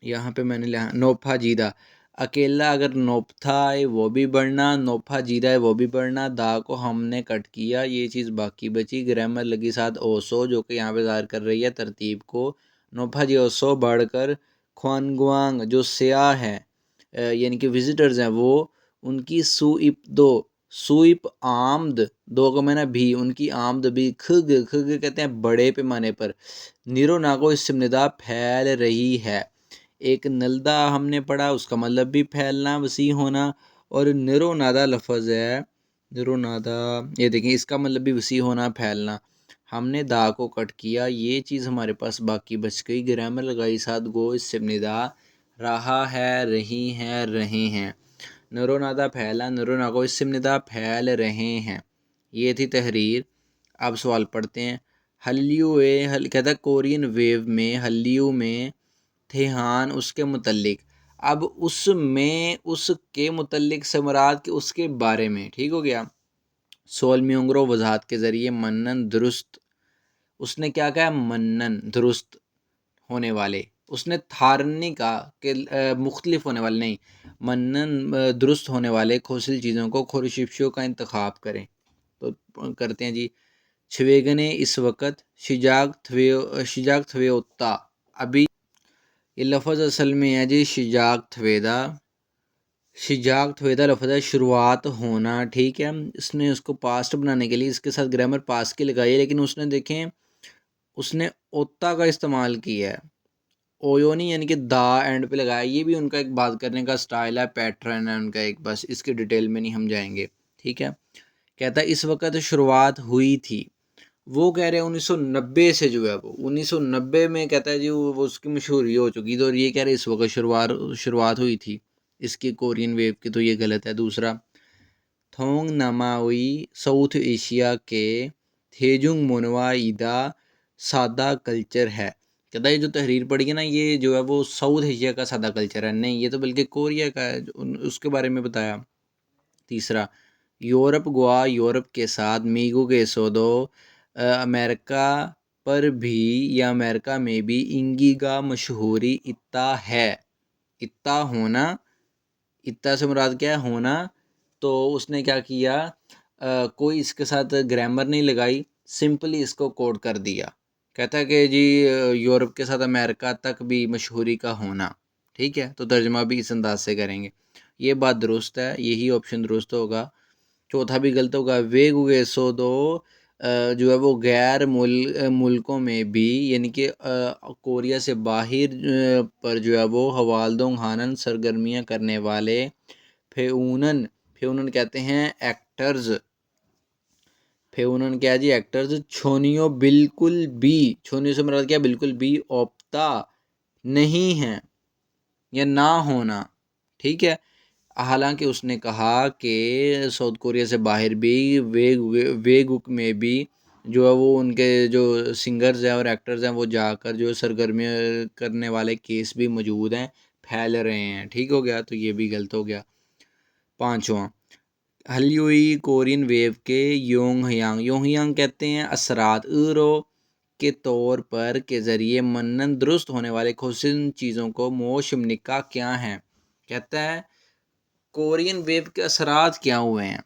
यहाँ पे मैंने लिखा नोफा जीदा, अकेला अगर नोपथा है वो भी बढ़ना, नोफा जीदा है वो भी बढ़ना, दा को हमने कट किया, ये चीज़ बाकी बची। ग्रामर लगी साथ ओसो, जो कि यहाँ पे ज़ाहिर कर रही है तरतीब को। नोफा जी ओसो बढ़कर, ख्वानगुआंग जो सयाह है यानी कि विजिटर्स हैं वो, उनकी सुइप दो, सुइप आमद, दो को मैंने भी, उनकी आमद भी, खग खग कहते हैं बड़े पैमाने पर, निरो नागो इस्तिमनिदा फैल रही है। एक नलदा हमने पढ़ा, उसका मतलब भी फैलना, वसी होना, और निरो नादा लफ्ज़ है, निरो नादा, ये देखें इसका मतलब भी वसी होना, फैलना। हमने दा को कट किया, ये चीज़ हमारे पास बाकी बच गई। ग्रामर लगाई साथ गो इससे निदा, रहा है, रही हैं, रहे हैं, नरो नादा फैला, नरो नागो इससे निदा फैल रहे हैं। ये थी तहरीर। अब सवाल पढ़ते हैं। हल्यू हल कहता है कोरियन वेव में, हल्यू में थेहान उसके मुतल्लिक। अब उसमें उसके मुतल्लिक से मुराद कि उसके बारे में, ठीक हो गया। सोल म्यूंगरो वजाहत के ज़रिए मन्नन दुरुस्त, उसने क्या कहा, मन्नन दुरुस्त होने वाले, उसने थारनी का कि मुख्तलिफ होने वाले नहीं, मन्नन दुरुस्त होने वाले खोसिल चीज़ों को खुरशिफ्शों का इंतखाब करें। तो करते हैं जी। छवेगने इस वक्त, शिजाक थवेउत्ता, अभी ये लफ्ज़ असल में है जी शिजाक थवेदा, शिजाक थवेदा लफ्ज़ है शुरुआत होना, ठीक है। इसने उसको पास्ट बनाने के लिए इसके साथ ग्रामर पास की लगाई है, लेकिन उसने देखें उसने ओत्ता का इस्तेमाल किया है, ओयो नहीं, यानी कि दा एंड पे लगाया। ये भी उनका एक बात करने का स्टाइल है, पैटर्न है उनका एक, बस इसकी डिटेल में नहीं हम जाएंगे, ठीक है। कहता है इस वक्त शुरुआत हुई थी, वो कह रहे हैं 1990 से जो है वो 1990 में, कहता है जी वो उसकी मशहूरी हो चुकी थी, और ये कह रहे इस वक्त शुरुआत हुई थी इसकी कोरियन वेव की, तो ये गलत है। दूसरा, थोंग नमावी साउथ एशिया के थेजुंग मोनवाईदा सादा कल्चर है। कहता है ये जो तहरीर पड़ी है ना, ये जो है वो साउथ एशिया का सादा कल्चर है, नहीं ये तो बल्कि कोरिया का है, उसके बारे में बताया। तीसरा, यूरोप गोवा यूरोप के साथ मीगो के सोदो, अमेरिका पर भी या अमेरिका में भी इंगिगा मशहूरी इत्ता है, इत्ता होना, इत्ता से मुराद क्या है, होना। तो उसने क्या किया, कोई इसके साथ ग्रामर नहीं लगाई, सिंपली इसको कोड कर दिया। कहता है कि जी यूरोप के साथ अमेरिका तक भी मशहूरी का होना, ठीक है। तो तर्जमा भी इस अंदाज से करेंगे, ये बात दुरुस्त है, यही ऑप्शन दुरुस्त होगा। चौथा भी गलत होगा। वे गुगे सो दो जो है वो गैर मुल्कों में भी, यानी कि कोरिया से बाहर पर जो है वो हवालदोंग हानन सरगर्मियाँ करने वाले फेऊनन, फेऊनन कहते हैं एक्टर्स, फेऊनन क्या है जी, एक्टर्स। छोनियो बिल्कुल भी, छोनियो से मतलब क्या, बिल्कुल भी ओप्ता नहीं है या ना होना, ठीक है। हालांकि उसने कहा कि साउथ कोरिया से बाहर भी वेगुक में भी जो है वो उनके जो सिंगर्स हैं और एक्टर्स हैं वो जाकर जो सरगर्मियाँ करने वाले केस भी मौजूद हैं, फैल रहे हैं, ठीक हो गया। तो ये भी गलत हो गया। पांचवा, हल्युई कोरियन वेव के योंगयांग कहते हैं असरात रो के तौर पर के ज़रिए मनन दुरुस्त होने वाले खुशिन चीज़ों को मोशमनिका क्या हैं। कहता है कोरियन वेव के असरात क्या हुए हैं,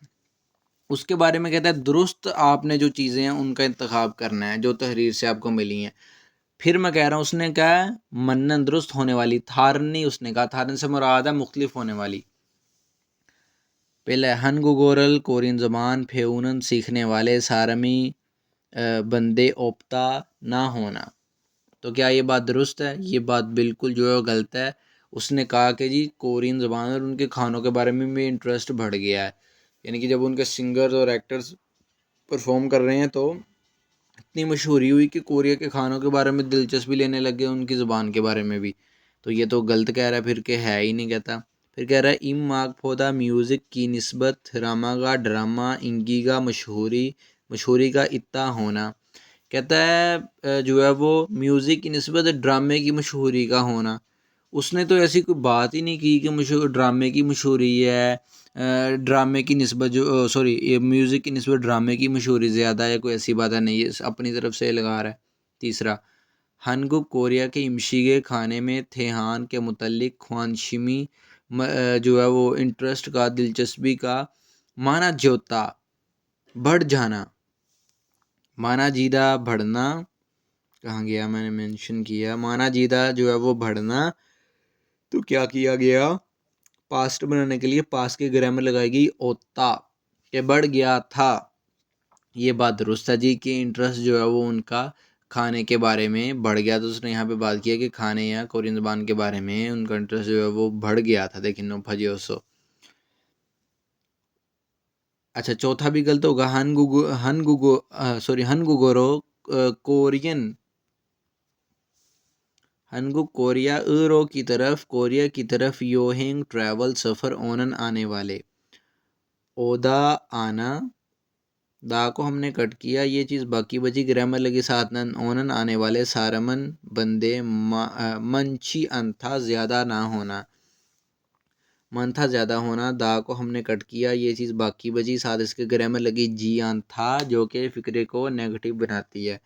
उसके बारे में कहता है दुरुस्त आपने जो चीज़ें हैं उनका इंतखाब करना है जो तहरीर से आपको मिली हैं। फिर मैं कह रहा हूँ, उसने कहा मन्नन दुरुस्त होने वाली, थारनी उसने कहा, थारनी से मुराद है मुख्तलिफ होने वाली। पहला है हनगुगोरल कोरियन ज़बान फेउनन सीखने वाले सारमी बंदे ओप्ता ना होना। तो क्या ये बात दुरुस्त है? ये बात बिल्कुल जो है वो गलत है। उसने कहा कि जी कोरियन ज़बान और उनके खानों के बारे में भी इंटरेस्ट बढ़ गया है, यानी कि जब उनके सिंगर्स और एक्टर्स परफॉर्म कर रहे हैं तो इतनी मशहूरी हुई कि कोरिया के खानों के बारे में दिलचस्पी लेने लग गए, उनकी ज़ुबान के बारे में भी। तो ये तो गलत कह रहा है फिर, के है ही नहीं कहता। फिर कह रहा है इम माग फोदा म्यूज़िक की निस्बत रामागा ड्रामा इंगीगा मशहूरी का इत्ता होना। कहता है जो है वो म्यूज़िक की निस्बत ड्रामे की मशहूरी का होना। उसने तो ऐसी कोई बात ही नहीं की कि मशहूर ड्रामे की मशहूरी है, ड्रामे की निस्बत जो सॉरी ये म्यूज़िक की निस्बत ड्रामे की मशहूरी ज़्यादा है, कोई ऐसी बात है नहीं, ये अपनी तरफ से लगा रहा है। तीसरा, हनगुक कोरिया के इमशीगे खाने में थेहान के मुतल्लिक ख्वानशिमी जो है वो इंटरेस्ट का दिलचस्पी का माना जोता बढ़ जाना। माना जीदा बढ़ना कहाँ गया, मैंने मेंशन किया माना जीदा जो है वो बढ़ना। तो क्या किया गया, पास्ट बनाने के लिए पास्ट की ग्रामर लगाई गई ओता के बढ़ गया था। ये बात दुरुस्त है जी कि इंटरेस्ट जो है वो उनका खाने के बारे में बढ़ गया। तो उसने यहाँ पे बात किया कि खाने या कोरियन ज़बान के बारे में उनका इंटरेस्ट जो है वो बढ़ गया था। देखिए नो फजियोसो। अच्छा चौथा भी गलत होगा, हनगुगोरो कोरियन हनगुक कोरिया कोरिया की तरफ योहिंग ट्रैवल सफ़र ओनन आने वाले। ओदा आना दा को हमने कट किया, ये चीज़ बाकी बची, ग्रामर लगी साथ न ओनन आने वाले सारमन बंदे मंची अंथा ज़्यादा ना होना। मंथा ज़्यादा होना दा को हमने कट किया, ये चीज़ बाकी बची, साथ इसके ग्रामर लगी जी अंथा जो कि फ़िक्रे को नेगेटिव बनाती है।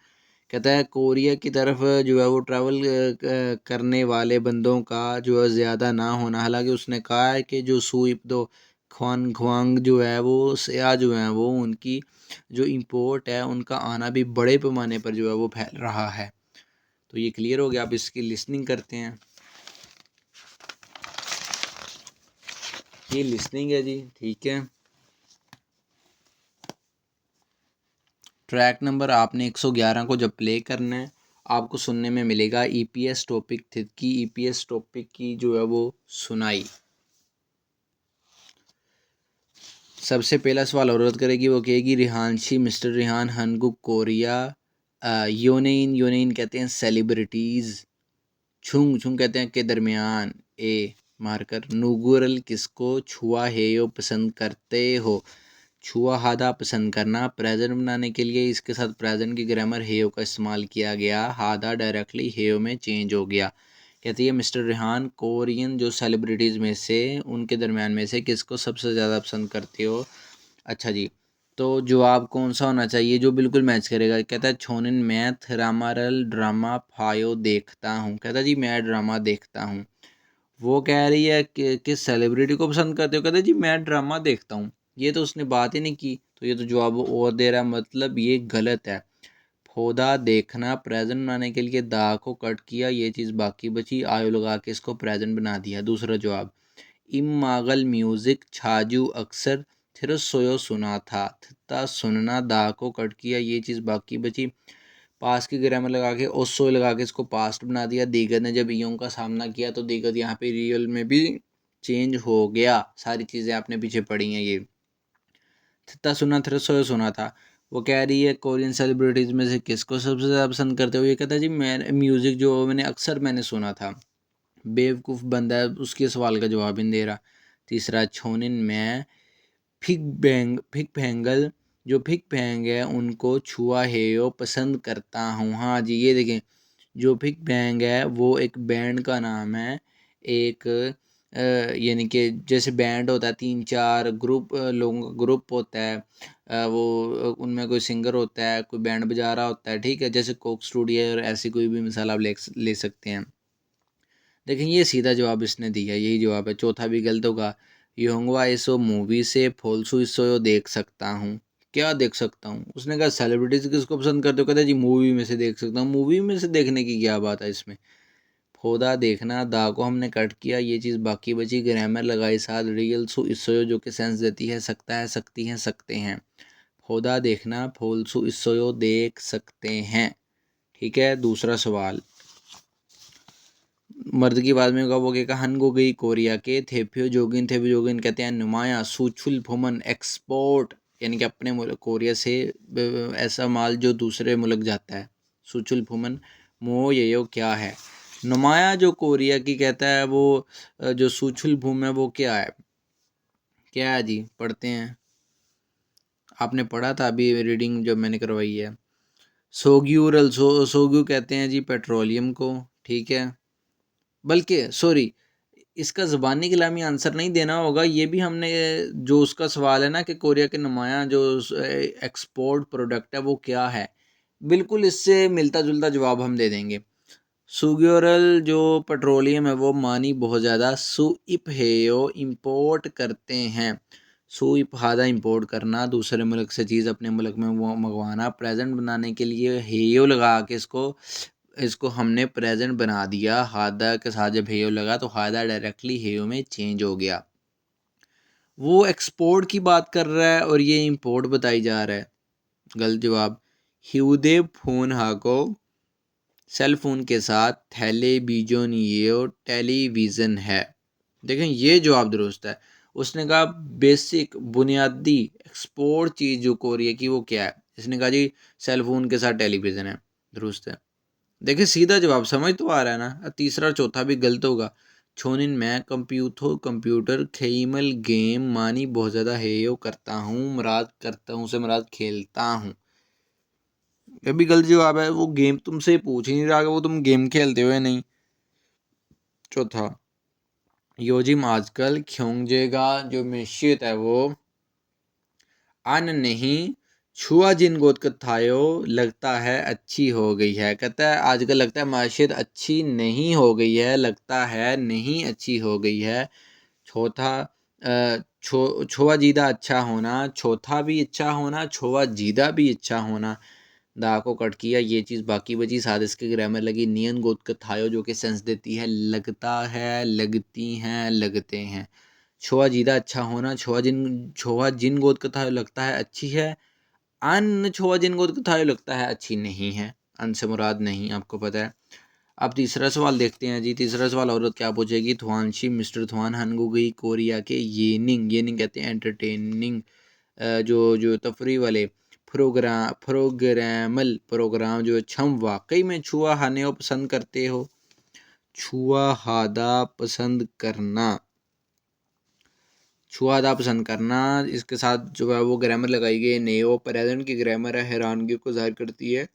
कहता है कोरिया की तरफ जो है वो ट्रैवल करने वाले बंदों का जो है ज़्यादा ना होना। हालांकि उसने कहा है कि जो सुइप दो ख्वान ख्वांग जो है वो सयाह जो हैं वो उनकी जो इंपोर्ट है उनका आना भी बड़े पैमाने पर जो है वो फैल रहा है। तो ये क्लियर हो गया। आप इसकी लिसनिंग करते हैं। ये लिसनिंग है जी, ठीक है। ट्रैक नंबर आपने 111 को जब प्ले करना है आपको सुनने में मिलेगा ईपीएस टॉपिक की ईपीएस टॉपिक की जो है वो सुनाई। सबसे पहला सवाल औरत करेगी, वो कहेगी रिहानशी मिस्टर रिहान हनगुक कोरिया योनेइन योनेइन कहते हैं सेलिब्रिटीज़, छुंग छुंग कहते हैं के दरमियान ए मारकर, नुगुरल किसको छुआ हेयो पसंद करते हो, छुआ हादा पसंद करना। प्रेजेंट बनाने के लिए इसके साथ प्रेजेंट की ग्रामर हेयो का इस्तेमाल किया गया, हादा डायरेक्टली हेयो में चेंज हो गया। कहती है मिस्टर रिहान कोरियन जो सेलिब्रिटीज़ में से उनके दरमियान में से किसको सबसे ज़्यादा पसंद करते हो। अच्छा जी, तो जवाब कौन सा होना चाहिए जो बिल्कुल मैच करेगा। कहता है छोनिन मैथ रामारल ड्रामा फायो देखता हूँ। कहता है जी मैं ड्रामा देखता हूँ। वो कह रही है कि किस सेलिब्रिटी को पसंद करते हो, कहते हैं जी मैं ड्रामा देखता हूँ। ये तो उसने बात ही नहीं की, तो ये तो जवाब वो और दे रहा है, मतलब ये गलत है। फोदा देखना प्रेजेंट बनाने के लिए दा को कट किया, ये चीज़ बाकी बची, आयो लगा के इसको प्रेजेंट बना दिया। दूसरा जवाब इम मागल म्यूज़िक छाजू अक्सर थिर सोयो सुना था, थिता सुनना दा को कट किया, ये चीज़ बाकी बची, पास की ग्रामर लगा के ओसो लगा के इसको पास्ट बना दिया। दीगत ने जब ईयों का सामना किया तो दीगत यहाँ पे रियल में भी चेंज हो गया। सारी चीज़ें आपने पीछे पढ़ी हैं। ये थिता सुना थिर सोयो सुना था। वो कह रही है कोरियन सेलिब्रिटीज़ में से किसको सबसे ज़्यादा पसंद करते हो, ये कहता है जी मैं म्यूज़िक जो मैंने सुना था। बेवकूफ़ बंदा है, उसके सवाल का जवाब ही नहीं दे रहा। तीसरा छोनिन में फिग फैंगल जो फिग फैंग है उनको छुआ हेयो पसंद करता हूँ। हाँ जी, ये देखें जो फिग फैंग है वो एक बैंड का नाम है। एक यानी कि जैसे बैंड होता है, तीन चार ग्रुप लोगों का ग्रुप होता है, वो उनमें कोई सिंगर होता है, कोई बैंड बजा रहा होता है, ठीक है, जैसे कोक स्टूडियो और ऐसी कोई भी मिसाल आप ले सकते हैं। लेकिन ये सीधा जवाब इसने दिया, यही जवाब है। चौथा भी गलत होगा। योंगवा इसो मूवी से फोलसू इसो यो देख सकता हूँ। क्या देख सकता हूँ, उसने कहा सेलिब्रिटीज़ किसको पसंद करते हो, कहते हैं जी मूवी में से देख सकता हूँ। मूवी में से देखने की क्या बात है इसमें। फोदा देखना, दा को हमने कट किया, ये चीज़ बाकी बची, ग्रामर लगाई साथ, रियल सु इसो जो कि सेंस देती है सकता है, सकती हैं, सकते हैं। फोदा देखना, फोलसु इसो देख सकते हैं। ठीक है, दूसरा सवाल, मर्द की बात में होगा वो कहेगा हन गो गई कोरिया के, थेपियो जोगिन कहते हैं नुमाया, सुचुल फुमन एक्सपोर्ट, यानी कि अपने मुल्क कोरिया से ऐसा माल जो दूसरे मुल्क जाता है। सुचुल फुमन मो ये क्या है? नुमाया जो कोरिया की कहता है वो जो सुचुल भूम है वो क्या है? क्या है जी? पढ़ते हैं, आपने पढ़ा था अभी रीडिंग जब मैंने करवाई है। सोग्यूरल सोग्यू कहते हैं जी पेट्रोलियम को। ठीक है, बल्कि सॉरी, इसका ज़बानी कलामी आंसर नहीं देना होगा, ये भी हमने जो उसका सवाल है ना कि कोरिया के नुमाया जो एक्सपोर्ट प्रोडक्ट है वो क्या है, बिल्कुल इससे मिलता जुलता जवाब हम दे देंगे। सुग्योरल जो पेट्रोलियम है वो मानी बहुत ज़्यादा, सुइप हेयो इम्पोर्ट करते हैं, सुइप हादा इम्पोर्ट करना, दूसरे मुल्क से चीज़ अपने मुल्क में वो मंगवाना, प्रेजेंट बनाने के लिए हेयो लगा के इसको हमने प्रेजेंट बना दिया। हादा के साथ जब हेयो लगा तो हादा डायरेक्टली हेयो में चेंज हो गया। वो एक्सपोर्ट की बात कर रहा है और ये इंपोर्ट बताई जा रहा है। गलत जवाब। ह्यूदे फोन हाको, सेल फोन के साथ टेलीविजन ये टेलीविज़न है। देखें ये जवाब दुरुस्त है। उसने कहा बेसिक बुनियादी एक्सपोर्ट चीज़ जो कोरिया की वो क्या है? इसने कहा जी सेल फोन के साथ टेलीविज़न है। दुरुस्त है। देखिए सीधा जवाब समझ तो आ रहा है ना। तीसरा चौथा भी गलत होगा। छोनिन मैं कंप्यूटर खेमल गेम मानी बहुत ज़्यादा है यो करता हूँ, मुराद करता हूँ से मुराद खेलता हूँ। ये भी गलत जवाब है। वो गेम तुमसे पूछ ही नहीं रहा कि वो तुम गेम खेलते हो या नहीं। चौथा, योजिम आजकल ख्योंगजेगा जो मिशियत है वो अन नहीं छुआ जिन गोद कथायो लगता है अच्छी हो गई है। कहता है आजकल लगता है माशियत अच्छी नहीं हो गई है, लगता है नहीं अच्छी हो गई है। चौथा छोवा जीदा अच्छा होना, चौथा भी अच्छा होना, छोवा जीदा भी अच्छा होना। दा को कट किया, ये चीज़ बाकी बची, साथ इसके ग्रामर लगी। नियन गोद कथायो जो कि सेंस देती है लगता है, लगती हैं, लगते हैं। छोआ जीदा अच्छा होना, छोआ जिन गोद कथायो लगता है अच्छी है, अन छोआ जिन गोद कथायो लगता है अच्छी नहीं है। अन से मुराद नहीं, आपको पता है। अब तीसरा सवाल देखते हैं जी। तीसरा सवाल औरत क्या पूछेगी? थुआनशी मिस्टर थुआन हनगु गई कोरिया के येनिंग कहते हैं एंटरटेनिंग, जो जो तफरी वाले प्रोग्राम जो छम वाकई में छुआ हाने हो पसंद करते हो। छुआ हादा पसंद करना, छुआदा पसंद करना, इसके साथ जो है वो ग्रामर लगाई गई नेओ प्रेजेंट की ग्रामर है, हैरानगी को जाहिर करती है।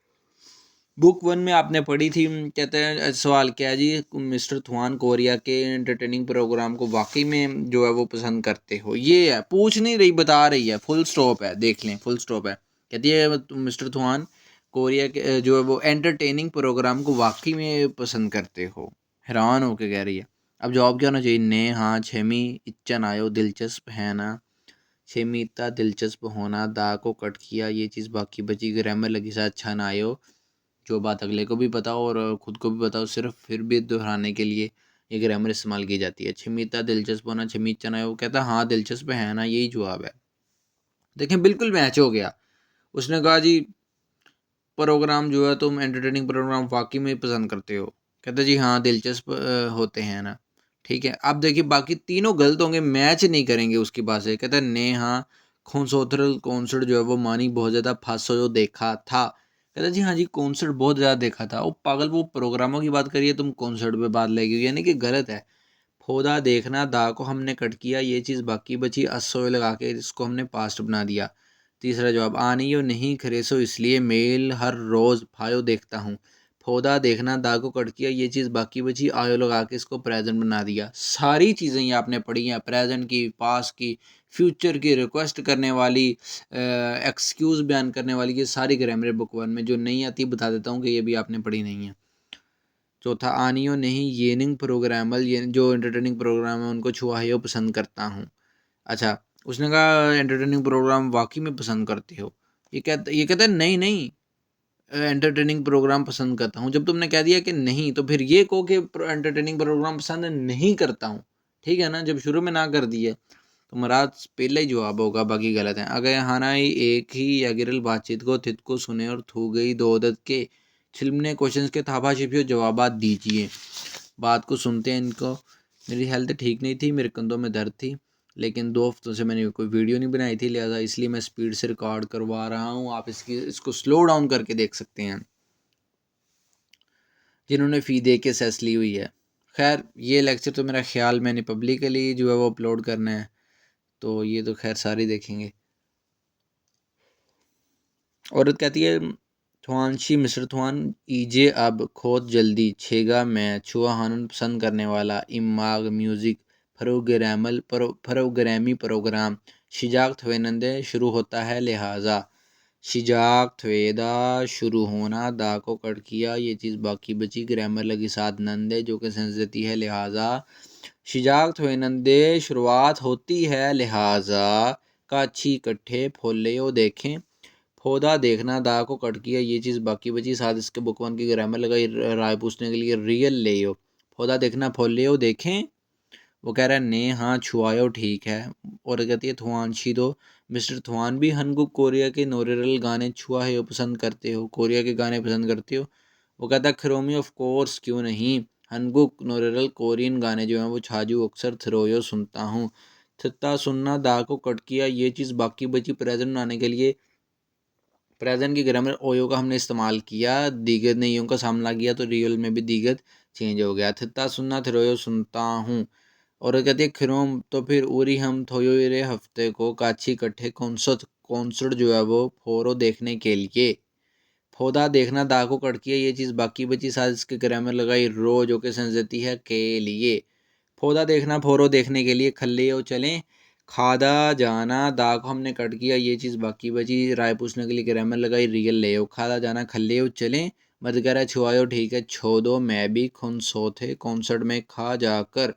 बुक 1 में आपने पढ़ी थी। कहते हैं सवाल क्या है जी? मिस्टर थुआन कोरिया के एंटरटेनिंग प्रोग्राम को वाकई में जो है वो पसंद करते हो। ये है, पूछ नहीं रही, बता रही है। फुल स्टॉप है, देख लें, फुल स्टॉप है। कहती है मिस्टर थुआन कोरिया के जो है वो एंटरटेनिंग प्रोग्राम को वाकई में पसंद करते हो। हैरान होके कह रही है। अब जवाब क्या होना चाहिए? ने हाँ, छेमी इच्चन आयो दिलचस्प है ना, छेमी इतना दिलचस्प होना, दा को कट किया, ये चीज़ बाकी बची, ग्रामर लगी सा अच्छा ना आयो, जो बात अगले को भी पता हो और खुद को भी पता हो, सिर्फ फिर भी दोहराने के लिए ये ग्रामर इस्तेमाल की जाती है। छमीता दिलचस्प होना, छमीचा ना, वो कहता है हाँ दिलचस्प है ना, यही जवाब है। देखें बिल्कुल मैच हो गया। उसने कहा जी प्रोग्राम जो है तुम एंटरटेनिंग प्रोग्राम वाकई में पसंद करते हो। कहते जी हाँ दिलचस्प होते हैं ना। ठीक है, अब देखिए बाकी तीनों गलत होंगे, मैच नहीं करेंगे उसकी बात से। कहते हैं ने हाँ खोनसोथरल कॉन्सर्ट जो है वो मानी बहुत ज़्यादा फांसो जो देखा था। कहता जी हाँ जी कॉन्सर्ट बहुत ज़्यादा देखा था। वो पागल, वो प्रोग्रामों की बात करिए तुम कॉन्सर्ट पे बात लगी, यानी कि गलत है। फोदा देखना, दा को हमने कट किया, ये चीज़ बाकी बची, असोए लगा के इसको हमने पास्ट बना दिया। तीसरा जवाब आनियो नहीं खरेसो इसलिए मेल हर रोज़ फायो देखता हूँ। फोदा देखना, दा को कट किया, ये चीज़ बाकी बची, आयो लगा के इसको प्रेजेंट बना दिया। सारी चीज़ें ये आपने पढ़ी हैं, प्रेजेंट की, पास की, फ्यूचर की, रिक्वेस्ट करने वाली, एक्सक्यूज़ बयान करने वाली, ये सारी ग्रामर बुक 1 में। जो नहीं आती बता देता हूँ कि ये भी आपने पढ़ी नहीं है। चौथा आनियो नहीं येनिंग प्रोग्रामल, ये जो एंटरटेनिंग प्रोग्राम है उनको छुआहियो पसंद करता हूँ। अच्छा, उसने कहा एंटरटेनिंग प्रोग्राम वाकई में पसंद करते हो। ये कहता है नहीं नहीं, एंटरटेनिंग प्रोग्राम पसंद करता हूँ। जब तुमने कह दिया कि नहीं, तो फिर ये कहो कि एंटरटेनिंग प्रोग्राम पसंद नहीं करता हूँ, ठीक है ना। जब शुरू में ना कर दिया तो महाराज पहला ही जवाब होगा, बाकी गलत है। अगर हानाई एक ही या गिरल बातचीत को थित को सुने और थू गई दो दत के छिलमने क्वेश्चंस के थापा छिपियो जवाबात दीजिए। बात को सुनते हैं इनको। मेरी हेल्थ ठीक नहीं थी, मेरे कंधों में दर्द थी, लेकिन 2 हफ्तों से मैंने कोई वीडियो नहीं बनाई थी, लिहाजा इसलिए मैं स्पीड से रिकॉर्ड करवा रहा हूँ। आप इसको स्लो डाउन करके देख सकते हैं जिन्होंने फ़ी दे के सेस ली हुई है। खैर ये लेक्चर तो मेरा ख्याल मैंने पब्लिकली जो है वो अपलोड करना है, तो ये तो खैर सारे देखेंगे। औरत कहती है, थवानशी मिस्र थवान ईजे अब खोद जल्दी छेगा मैं छुआ हानन पसंद करने वाला इमाग म्यूज़िक प्रोग्रामी प्रोग्राम शिजाक थवेनंदे शुरू होता है लिहाजा शिजाक थवेदा शुरू होना दा को कट किया ये चीज़ बाकी बची ग्रामर लगी साथ नंदे जो कि सेंस देती है लिहाजा शिजाक थवेनंदे शुरुआत होती है लिहाजा काछी इकट्ठे फोले ओ देखें पौधा देखना दा को कट किया ये चीज़ बाकी बची साथ इसके बुक वन की ग्रामर लगाई राय पूछने के लिए रियल ले हो पौधा देखना फोले हो देखें वो कह रहा है ने हाँ छुआयो ठीक है। और कहती है थुआनशी दो मिस्टर थुआन भी हनगुक कोरिया के नोरेरल गाने छुआ है पसंद करते हो, कोरिया के गाने पसंद करते हो। वो कहता है खरोमी ऑफ कोर्स क्यों नहीं, हनगुक नोरेरल कोरियन गाने जो हैं वो छाजू अक्सर थरोयो सुनता हूँ। थत्ता सुनना दा को कट किया ये चीज़ बाकी बची प्रेजेंट बनाने के लिए प्रेजेंट की ग्रामर ओयो का हमने इस्तेमाल किया, दिगत ने यूं का सामना किया तो रियल में भी दिगत चेंज हो गया। थत्ता सुनना थरोयो सुनता हूँ। और कहती है खिरोम तो फिर उरी हम थोयो रे हफ्ते को काछी इकट्ठे कॉन्सर्ट जो है वो फोरो देखने के लिए फोदा देखना दा को कट किया ये चीज़ बाकी बची साथ इसके ग्रामर लगाई रो जो कि सेंस देती है के लिए पौधा देखना फोरो देखने के लिए खल्ले ओ चलें खादा जाना दा को हमने कट किया ये चीज़ बाकी बची राय पूछने के लिए ग्रामर लगाई रियल ले ओ खादा जाना खल्ले ओ चलें मत कह रहा छुआयो ठीक है छो दो मैं भी खुन सो थे कॉन्सर्ट में खा जाकर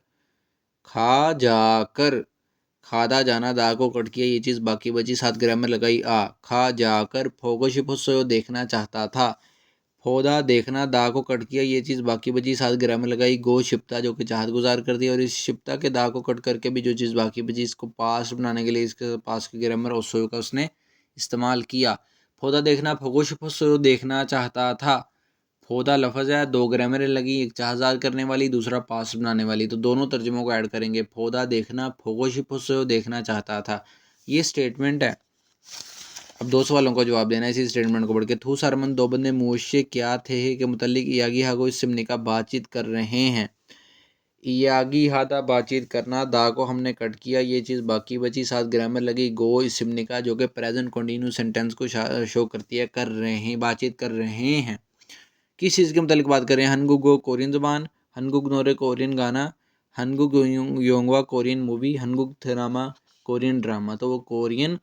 खादा जाना दा को कट किया ये चीज़ बाकी बची साथ ग्रामर लगाई आ खा जाकर फोगो शिपो सोयो देखना चाहता था पौधा देखना दा को कट किया ये चीज़ बाकी बची साथ ग्रामर लगाई गो शिप्ता जो कि चाहत गुजार कर दिया और इस शिप्ता के दा को कट करके भी जो चीज़ बाकी बची इसको पास बनाने के लिए इसके पास के ग्रामर ओसोयो का उसने इस्तेमाल किया। पौधा देखना फगोश फसो देखना चाहता था। पौधा लफज है, दो ग्रामरें लगी, एक चाहजार करने वाली दूसरा पास बनाने वाली, तो दोनों तर्जुमों को ऐड करेंगे। पौधा देखना फगोश फसो देखना चाहता था, ये स्टेटमेंट है। अब 2 सवालों का जवाब देना है इसी स्टेटमेंट को पढ़ के। थू सरमन दो बंदे मुझसे क्या थे के मुतलिक यागी हागो इस सिमने का बातचीत कर रहे हैं। यागी हादा बातचीत करना दा को हमने कट किया ये चीज़ बाकी बची साथ ग्रामर लगी गो इस सिमने का जो कि प्रेजेंट कंटिन्यू सेंटेंस को शो करती है कर रहे हैं बातचीत कर रहे हैं। किस चीज़ के मुतलिक बात कर रहे हैं। हनगुक गो कोरियन ज़बान, हनगुक नोरे कोरियन गाना, हनगुक योंगवा कोरियन मूवी, हनगुक थरामा कोरियन ड्रामा, तो वो कोरियन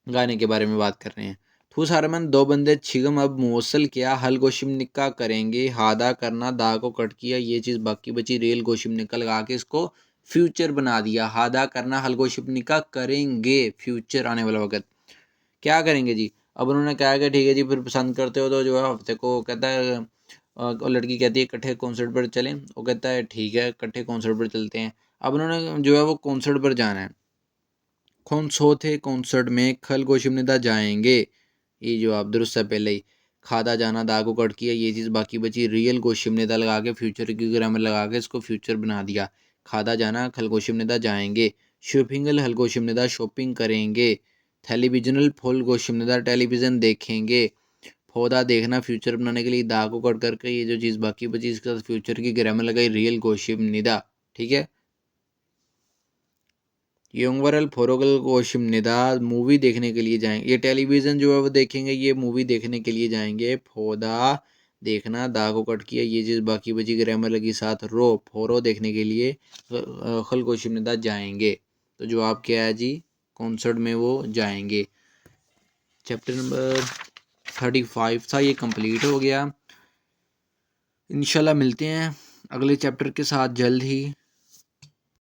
गाने के बारे में बात कर रहे हैं। थूस हारमन दो बंदे छिगम अब मौसल क्या हल गोशिम निक्का करेंगे हादा करना दा को कट किया ये चीज़ बाकी बची रेल गोशिम निक्का लगा के इसको फ्यूचर बना दिया। हादा करना हल गोशिम निक्का करेंगे फ्यूचर आने वाला वक्त क्या करेंगे जी। अब उन्होंने कहा कि ठीक है जी फिर पसंद करते हो तो जो है हफ्ते को कहता है और लड़की कहती है इकट्ठे कॉन्सर्ट पर चलें, वो कहता है ठीक है इकट्ठे कॉन्सर्ट पर चलते हैं। अब उन्होंने जो है वो कॉन्सर्ट पर जाना है। कौन सो थे कॉन्सर्ट में खल गोशिमनिदा जाएंगे, ये जो आप दुरुस्त है पहले ही। खादा जाना दा को कट किया ये चीज़ बाकी बची रियल गोशिमनिदा लगा के फ्यूचर की ग्रामर लगा के इसको फ्यूचर बना दिया। खादा जाना खल गोशिमनिदा जाएंगे, शॉपिंगल हल गोशिमनिदा शॉपिंग करेंगे, टेलीविजनल फुल गोशिमनिदा टेलीविज़न देखेंगे। पौधा देखना फ्यूचर बनाने के लिए दा को कट करके ये जो चीज़ बाकी बची इसके साथ फ्यूचर की ग्रामर लगाई रियल गोशिमनिदा, ठीक है। यंगवरल फोरोगल कोशिम निदाद मूवी देखने के लिए जाएंगे, ये टेलीविज़न जो है वो देखेंगे, ये मूवी देखने के लिए जाएंगे। फोदा देखना दा को कट किया ये चीज़ बाकी बची ग्रामर लगी साथ रो फोरो देखने के लिए खल कोशिम निदाद जाएंगे, तो जवाब क्या है जी कॉन्सर्ट में वो जाएंगे। चैप्टर नंबर 35 था ये कंप्लीट हो गया। इंशाल्लाह मिलते हैं अगले चैप्टर के साथ जल्द ही।